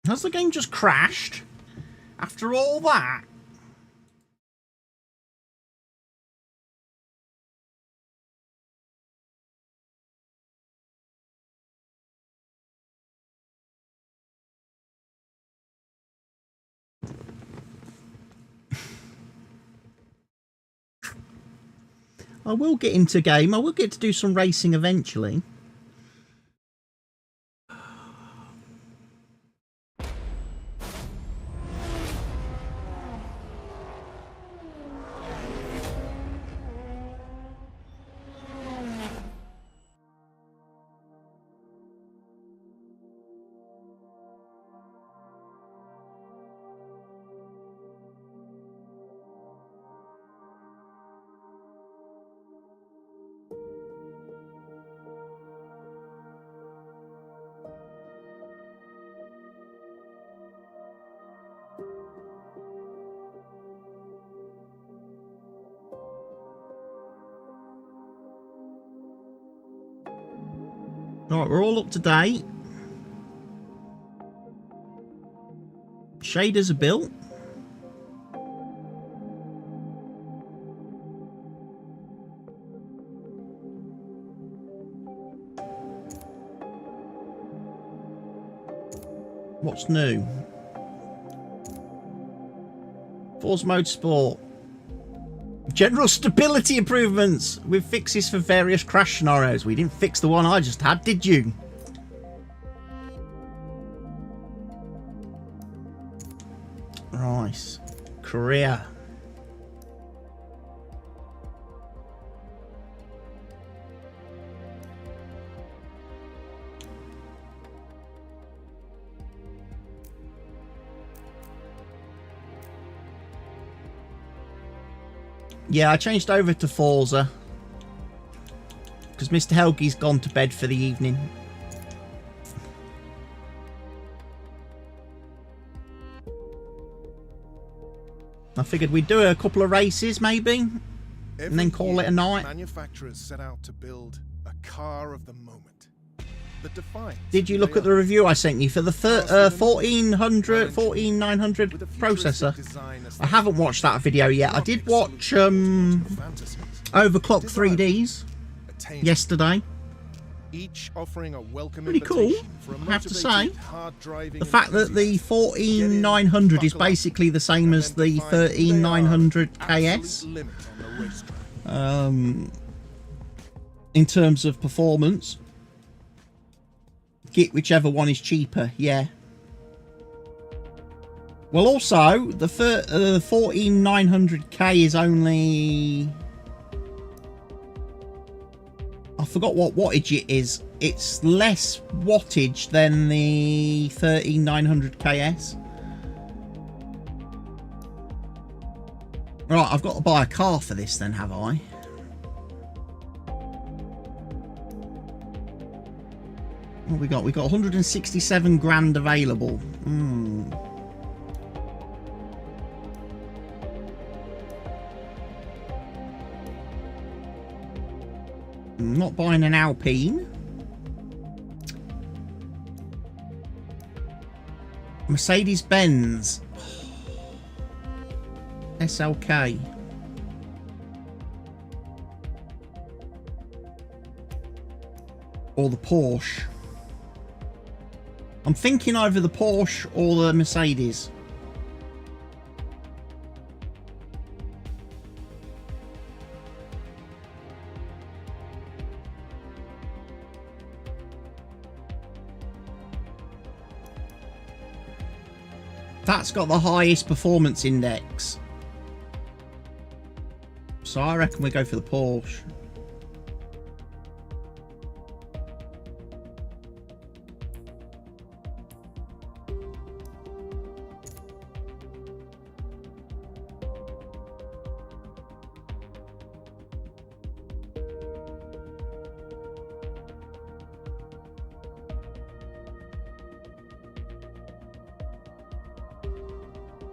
Has the game just crashed? After all that? I will get into game. I will get to do some racing eventually. Alright, we're all up to date. Shaders are built. What's new? Forza Motorsport. General stability improvements with fixes for various crash scenarios. We didn't fix the one I just had, did you? Right. Career. Yeah, I changed over to Forza because Mr. Helgi's gone to bed for the evening. I figured we'd do a couple of races maybe and then call it a night. Manufacturers set out to build a car of the moment. That defines. Did you look at the review I sent you for the 14900 processor? I haven't watched that video yet. I did watch Overclock 3Ds yesterday. Each offering a welcome pretty cool, I have to say. The fact that the 14900 is basically the same as the 13900 KS in terms of performance. Get whichever one is cheaper, yeah. Well, also, the 14900K is only... I forgot what wattage it is. It's less wattage than the 13900 KS. Right, I've got to buy a car for this then, have I? What we got? We got 167 grand available. I'm not buying an Alpine. Mercedes-Benz. SLK. Or the Porsche. I'm thinking either the Porsche or the Mercedes. That's got the highest performance index. So I reckon we go for the Porsche.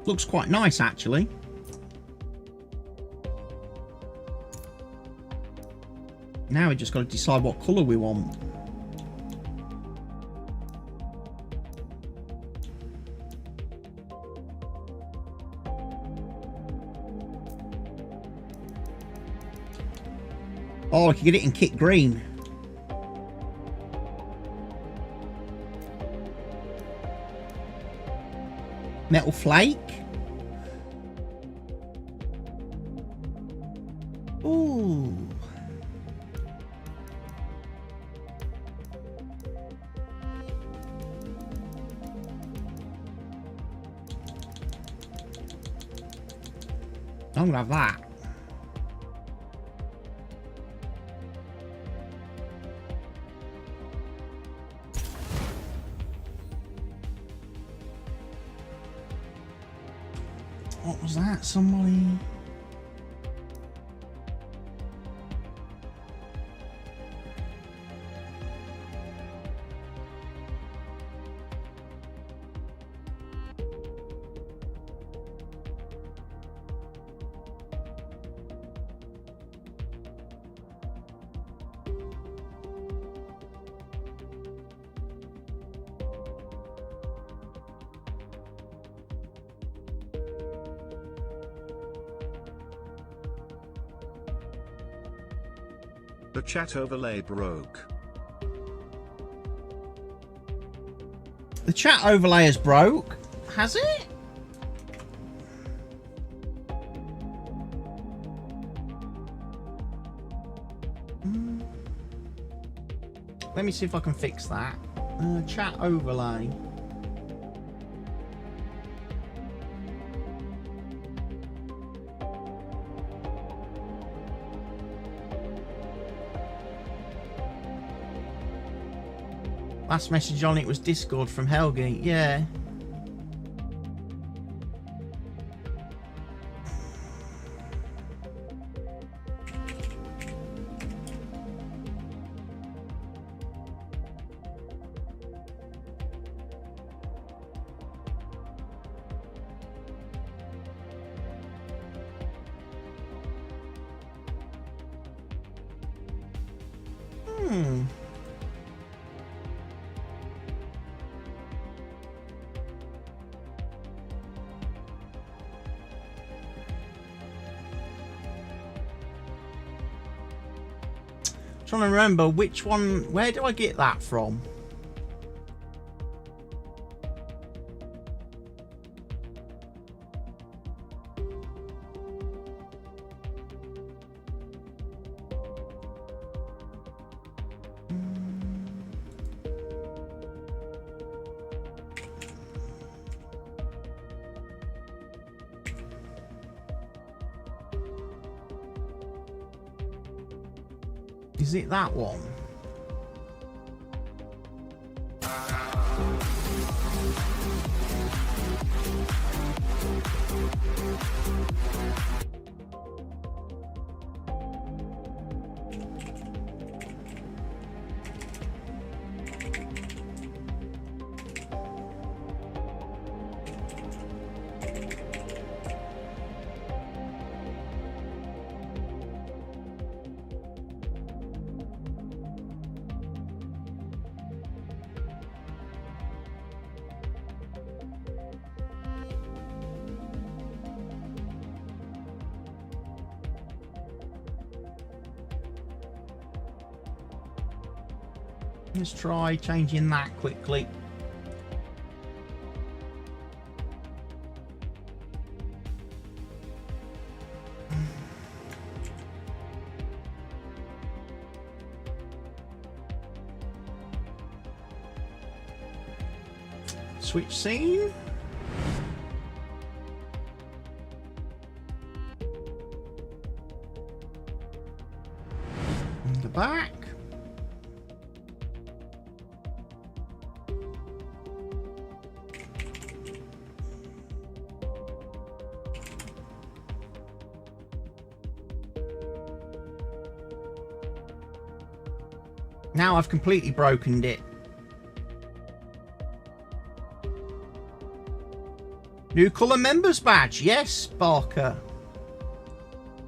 Looks quite nice, actually. Now we just got to decide what colour we want. Oh, I can get it in kit green. Metal flake. Ooh. I'm gonna have that. What was that? Somebody... The chat overlay broke. The chat overlay has broke. Has it? Let me see if I can fix that. Chat overlay. Last message on it was Discord from Helgi. Yeah. Trying to remember which one. Where do I get that from? Is it that one? Let's try changing that quickly. Switch scene. And the back. Now I've completely broken it. New colour members badge. Yes, Barker.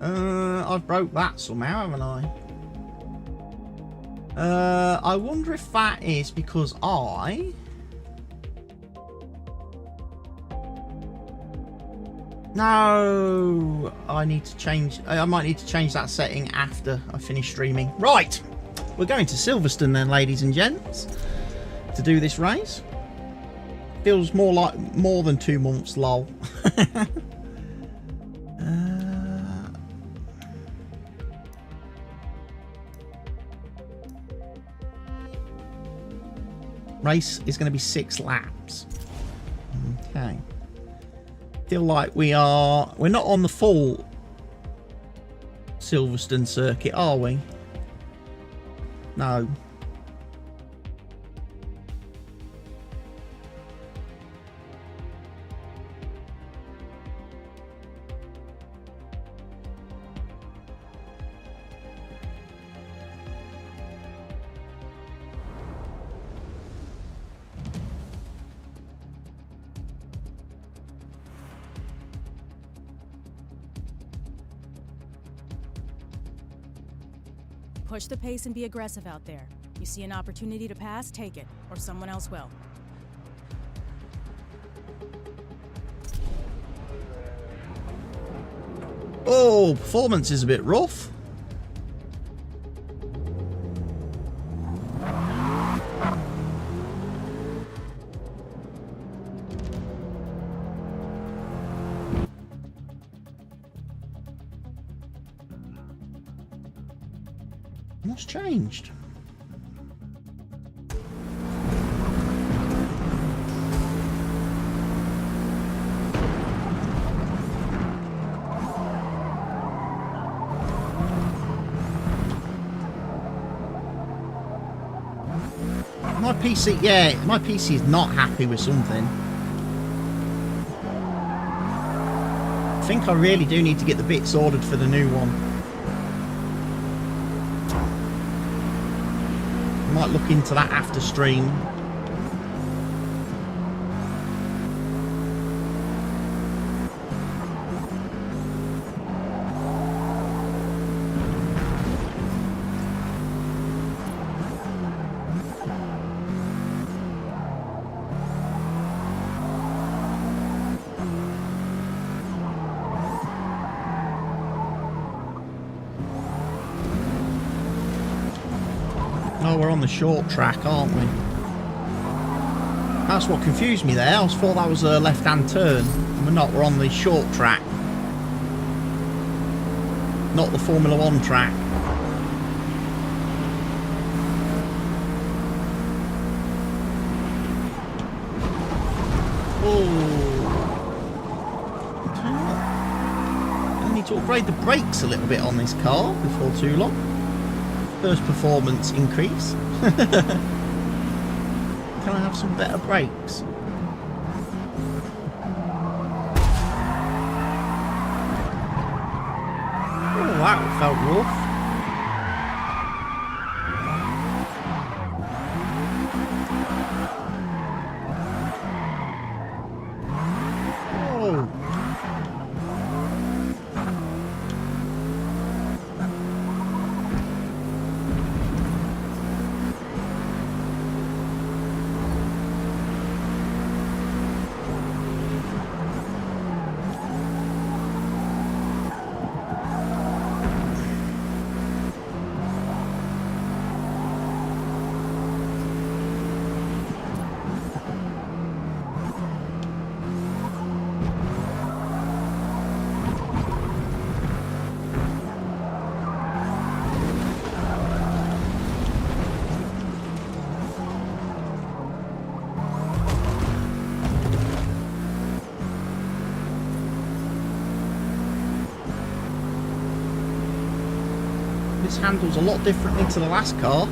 I've broke that somehow, haven't I? I wonder if that is because No, I need to change. I might need to change that setting after I finish streaming. Right. We're going to Silverstone then, ladies and gents, to do this race. Feels more like more than 2 months, lol. Race is going to be 6 laps. Okay. Feel like we're not on the full Silverstone circuit, are we? No. Push the pace and be aggressive out there. You see an opportunity to pass, take it, or someone else will. Oh, performance is a bit rough. What's changed? My PC, yeah, my PC is not happy with something. I think I really do need to get the bits ordered for the new one. I might look into that after stream. Oh, we're on the short track, aren't we? That's what confused me there. I thought that was a left-hand turn. And we're not. We're on the short track. Not the Formula 1 track. Oh. I need to upgrade the brakes a little bit on this car before too long. First performance increase. Can I have some better brakes? Oh, that felt rough. Oh. This handles a lot differently to the last car.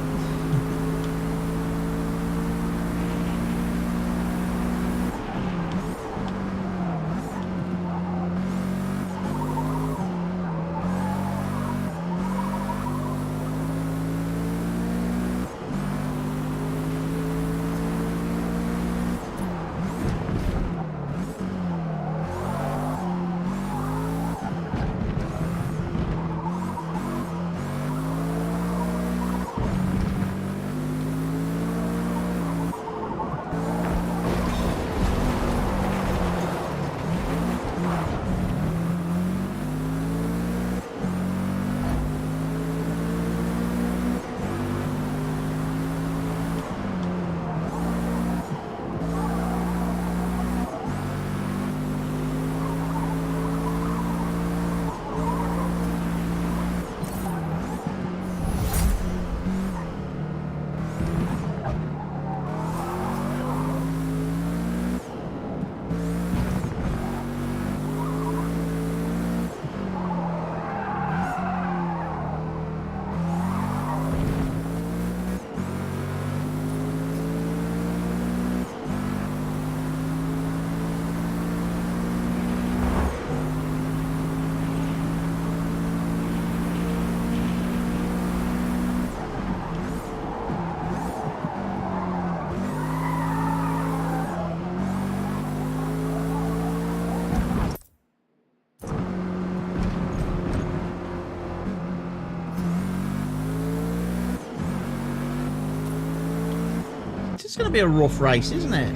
It's going to be a rough race, isn't it?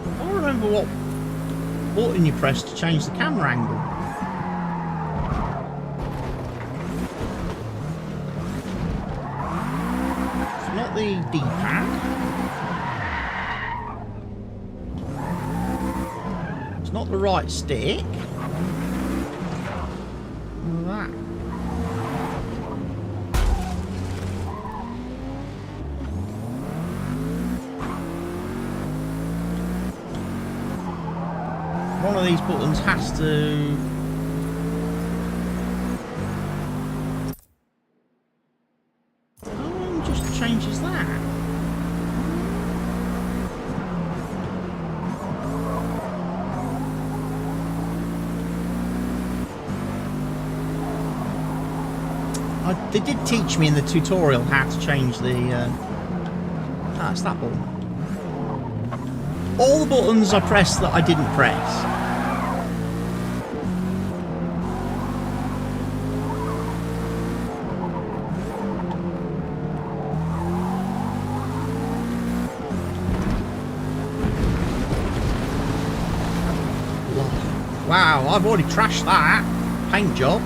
I don't remember what button you pressed to change the camera angle. It's not the D-pad. It's not the right stick. that. One of these buttons has to... Oh, just changes that. They did teach me in the tutorial how to change the... it's that button. All the buttons I pressed that I didn't press. Wow, I've already trashed that paint job.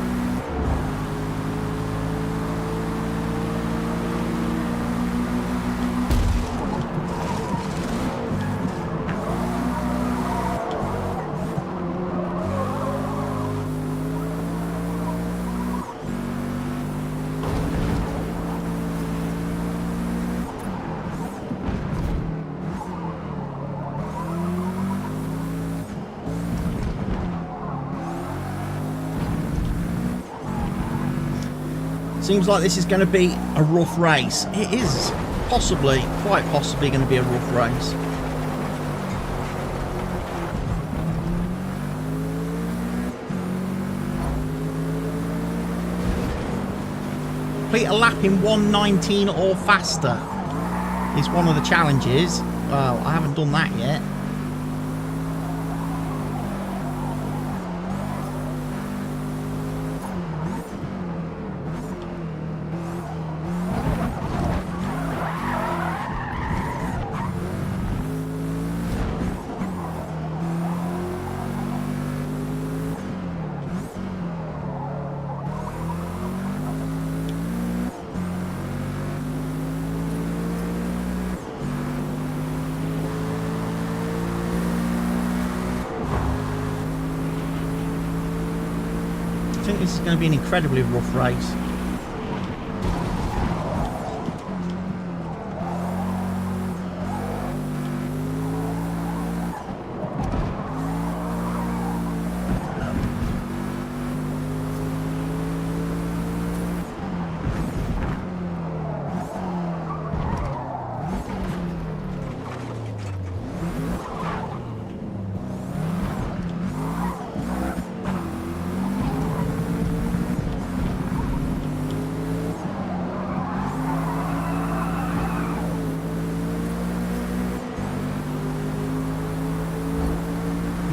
Seems like this is going to be a rough race. It is possibly, quite possibly going to be a rough race. Complete a lap in 1:19 or faster is one of the challenges. Well, I haven't done that yet. I think this is going to be an incredibly rough race.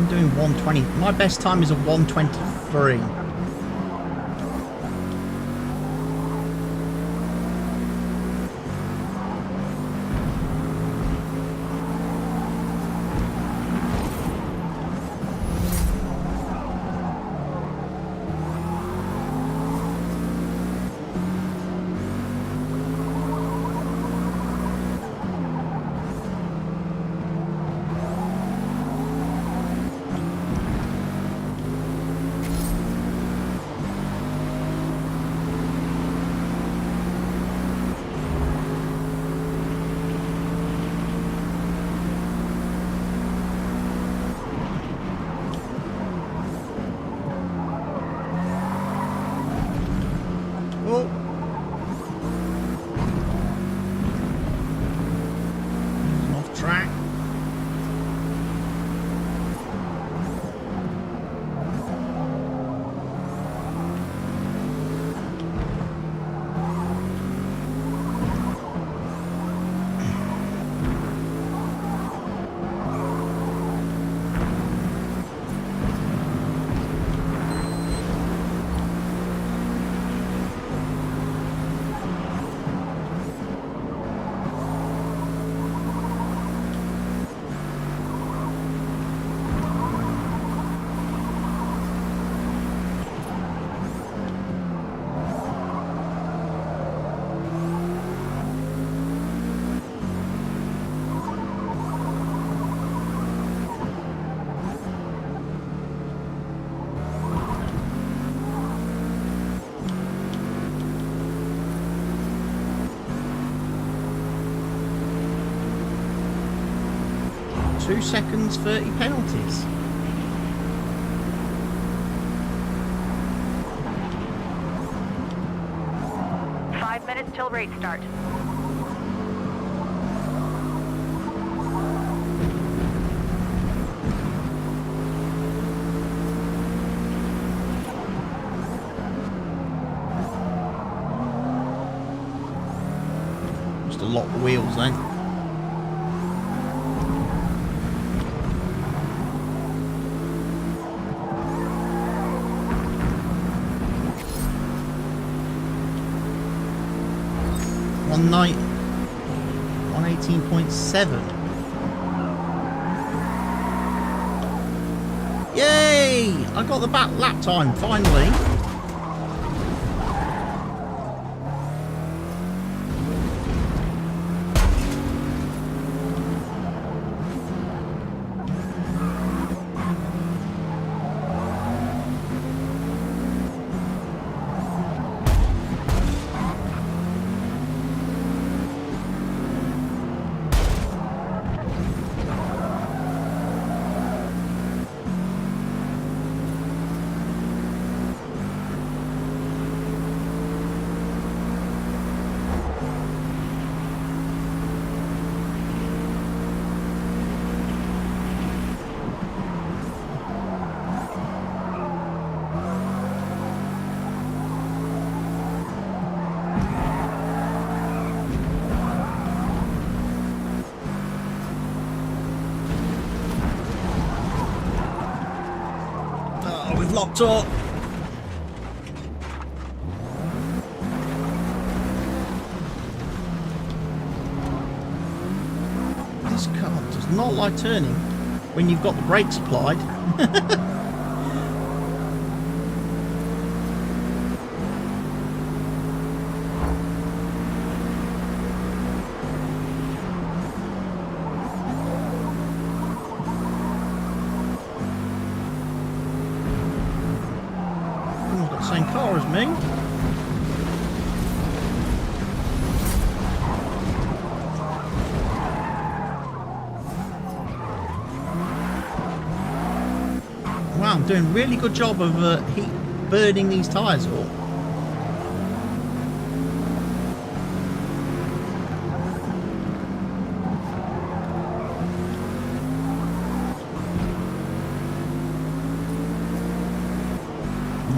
Doing 120. My best time is a 1:23. 2 seconds, 30 penalties. Till race start. Just a lot of wheels then. One night, 118.7. Yay! I got the back lap time finally. We've locked up. This car does not like turning when you've got the brakes applied. Same car as me. Wow, I'm doing a really good job of heat burning these tyres up.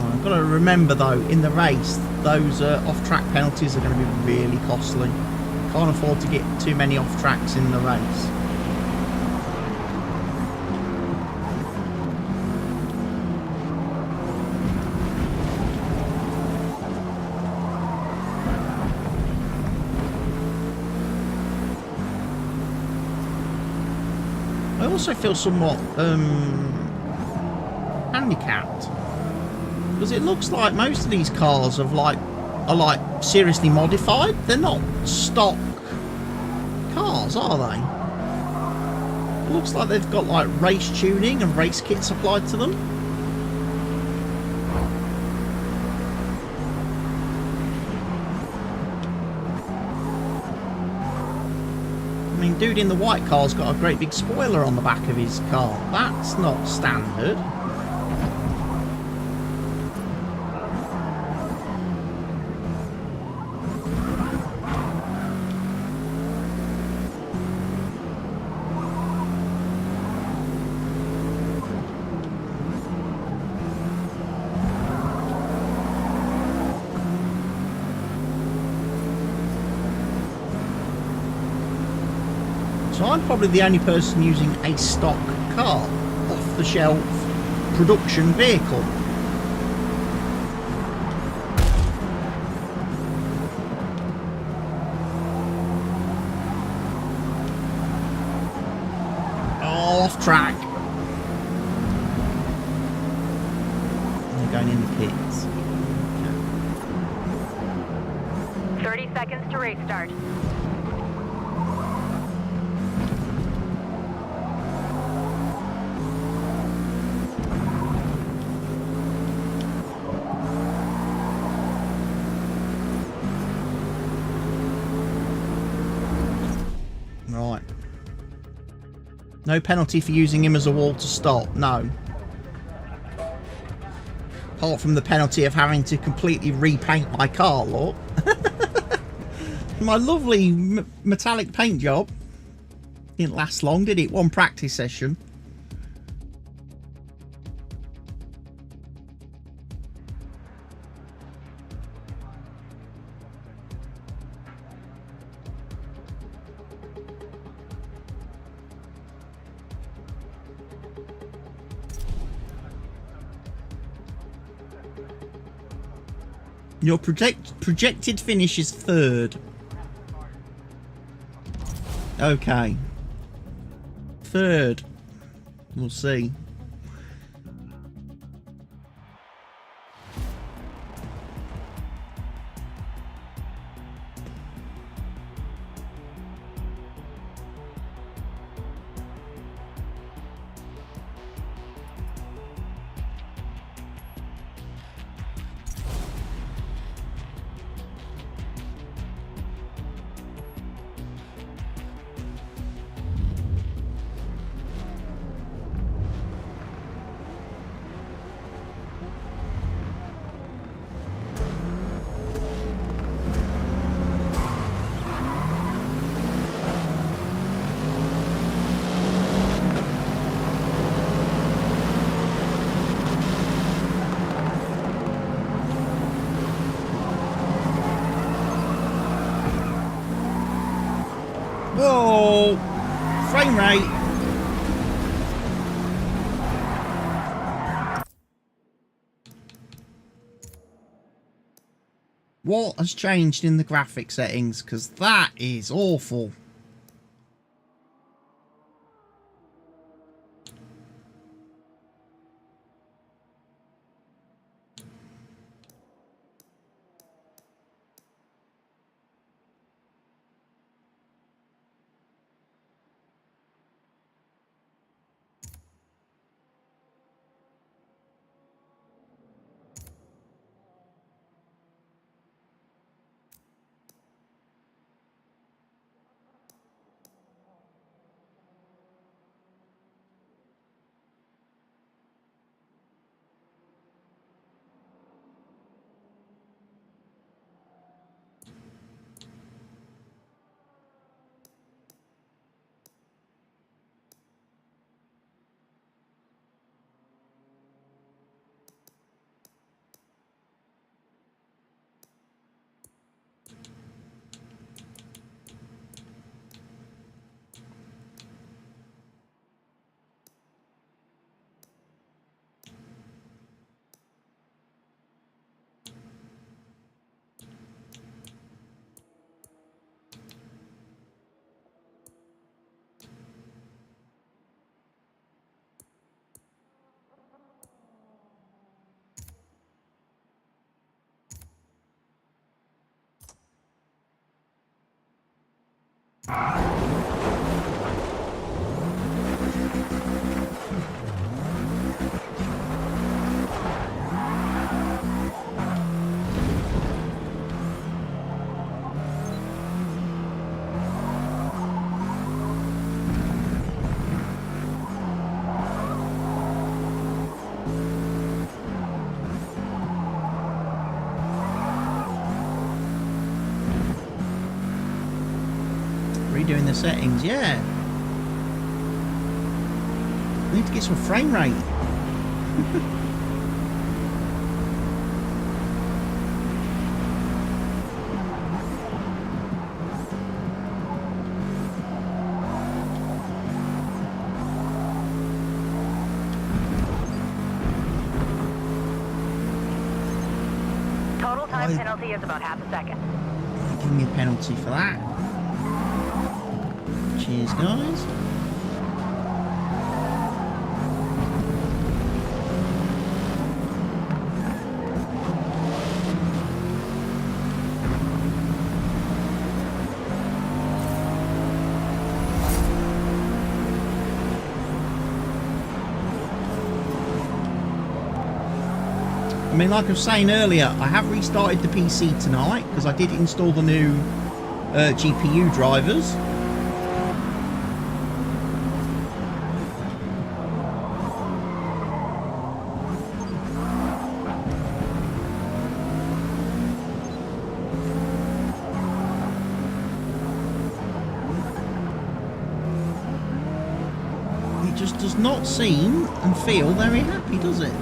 I've got to remember though, in the race, those off-track penalties are going to be really costly. Can't afford to get too many off-tracks in the race. I also feel somewhat handicapped. Because it looks like most of these cars are like seriously modified. They're not stock cars, are they? It looks like they've got like race tuning and race kits applied to them. I mean, dude in the white car's got a great big spoiler on the back of his car. That's not standard. So I'm probably the only person using a stock car, off-the-shelf production vehicle. Oh, off track. They're going in the pits. 30 seconds to race start. Right. No penalty for using him as a wall to stop, no. Apart from the penalty of having to completely repaint my car, look. My lovely metallic paint job. Didn't last long, did it? One practice session. Your projected finish is 3rd. Okay. 3rd. We'll see. Whoa! Frame rate! What has changed in the graphic settings? Because that is awful. Redoing the settings, yeah. I need to get some frame rate. Total time penalty is about half a second. Give me a penalty for that. Cheers, guys. I mean, like I was saying earlier, I have restarted the PC tonight because I did install the new GPU drivers. does not seem and feel very happy, does it?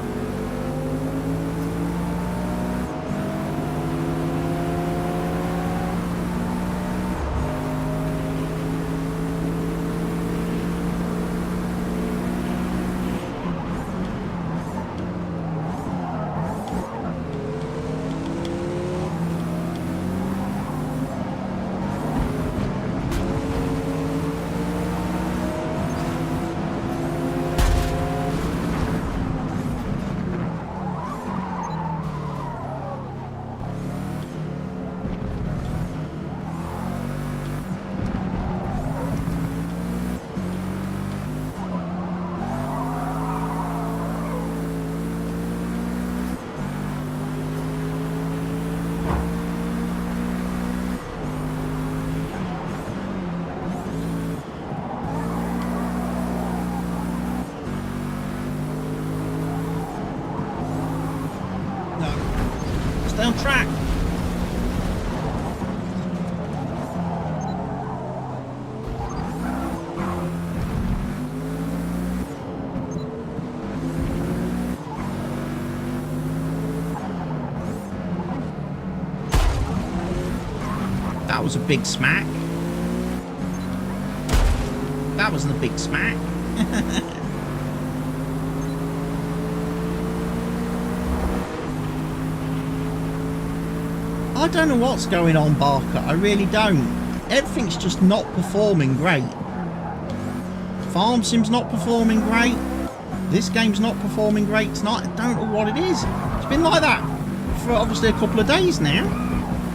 Stay on track. That was a big smack. That wasn't a big smack. I don't know what's going on, Barker. I really don't. Everything's just not performing great. Farm Sim's not performing great. This game's not performing great tonight. I don't know what it is. It's been like that for obviously a couple of days now.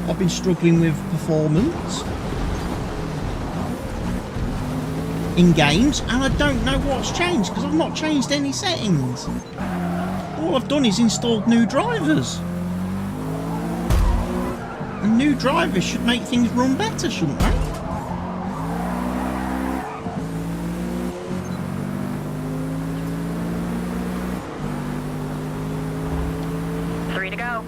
I've been struggling with performance in games, and I don't know what's changed because I've not changed any settings. All I've done is installed new drivers. And new drivers should make things run better, shouldn't they? Three to go.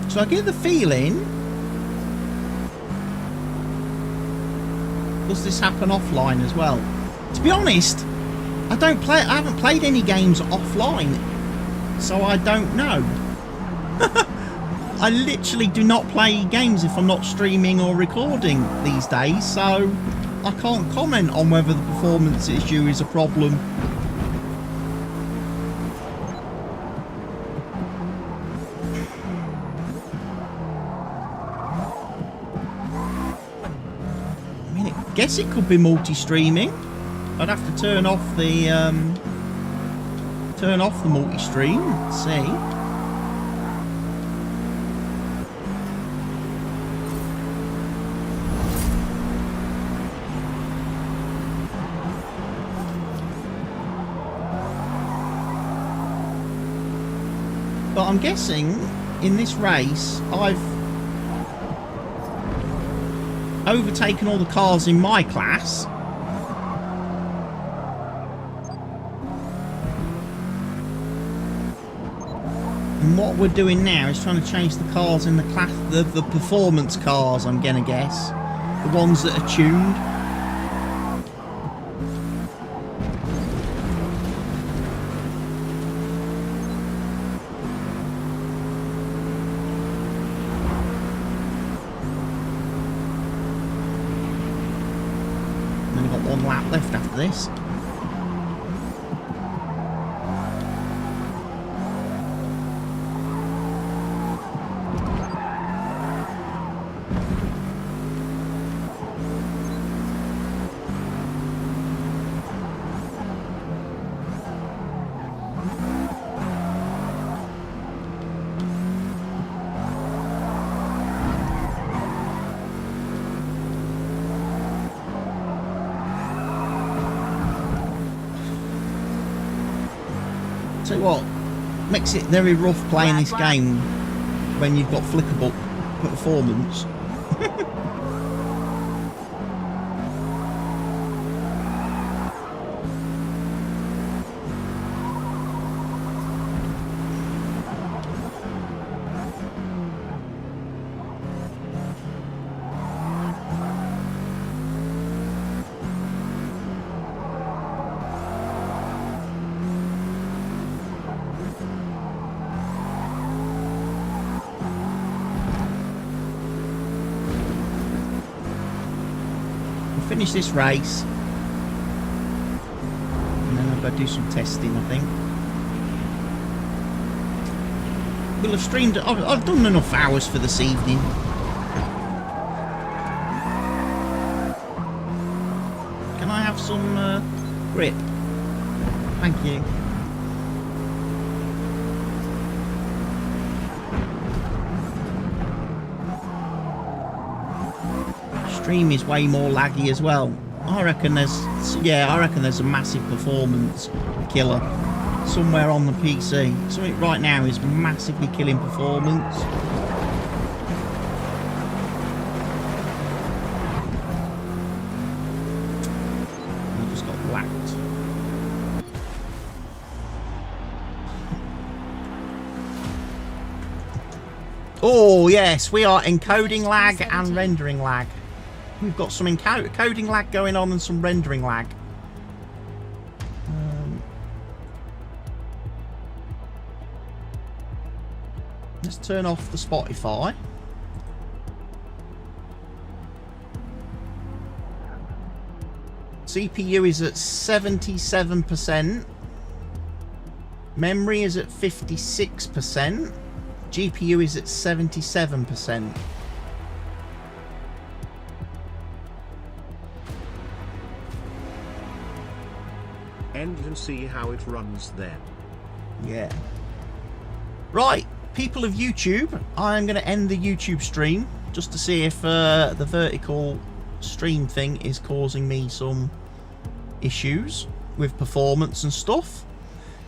So I get the feeling, does this happen offline as well? To be honest, I haven't played any games offline, so I don't know. I literally do not play games if I'm not streaming or recording these days, so I can't comment on whether the performance issue is a problem. I guess it could be multi-streaming. I'd have to turn off the multi-stream. Let's see. But I'm guessing in this race I've overtaken all the cars in my class. And what we're doing now is trying to change the cars in the class, the performance cars, I'm gonna guess. The ones that are tuned. One lap left after this. So what? Makes it very rough playing this game when you've got flickable performance. Finish this race and then I'll go do some testing. I think we'll have streamed. I've done enough hours for this evening. Can I have some grip? Thank you. Stream is way more laggy as well. I reckon there's a massive performance killer somewhere on the PC. Something right now is massively killing performance. I just got whacked. Oh yes, we are encoding lag and rendering lag. We've got some encoding lag going on and some rendering lag. Let's turn off the Spotify. CPU is at 77%. Memory is at 56%. GPU is at 77%. End and see how it runs then. Yeah. Right, people of YouTube, I'm going to end the YouTube stream just to see if the vertical stream thing is causing me some issues with performance and stuff.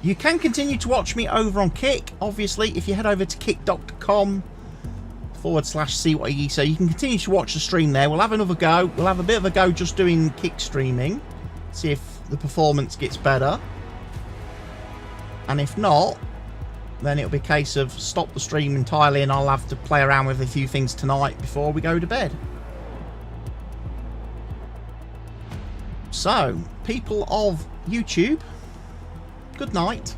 You can continue to watch me over on Kick. Obviously, if you head over to kick.com/CYE, so you can continue to watch the stream there. We'll have another go. We'll have a bit of a go just doing Kick streaming. See if the performance gets better. And if not, then it'll be a case of stop the stream entirely and I'll have to play around with a few things tonight before we go to bed. So, people of YouTube, good night.